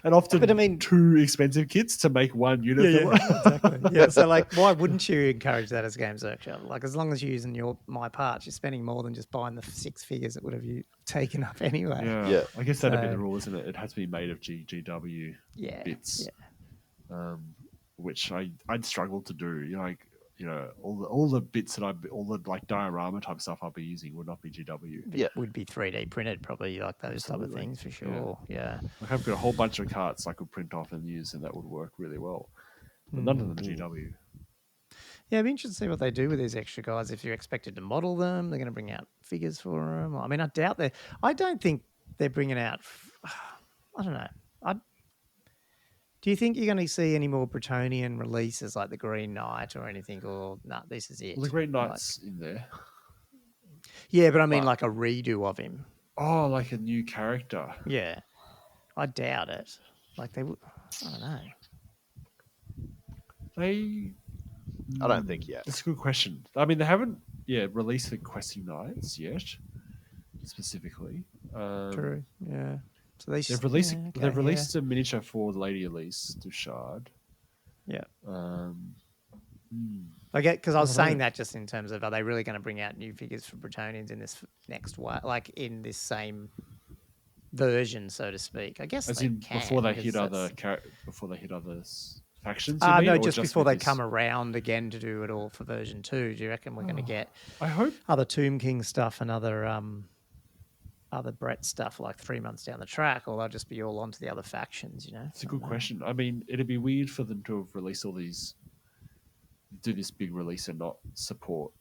Speaker 3: And often too expensive kits to make one unit.
Speaker 1: Exactly. So why wouldn't you encourage that as Games Workshop? Like, as long as you're using my parts, you're spending more than just buying the 6 figures that would have you taken up anyway.
Speaker 3: Yeah. I guess that'd be the rule, isn't it? It has to be made of GW bits. Which I'd struggle to do. All the bits that all the like diorama type stuff I'll be using would not be GW.
Speaker 1: It would be 3D printed, probably like those type of things for sure. Yeah.
Speaker 3: Like I've got a whole bunch of carts I could print off and use, and that would work really well. But none of them are GW.
Speaker 1: Yeah, it'd be interesting to see what they do with these extra guys. If you're expected to model them, they're going to bring out figures for them. I mean, I doubt they. I don't think they're bringing out. I don't know. Do you think you're going to see any more Bretonnian releases like the Green Knight or anything? Or this is it.
Speaker 3: Well, the Green Knight's in there.
Speaker 1: Yeah, but I mean like a redo of him.
Speaker 3: Oh, like a new character.
Speaker 1: Yeah, I doubt it. Like they would. I don't know.
Speaker 2: I don't think yet.
Speaker 3: That's a good question. I mean, they haven't released the Questing Knights yet, specifically.
Speaker 1: True. Yeah. So they've
Speaker 3: released a miniature for Lady Elise Duchard.
Speaker 1: Yeah. I get because I was saying that just in terms of are they really going to bring out new figures for Bretonnians in this next one, like in this same version, so to speak? I guess
Speaker 3: before they hit other factions.
Speaker 1: No, just before they come around again to do it all for version 2. Do you reckon we're going to get?
Speaker 3: I hope
Speaker 1: other Tomb King stuff and other other Brett stuff like 3 months down the track, or they'll just be all onto the other factions, you know?
Speaker 3: It's a good question. I mean, it'd be weird for them to have released all these, do this big release and not support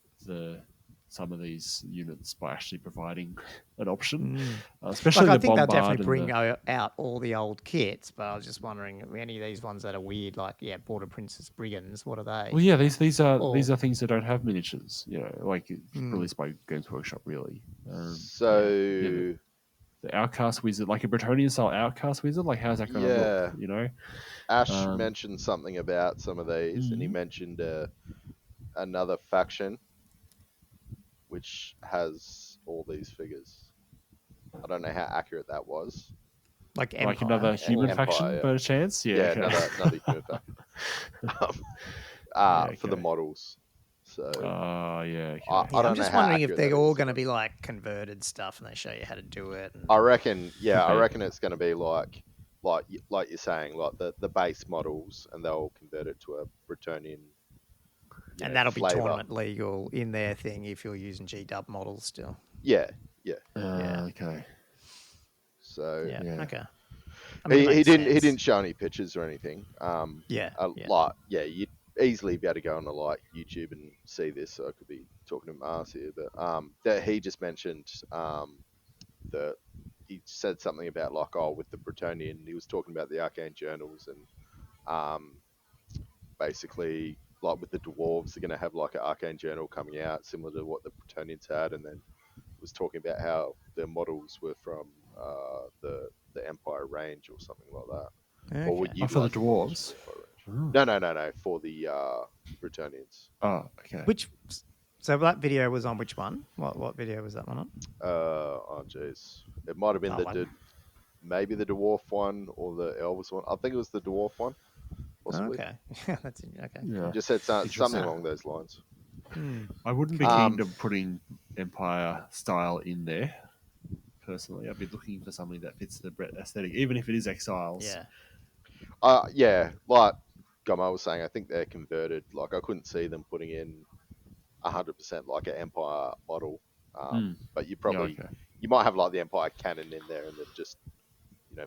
Speaker 3: some of these units by actually providing an option, especially
Speaker 1: Like, I
Speaker 3: the
Speaker 1: think they'll
Speaker 3: Bombard
Speaker 1: definitely
Speaker 3: and
Speaker 1: bring
Speaker 3: the,
Speaker 1: out all the old kits, but I was just wondering, any of these ones that are weird, like, Border Princess Brigands, what are they?
Speaker 3: well, yeah, these are
Speaker 1: Or-
Speaker 3: things that don't have miniatures, you know, like released by Games Workshop, really.
Speaker 2: So
Speaker 3: The Outcast Wizard, like a Bretonian style Outcast Wizard, like how's that going to
Speaker 2: yeah,
Speaker 3: look? You know,
Speaker 2: Ash mentioned something about some of these, and he
Speaker 3: Mhm.
Speaker 2: mentioned another faction which has all these figures. I don't know how accurate that was.
Speaker 1: like
Speaker 3: like
Speaker 1: Empire.
Speaker 3: another human
Speaker 2: Empire,
Speaker 3: faction,
Speaker 2: yeah.
Speaker 3: by a chance. Yeah, okay.
Speaker 2: another human faction. For the
Speaker 3: okay.
Speaker 2: models. So
Speaker 3: yeah, okay.
Speaker 2: I don't
Speaker 1: I'm
Speaker 2: know
Speaker 1: just
Speaker 2: how
Speaker 1: wondering if
Speaker 2: accurate
Speaker 1: they're
Speaker 2: that
Speaker 1: all
Speaker 2: is,
Speaker 1: going to
Speaker 2: but
Speaker 1: be like converted stuff, and they show you how to do it. And...
Speaker 2: I reckon, I
Speaker 3: Okay.
Speaker 2: reckon it's going to be like you're saying, like the base models, and they'll convert it to a Bretonian.
Speaker 1: And that'll
Speaker 2: flavor.
Speaker 1: be tournament legal in their thing if you're using G-Dub models still.
Speaker 2: Yeah.
Speaker 3: Okay.
Speaker 2: So
Speaker 1: Yeah. Okay. I
Speaker 2: he
Speaker 1: it
Speaker 2: didn't
Speaker 1: makes sense.
Speaker 2: show any pictures or anything. You'd easily be able to go on to like YouTube and see this. So I could be talking to Mars here, but that he just mentioned that he said something about like with the Bretonian. He was talking about the arcane journals and basically like with the dwarves, they're going to have like an arcane journal coming out similar to what the Bretonians had, and then was talking about how their models were from the Empire range or something like that, or would
Speaker 3: For the
Speaker 2: utilize
Speaker 3: dwarves.
Speaker 2: No, for the Bretonians.
Speaker 3: Oh, okay.
Speaker 1: So that video was on which one? What video was that one on?
Speaker 2: Oh jeez, it might have been maybe the dwarf one or the Elvis one. I think it was the dwarf one. Possibly.
Speaker 1: Okay, that's okay.
Speaker 3: Yeah.
Speaker 2: Just said something along those lines.
Speaker 3: I wouldn't be keen to putting Empire style in there. Personally, I'd be looking for something that fits the Brett aesthetic, even if it is Exiles.
Speaker 2: Like Goma was saying, I think they're converted. Like I couldn't see them putting in 100% like an Empire model. But you probably you might have like the Empire cannon in there, and then just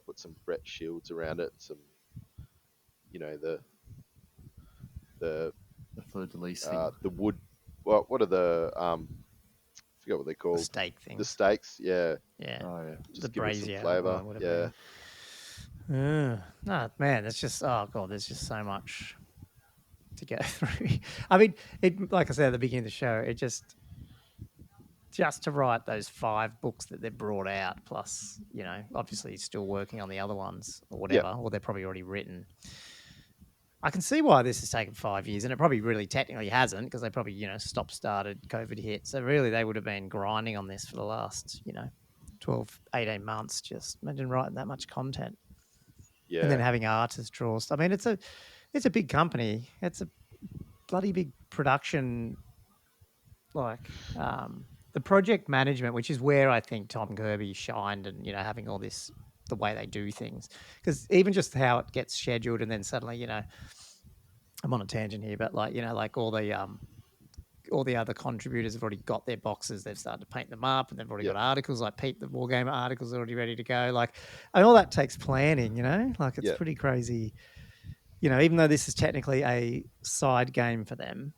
Speaker 2: put some Brett shields around it, some the
Speaker 3: fleur-de-lis
Speaker 2: the wood. What are the I forget what they're called.
Speaker 1: The stake things.
Speaker 2: The stakes, yeah.
Speaker 1: Yeah.
Speaker 3: Oh yeah.
Speaker 2: Just
Speaker 1: the
Speaker 2: give
Speaker 1: brazier
Speaker 2: it some flavour. Yeah.
Speaker 1: No, man, it's just there's just so much to go through. I mean, like I said at the beginning of the show, it just to write those 5 books that they've brought out, plus obviously he's still working on the other ones or whatever, or they're probably already written. I can see why this has taken 5 years, and it probably really technically hasn't, because they probably stop-started, COVID hit. So really, they would have been grinding on this for the last 12, 18 months. Just imagine writing that much content.
Speaker 2: Yeah.
Speaker 1: And then having artists draw stuff. I mean, it's a big company. It's a bloody big production. Like the project management, which is where I think Tom Kirby shined, and having all this, the way they do things, because even just how it gets scheduled, and then suddenly I'm on a tangent here, but like all the other contributors have already got their boxes. They've started to paint them up, and they've already got articles. Like Pete, the Wargamer articles are already ready to go. Like, and all that takes planning. Like it's pretty crazy. Even though this is technically a side game for them,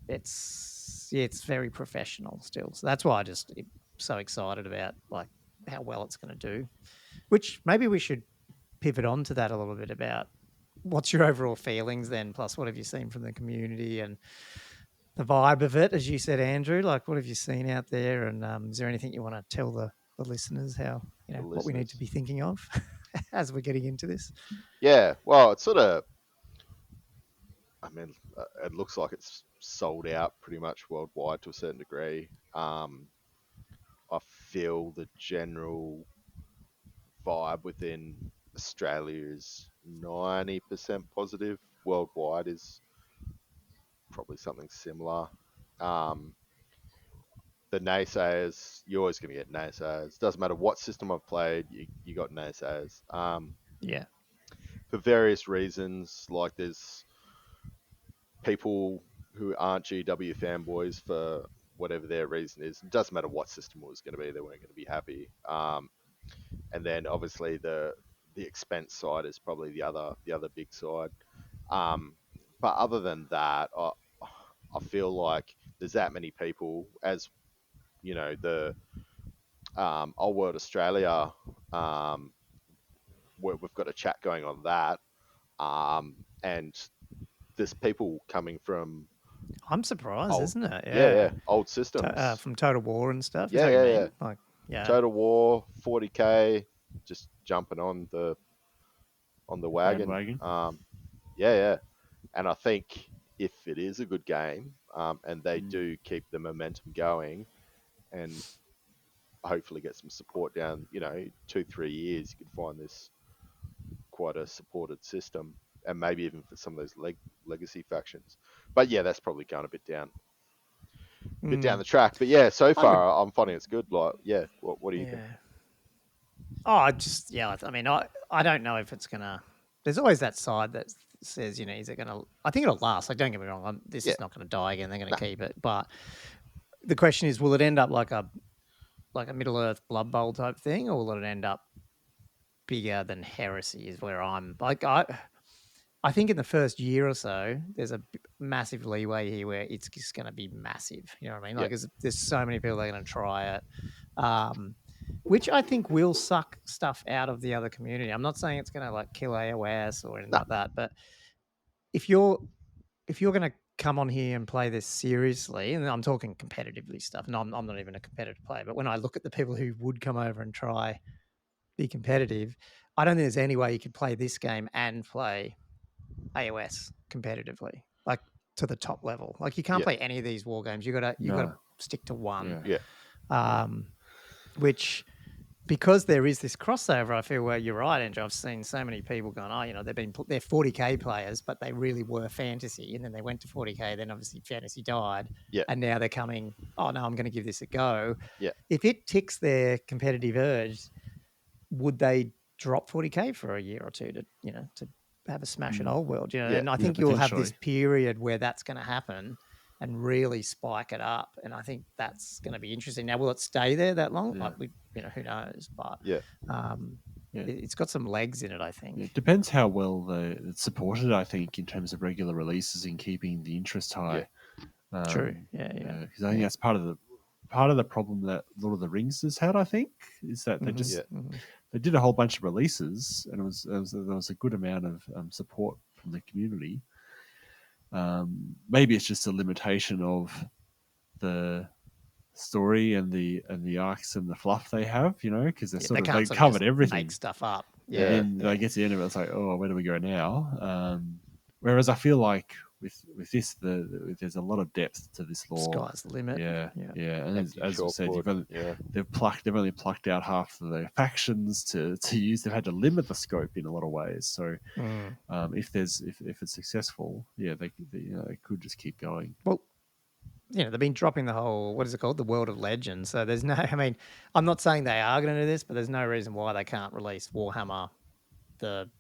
Speaker 1: it's very professional still. So that's why I'm so excited about like how well it's going to do. Which maybe we should pivot on to that a little bit about what's your overall feelings then, plus what have you seen from the community and the vibe of it, as you said, Andrew. Like, what have you seen out there, and is there anything you want to tell the listeners how what we need to be thinking of as we're getting into this?
Speaker 2: Yeah, well, it's sort of, I mean, it looks like it's sold out pretty much worldwide to a certain degree. I feel the general vibe within Australia is 90% positive. Worldwide is probably something similar. The naysayers, you're always going to get naysayers. Doesn't matter what system I've played, you got naysayers. For various reasons, like there's people who aren't GW fanboys for whatever their reason is. It doesn't matter what system it was going to be; they weren't going to be happy. And then obviously the expense side is probably the other big side. But other than that, I feel like there's that many people, as you know, the Old World Australia, we've got a chat going on that, and there's people coming from
Speaker 1: I'm surprised,
Speaker 2: old,
Speaker 1: isn't it?
Speaker 2: yeah, old systems,
Speaker 1: From Total War and stuff. Is
Speaker 2: yeah,
Speaker 1: that what you
Speaker 2: yeah,
Speaker 1: mean? Like, yeah.
Speaker 2: Total War, 40k, just jumping on the wagon.
Speaker 3: Bandwagon.
Speaker 2: Yeah, and I think if it is a good game, and they
Speaker 3: Mm.
Speaker 2: do keep the momentum going, and hopefully get some support down, 2-3 years, you could find this quite a supported system, and maybe even for some of those legacy factions. But yeah, that's probably going a bit down the track. But yeah, so far I'm finding it's good. Like, yeah, what do you think?
Speaker 1: Oh, I mean, I don't know if it's gonna. There's always that side that says, is it gonna? I think it'll last. Like, don't get me wrong, this is not gonna die again. They're gonna keep it, but the question is, will it end up like a Middle Earth Blood Bowl type thing, or will it end up bigger than Heresy? Is where I'm like, I think in the first year or so, there's a massive leeway here where it's just going to be massive. You know what I mean? Like, there's so many people that are going to try it, which I think will suck stuff out of the other community. I'm not saying it's going to like kill AOS or anything like that, but if you're going to come on here and play this seriously, and I'm talking competitively stuff, and I'm not even a competitive player, but when I look at the people who would come over and try be competitive, I don't think there's any way you could play this game and play AOS competitively, like to the top level. Like, you can't play any of these war games. You got to stick to one. Which, because there is this crossover, I feel, where you're right, Andrew. I've seen so many people going, they're 40k players, but they really were fantasy, and then they went to 40k. Then obviously fantasy died, and now they're coming. Oh no, I'm going to give this a go. If it ticks their competitive urge, would they drop 40k for a year or two to have a smash at Old World? And I think you'll have this period where that's going to happen and really spike it up, and I think that's going to be interesting. Now, will it stay there that long? Like, who knows? But it's got some legs in it, I think.
Speaker 3: It depends how well it's supported, I think, in terms of regular releases and keeping the interest high.
Speaker 1: True.
Speaker 3: Because I think that's part of the problem that Lord of the Rings has had, I think, is that they just they did a whole bunch of releases, and there was a good amount of support from the community. Maybe it's just a limitation of the story and the arcs and the fluff they have, because they covered everything.
Speaker 1: Make stuff up.
Speaker 3: And then they get to the end of it, it's like, oh, where do we go now? Whereas I feel like with this, there's a lot of depth to this lore.
Speaker 1: Sky's the limit.
Speaker 3: Yeah. And as I said, they've only plucked out half of the factions to use. They've had to limit the scope in a lot of ways. So if it's successful, they could just keep going.
Speaker 1: Well, they've been dropping the whole, what is it called? The World of Legends. So there's I'm not saying they are going to do this, but there's no reason why they can't release Warhammer, the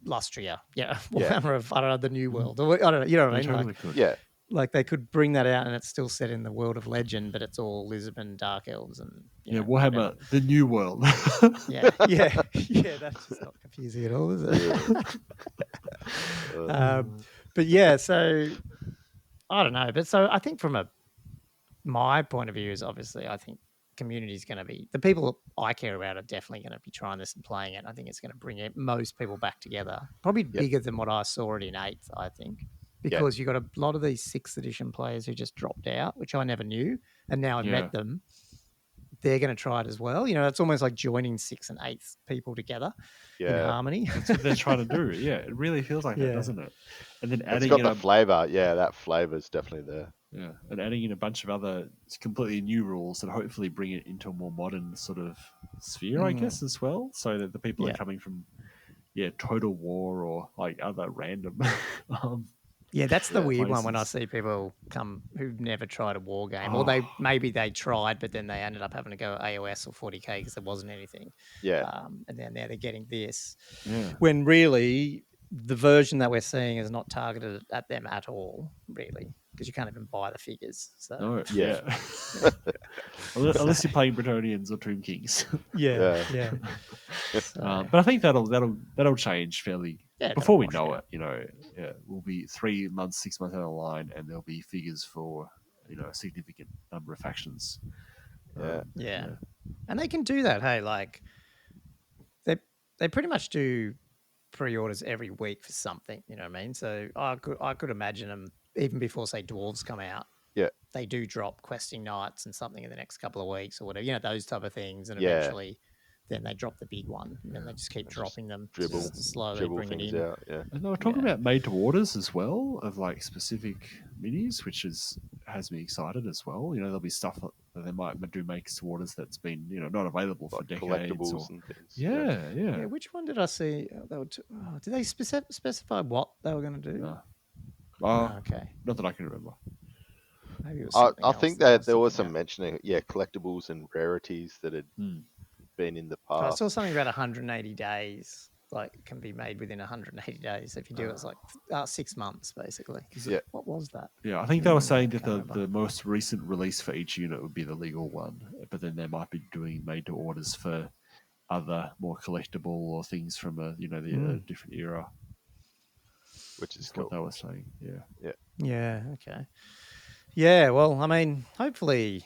Speaker 1: Lustria. Warhammer of, I don't know, the New World. Or, I don't know, you know what I mean?
Speaker 3: Totally
Speaker 1: like they could bring that out and it's still set in the World of Legend, but it's all Lisbon, Dark Elves, and
Speaker 3: Warhammer, the New World.
Speaker 1: That's just not confusing at all, is it? But so I don't know. But so I think from my point of view is, obviously, I think community is going to be, the people I care about are definitely going to be trying this and playing it. I think it's going to bring most people back together, probably bigger than what I saw it in 8th, I think, because you've got a lot of these 6th edition players who just dropped out, which I never knew, and now I've met them. They're going to try it as well. It's almost like joining 6th and 8th people together in harmony.
Speaker 3: That's what they're trying to do. Yeah, it really feels like that, doesn't it? And then adding
Speaker 2: it's got the flavour. Yeah, that flavour is definitely there.
Speaker 3: Yeah, and adding in a bunch of other completely new rules that hopefully bring it into a more modern sort of sphere, I guess, as well, so that the people are coming from, Total War or like other random.
Speaker 1: That's the weird one when I see people come who've never tried a war game, or maybe they tried, but then they ended up having to go AOS or 40k because there wasn't anything. And then now they're getting this. When really, the version that we're seeing is not targeted at them at all, really, because you can't even buy the figures. So
Speaker 3: No,
Speaker 2: Yeah.
Speaker 3: unless you're playing Bretonians or Tomb Kings.
Speaker 1: yeah.
Speaker 3: But I think that'll change fairly before we know it. We'll be 3 months, 6 months down the line, and there'll be figures for a significant number of factions.
Speaker 2: Yeah.
Speaker 1: And they can do that. Hey, like they pretty much do pre-orders every week for something. You know what I mean? So I could imagine them even before, say, Dwarves come out.
Speaker 2: Yeah.
Speaker 1: They do drop questing nights and something in the next couple of weeks or whatever. Those type of things, and
Speaker 2: Yeah.
Speaker 1: eventually, then they drop the big one, and then they just keep dropping them, just to slowly bring it
Speaker 2: things
Speaker 1: in.
Speaker 2: out. Yeah.
Speaker 3: And they were talking about made to orders as well, of like specific minis, which has me excited as well. There'll be stuff that they might do makes to orders that's been not available for decades.
Speaker 2: Collectibles and things.
Speaker 1: Yeah. Which one did I see? Did they specify what they were going to do?
Speaker 3: No.
Speaker 1: Okay.
Speaker 3: Not that I can remember.
Speaker 1: Maybe it was
Speaker 2: I think that there was
Speaker 1: thinking
Speaker 2: some mentioning, collectibles and rarities that had been in the
Speaker 1: about. I
Speaker 2: past.
Speaker 1: saw something about 180 days, like can be made within 180 days. If you do it, it's like 6 months, basically.
Speaker 2: Yeah.
Speaker 1: What was that?
Speaker 3: Yeah, I think they were saying that
Speaker 1: can't
Speaker 3: the most recent release for each unit would be the legal one, but then they might be doing made to orders for other more collectible or things from a different era.
Speaker 2: Which is
Speaker 3: That's
Speaker 2: cool.
Speaker 3: what they were saying. Yeah.
Speaker 1: Yeah. Okay. Yeah. Well, I mean, hopefully,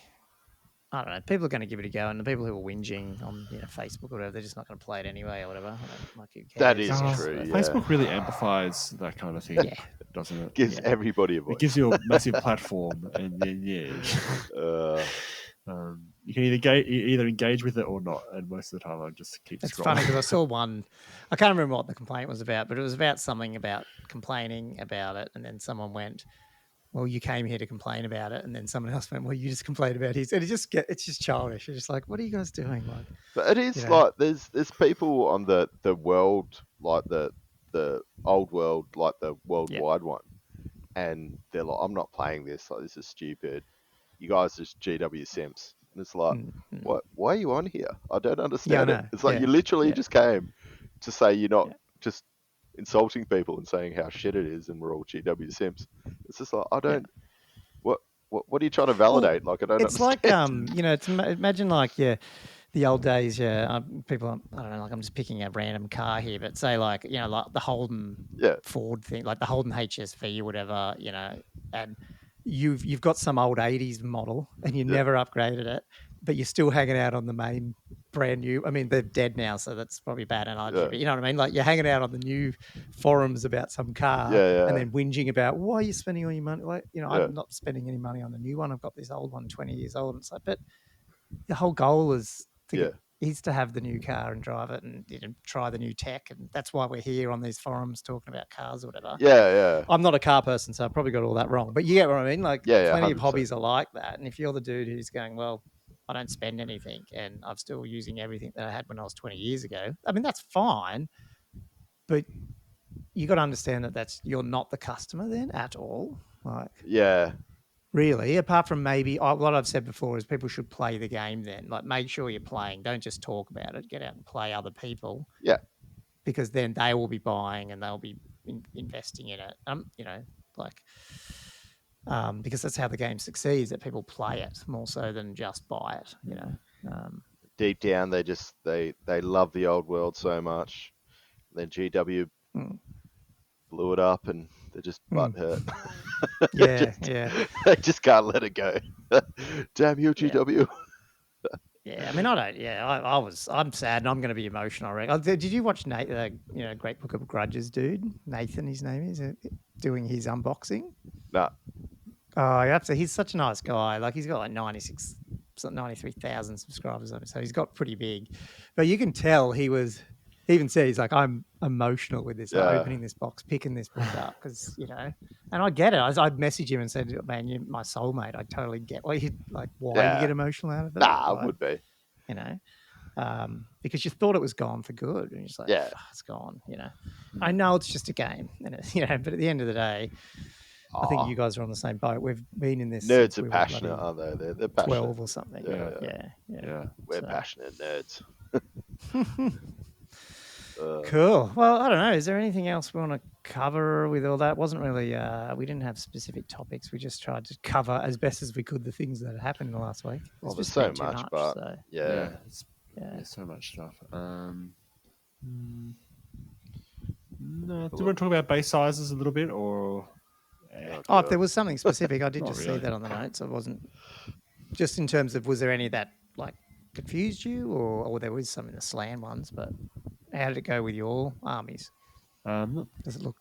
Speaker 1: I don't know. People are going to give it a go, and the people who are whinging on Facebook or whatever, they're just not going to play it anyway or whatever. Who cares,
Speaker 2: That is
Speaker 1: I guess,
Speaker 2: true.
Speaker 1: but-
Speaker 2: Yeah.
Speaker 3: Facebook really amplifies that kind of thing,
Speaker 1: Yeah.
Speaker 3: doesn't it?
Speaker 2: Gives everybody a voice.
Speaker 3: It gives you a massive platform, and then you can either engage with it or not. And most of the time, I just keep
Speaker 1: It's
Speaker 3: scrolling.
Speaker 1: funny because I saw one. I can't remember what the complaint was about, but it was about something about complaining about it, and then someone went, "Well, you came here to complain about it," and then someone else went, "Well, you just complained about his." And it's just childish. It's just like, what are you guys doing? Like,
Speaker 2: But it is like there's people on the world, like the old world, like the worldwide one, and they're like, I'm not playing this. Like, this is stupid. You guys are just GW simps. And it's like, what? Why are you on here? I don't understand it. It's like you literally just came to say you're not just insulting people and saying how shit it is, and we're all GW simps. It's just like I don't. What are you trying to validate? Like I don't.
Speaker 1: It's
Speaker 2: understand.
Speaker 1: like imagine like the old days. People. I don't know. Like I'm just picking a random car here, but say like like the Holden Ford thing, like the Holden HSV or whatever. And you've got some old 80s model and you never upgraded it, but you're still hanging out on the main brand new. I mean, they're dead now, so that's probably a bad analogy, but you know what I mean? Like you're hanging out on the new forums about some car and then whinging about why are you spending all your money? Like, I'm not spending any money on the new one. I've got this old one, 20 years old. And it's like, but the whole goal is to have the new car and drive it and try the new tech. And that's why we're here on these forums talking about cars or whatever.
Speaker 2: Yeah.
Speaker 1: I'm not a car person, so I probably got all that wrong. But you get what I mean? Like plenty of
Speaker 2: 100%.
Speaker 1: hobbies are like that. And if you're the dude who's going, well, I don't spend anything and I'm still using everything that I had when I was 20 years ago, I mean, that's fine. But you got to understand that you're not the customer then at all. Like, really, apart from maybe what I've said before is people should play the game then. Like, make sure you're playing. Don't just talk about it. Get out and play other people.
Speaker 2: Yeah.
Speaker 1: Because then they will be buying and they'll be investing in it. Because that's how the game succeeds, that people play it more so than just buy it,
Speaker 2: Deep down, they love the old world so much. Then GW blew it up and they're just butthurt. They just can't let it go. Damn you, GW.
Speaker 1: Yeah, I mean, I don't. Yeah, I'm sad and I'm going to be emotional. I reckon. Did you watch Great Book of Grudges, dude? Nathan, his name is, doing his unboxing.
Speaker 2: Nah.
Speaker 1: Oh, you have to. He's such a nice guy. Like he's got like 93,000 subscribers on it, so he's got pretty big. But you can tell he even said he's like, I'm emotional with this, like, opening this box, picking this book up, because and I get it. I'd message him and said, man, you're my soulmate. I totally get why you get emotional out of it.
Speaker 2: Nah, I would be.
Speaker 1: Because you thought it was gone for good, and you're just like, it's gone. I know it's just a game, and but at the end of the day. I think you guys are on the same boat. We've been in this.
Speaker 2: Nerds are passionate, aren't they? They're passionate.
Speaker 1: 12 or something. Yeah.
Speaker 2: We're passionate nerds.
Speaker 1: Cool. Well, I don't know. Is there anything else we want to cover with all that? Wasn't really. We didn't have specific topics. We just tried to cover as best as we could the things that happened the last week.
Speaker 2: Well,
Speaker 1: It's
Speaker 2: there's
Speaker 1: just
Speaker 2: so
Speaker 1: been too
Speaker 2: much,
Speaker 1: much.
Speaker 2: but
Speaker 1: So
Speaker 2: yeah.
Speaker 3: There's so much stuff. No, do you want to talk about base sizes a little bit, or?
Speaker 1: Oh, if there was something specific, I did
Speaker 3: Not
Speaker 1: just see
Speaker 3: really.
Speaker 1: that on the notes. I wasn't just in terms of was there any that like confused you, or there was some in the slan ones, but how did it go with your armies? Does it look?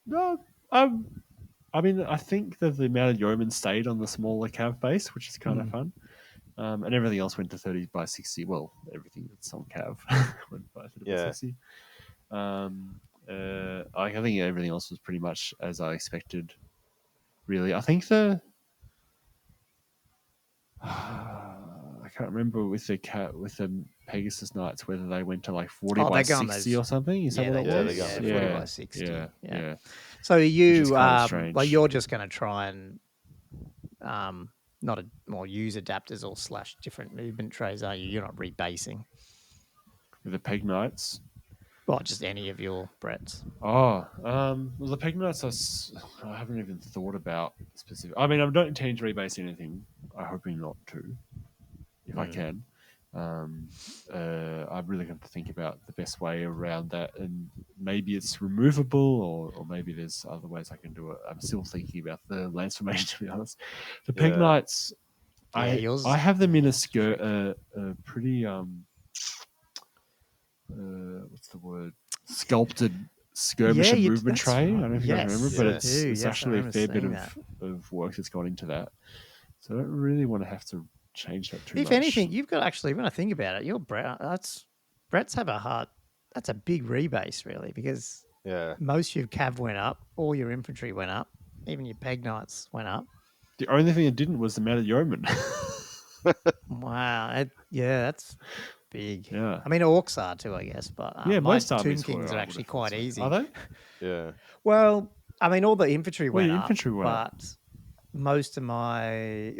Speaker 3: No, I mean, I think that the amount of yeomen stayed on the smaller cav base, which is kind of fun, and everything else went to 30 by 60. Well, everything that's on cav went by 30 by 60. I think everything else was pretty much as I expected. Really, I think I can't remember with the Pegasus Knights whether they went to like 40 by 60 or something. Is that what it was?
Speaker 2: Yeah,
Speaker 1: 40 by 60.
Speaker 3: Yeah.
Speaker 1: So are you
Speaker 3: strange.
Speaker 1: like you're just going to try and use adapters or / different movement trays, are you? You're not rebasing.
Speaker 3: With the Peg Knights?
Speaker 1: Well, just any of your Bretts.
Speaker 3: Well, the Peg Knights I haven't even thought about specific. I mean, I don't intend to rebase anything. I'm hoping not to, if I can. I'm really going to think about the best way around that, and maybe it's removable, or maybe there's other ways I can do it. I'm still thinking about the lance formation, to be honest. The Peg Knights, I have them in a pretty what's the word? Sculpted skirmish and movement tray. I don't know if you guys remember, but it's actually a fair bit of work that's gone into that. So I don't really want to have to change that too much.
Speaker 1: If anything, you've got actually, when I think about it, your Bretts have a hard. That's a big rebase, really, because most of your cav went up, all your infantry went up, even your Peg Knights went up.
Speaker 3: The only thing it didn't was the amount of yeomen.
Speaker 1: Wow, that's big.
Speaker 3: Yeah.
Speaker 1: I mean, orcs are too, I guess, but
Speaker 3: most
Speaker 1: Tomb
Speaker 3: armies
Speaker 1: Kings are actually quite easy.
Speaker 3: Are they?
Speaker 2: Yeah.
Speaker 1: Well, I mean, all the infantry went up,
Speaker 3: went up.
Speaker 1: But most of my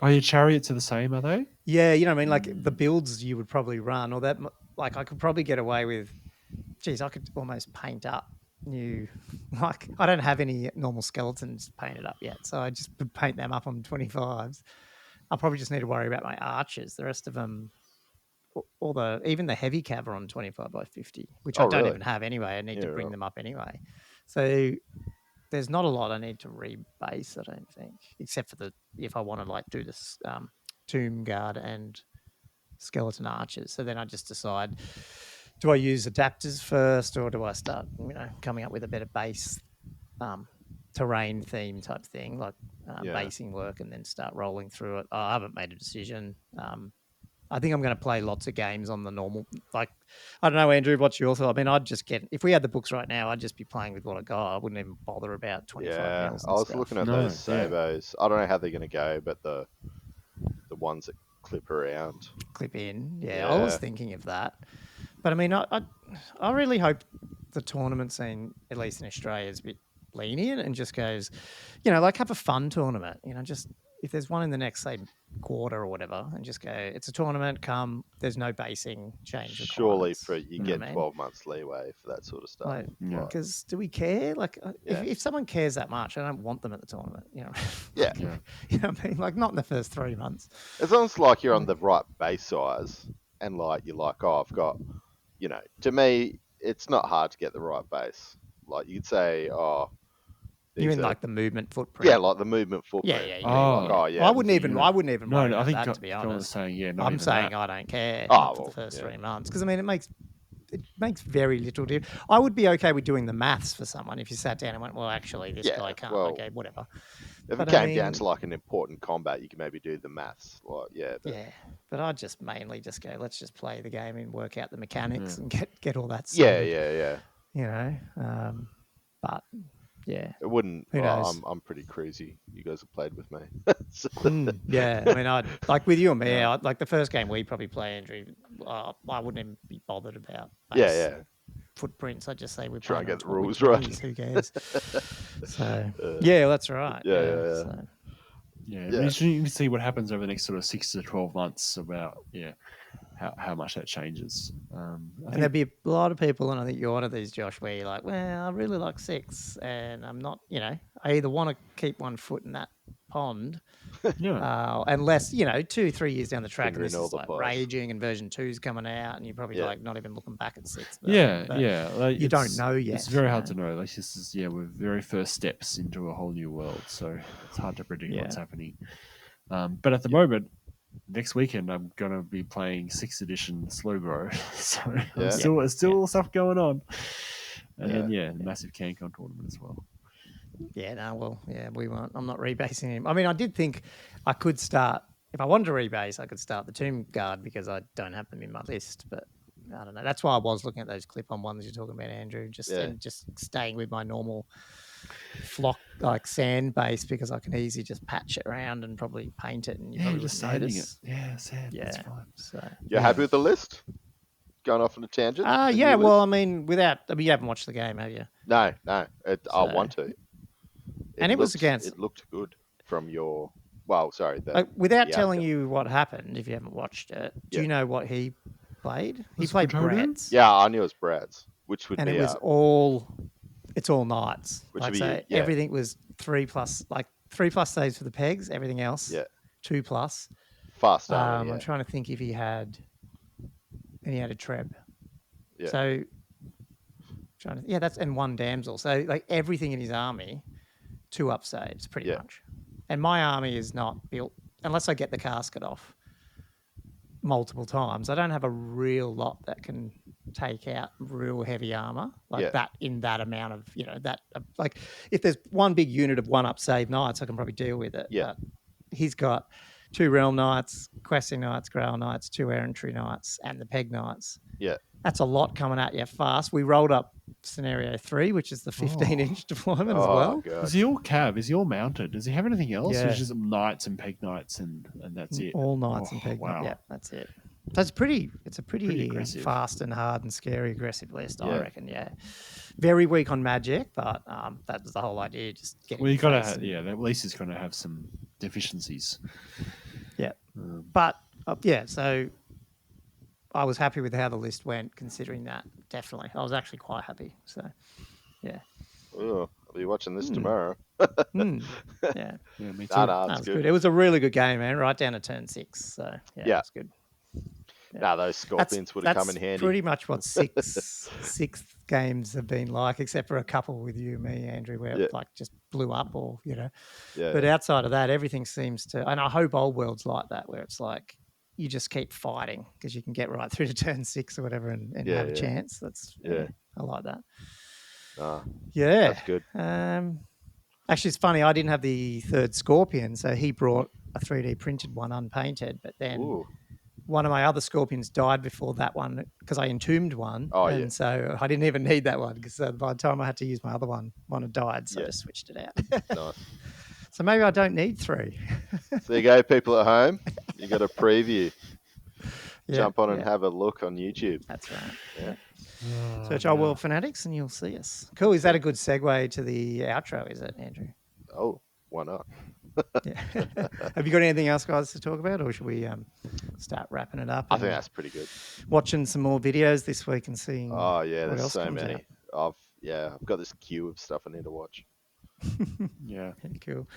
Speaker 3: Oh, your chariots are the same, are they?
Speaker 1: Yeah, you know what I mean? Like the builds you would probably run, or that, like I could probably get away with, geez, I could almost paint up new, like I don't have any normal skeletons painted up yet, so I just paint them up on 25s. I'll probably just need to worry about my archers. The rest of them, even the heavy cav are on 25 by 50, which I don't even have anyway. I need to bring them up anyway. So there's not a lot I need to rebase, I don't think, except for if I want to do this Tomb Guard and Skeleton Archers. So then I just decide, do I use adapters first, or do I start, coming up with a better base terrain theme type thing, like basing work, and then start rolling through it? I haven't made a decision. I think I'm going to play lots of games on the normal. Like, I don't know, Andrew, what's your thought? I mean, I'd just if we had the books right now, I'd just be playing with what I got. I wouldn't even bother about 25 mils.
Speaker 2: I was looking at those Sabos. I don't know how they're going to go, but the ones that clip around.
Speaker 1: Clip in. Yeah, I was thinking of that. But I mean, I really hope the tournament scene, at least in Australia, is a bit lenient and just goes, have a fun tournament. Just if there's one in the next, say, quarter or whatever, and just go, it's a tournament, come, there's no basing change.
Speaker 2: Surely you get 12 months leeway for that sort of stuff.
Speaker 1: Because do we care? Like, if someone cares that much, I don't want them at the tournament.
Speaker 2: Yeah.
Speaker 1: You know what I mean? Like, not in the first 3 months.
Speaker 2: As long as you're on the right base size, and you're like, oh, I've got, to me, it's not hard to get the right base. Like, you'd say, oh,
Speaker 1: you mean like the movement footprint?
Speaker 2: Yeah, like the movement footprint.
Speaker 1: Yeah.
Speaker 2: Well,
Speaker 1: I wouldn't even worry about
Speaker 3: think
Speaker 1: that, to be honest.
Speaker 3: Saying,
Speaker 1: I'm saying I don't care for the first 3 months, because I mean it makes very little difference. I would be okay with doing the maths for someone if you sat down and went, well, actually this guy can't. Okay, whatever.
Speaker 2: If it came down to an important combat, you can maybe do the maths.
Speaker 1: But I'd just mainly just go, let's just play the game and work out the mechanics and get all that sorted.
Speaker 2: Yeah.
Speaker 1: But yeah,
Speaker 2: it wouldn't.
Speaker 1: Who knows?
Speaker 2: I'm pretty crazy. You guys have played with me.
Speaker 1: Yeah, I mean, I'd like with you and me. Like the first game we probably play, Andrew. I wouldn't even be bothered about. Footprints. I just say we
Speaker 2: try and get the rules right.
Speaker 1: Who cares? So that's right.
Speaker 3: It's interesting to see what happens over the next sort of 6 to 12 months about how much that changes. I
Speaker 1: And
Speaker 3: think,
Speaker 1: there'd be a lot of people, and I think you're one of these, Josh, where you're like, well, I really like 6, and I'm not, I either want to keep one foot in that pond,
Speaker 3: yeah,
Speaker 1: unless, 2-3 years down the track, and
Speaker 2: Finger in
Speaker 1: this
Speaker 2: all
Speaker 1: is
Speaker 2: the
Speaker 1: like
Speaker 2: pies.
Speaker 1: raging, and version 2's coming out, and you're probably
Speaker 2: Yeah.
Speaker 1: like not even looking back at 6.
Speaker 3: yeah,
Speaker 1: But
Speaker 3: yeah. Like,
Speaker 1: you don't know yet.
Speaker 3: It's very hard to know. Like this is we're very first steps into a whole new world, so it's hard to predict what's happening. But at the moment, next weekend I'm gonna be playing 6th edition Slow Grow, so there's still stuff going on. And then the massive CanCon tournament as well.
Speaker 1: Yeah, no, well, yeah, we won't. I'm not rebasing him. I mean, I did think I could start, if I wanted to rebase, I could start the Tomb Guard because I don't have them in my list, but I don't know. That's why I was looking at those clip-on ones you're talking about, Andrew, and just staying with my normal flock, like sand base, because I can easily just patch it around and probably paint it, and you probably
Speaker 3: just
Speaker 1: wouldn't
Speaker 3: sanding
Speaker 1: notice.
Speaker 3: it. Yeah, sand. That's fine.
Speaker 1: So,
Speaker 2: You're happy with the list? Going off on a tangent?
Speaker 1: yeah, well, I mean, you haven't watched the game, have you?
Speaker 2: No. I want to.
Speaker 1: It was against.
Speaker 2: It looked good from your.
Speaker 1: Without telling you what happened, if you haven't watched it, do you know what he played? He played Bratz.
Speaker 2: Yeah, I knew it was Bratz, which would
Speaker 1: and
Speaker 2: be.
Speaker 1: It was all. It's all knights.
Speaker 2: Which
Speaker 1: like,
Speaker 2: would
Speaker 1: so
Speaker 2: be,
Speaker 1: everything was 3+, like 3+ saves for the pegs. Everything else, 2+.
Speaker 2: Fast army.
Speaker 1: I'm trying to think if he had. And he had a treb.
Speaker 2: Yeah.
Speaker 1: So. That's and 1 damsel. So like everything in his army, 2 up saves pretty much. And my army is not built unless I get the casket off multiple times. I don't have a real lot that can take out real heavy armor like that in that amount of that like if there's one big unit of 1 up save knights, I can probably deal with it.
Speaker 2: Yeah.
Speaker 1: But he's got 2 realm knights, questing knights, grail knights, 2 errantry knights, and the peg knights.
Speaker 2: Yeah.
Speaker 1: That's a lot coming at you fast. We rolled up scenario 3, which is the 15-inch deployment as well.
Speaker 2: God.
Speaker 3: Is he all cab? Is he all mounted? Does he have anything else?
Speaker 1: Yeah.
Speaker 3: Or is just knights and peg knights and that's it?
Speaker 1: All knights and peg knights.
Speaker 3: Wow.
Speaker 1: Yeah, that's it. So it's a pretty
Speaker 3: aggressive.
Speaker 1: fast and hard and scary aggressive list, I reckon. Yeah, very weak on magic, but that was the whole idea. Just getting.
Speaker 3: Well, you got to at least it's going to have some deficiencies.
Speaker 1: Yeah, but so I was happy with how the list went, considering that. Definitely, I was actually quite happy. So, yeah.
Speaker 2: Oh, I'll be watching this tomorrow.
Speaker 1: Yeah,
Speaker 3: me too.
Speaker 2: That's good.
Speaker 1: It was a really good game, man. Right down to turn 6. So yeah, it's good.
Speaker 2: Yeah. Those scorpions would have come in handy.
Speaker 1: That's pretty much what sixth games have been like, except for a couple with you and me, Andrew, where it like just blew up or. But outside of that, everything seems to. And I hope Old World's like that, where it's like you just keep fighting because you can get right through to turn 6 or whatever and have a chance. That's I like that.
Speaker 2: That's good.
Speaker 1: Actually, it's funny. I didn't have the 3rd Scorpion, so he brought a 3D printed one unpainted. But then one of my other Scorpions died before that one because I entombed one. So I didn't even need that one because by the time I had to use my other one had died. So I just switched it out.
Speaker 2: Nice.
Speaker 1: So maybe I don't need 3.
Speaker 2: So you go, people at home. You got a preview. Jump on and have a look on YouTube.
Speaker 1: That's right. Yeah. Search Old World Fanatics and you'll see us. Cool. Is that a good segue to the outro, is it, Andrew?
Speaker 2: Oh, why not?
Speaker 1: Have you got anything else, guys, to talk about, or should we start wrapping it up?
Speaker 2: I think that's pretty good.
Speaker 1: Watching some more videos this week and seeing.
Speaker 2: Oh yeah,
Speaker 1: what
Speaker 2: there's
Speaker 1: else
Speaker 2: so
Speaker 1: comes
Speaker 2: many.
Speaker 1: out.
Speaker 2: I've got this queue of stuff I need to watch.
Speaker 3: Yeah.
Speaker 1: Cool.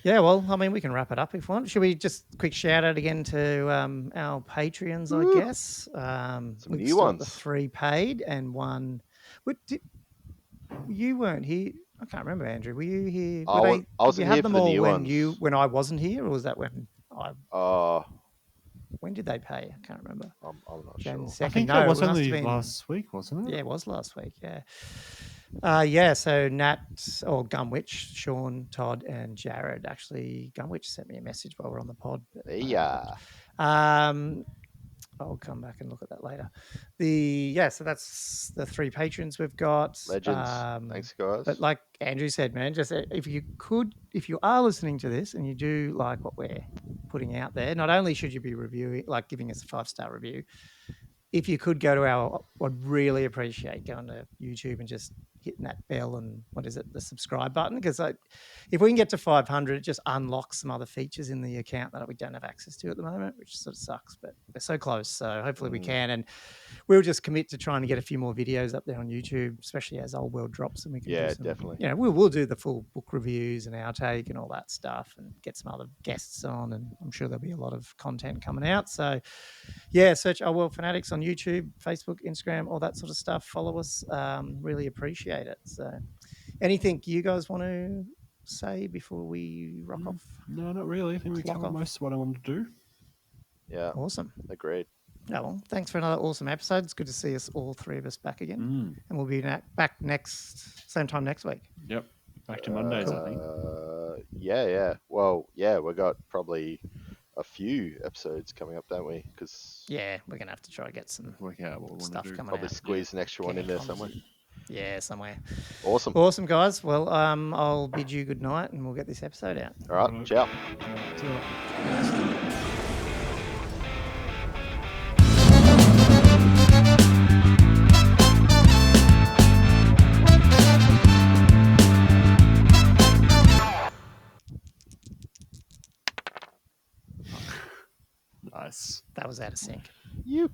Speaker 1: Yeah, well, I mean, we can wrap it up if you want. Should we just quick shout out again to our Patreons, I guess?
Speaker 2: Some
Speaker 1: we've
Speaker 2: new
Speaker 1: got
Speaker 2: ones.
Speaker 1: The 3 paid and 1. You weren't here. I can't remember, Andrew. Were you here?
Speaker 2: I wasn't here for the new
Speaker 1: when
Speaker 2: ones.
Speaker 1: when I wasn't here, or was that when I? When did they pay? I can't remember.
Speaker 2: I'm not
Speaker 1: Jan
Speaker 2: sure.
Speaker 1: 2nd.
Speaker 3: I think
Speaker 1: No,
Speaker 3: it was
Speaker 1: must
Speaker 3: only
Speaker 1: have been-
Speaker 3: last week, wasn't it?
Speaker 1: Yeah, it was last week. Yeah. So Nat or Gumwitch, Sean, Todd, and Jared. Actually, Gumwitch sent me a message while we're on the pod.
Speaker 2: Yeah.
Speaker 1: I'll come back and look at that later. So that's the 3 patrons we've got.
Speaker 2: Legends. Thanks, guys.
Speaker 1: But like Andrew said, man, just if you are listening to this and you do like what we're putting out there, not only should you be reviewing, like giving us a 5-star review, if you could go to I'd really appreciate going to YouTube and just hitting that bell and the subscribe button, because if we can get to 500, it just unlocks some other features in the account that we don't have access to at the moment, which sort of sucks, but we're so close. So hopefully we can, and we'll just commit to trying to get a few more videos up there on YouTube, especially as Old World drops, and we can do some,
Speaker 2: definitely.
Speaker 1: You know, we'll do the full book reviews and outtake and all that stuff, and get some other guests on, and I'm sure there'll be a lot of content coming out. So yeah, search Old World Fanatics on YouTube, Facebook, Instagram, all that sort of stuff. Follow us. Really appreciate it. So anything you guys want to say before we rock off?
Speaker 3: No, not really. I think we covered most of what I wanted to do.
Speaker 2: Yeah.
Speaker 1: Awesome.
Speaker 2: Agreed.
Speaker 1: Oh, well, thanks for another awesome episode. It's good to see us all three of us back again. And we'll be back same time next week.
Speaker 3: Yep. Back to Mondays, I think.
Speaker 2: Yeah. Well, yeah, we got probably a few episodes coming up, don't we? Because
Speaker 1: yeah, we're gonna have to try to get some
Speaker 3: work out what we
Speaker 1: stuff
Speaker 3: want to do.
Speaker 1: coming
Speaker 2: probably
Speaker 1: out.
Speaker 2: squeeze an extra one in there somewhere.
Speaker 1: Yeah, somewhere.
Speaker 2: Awesome,
Speaker 1: guys. Well, I'll bid you good night, and we'll get this episode out.
Speaker 2: All right, ciao.
Speaker 3: Nice.
Speaker 1: That was out of sync.
Speaker 2: You.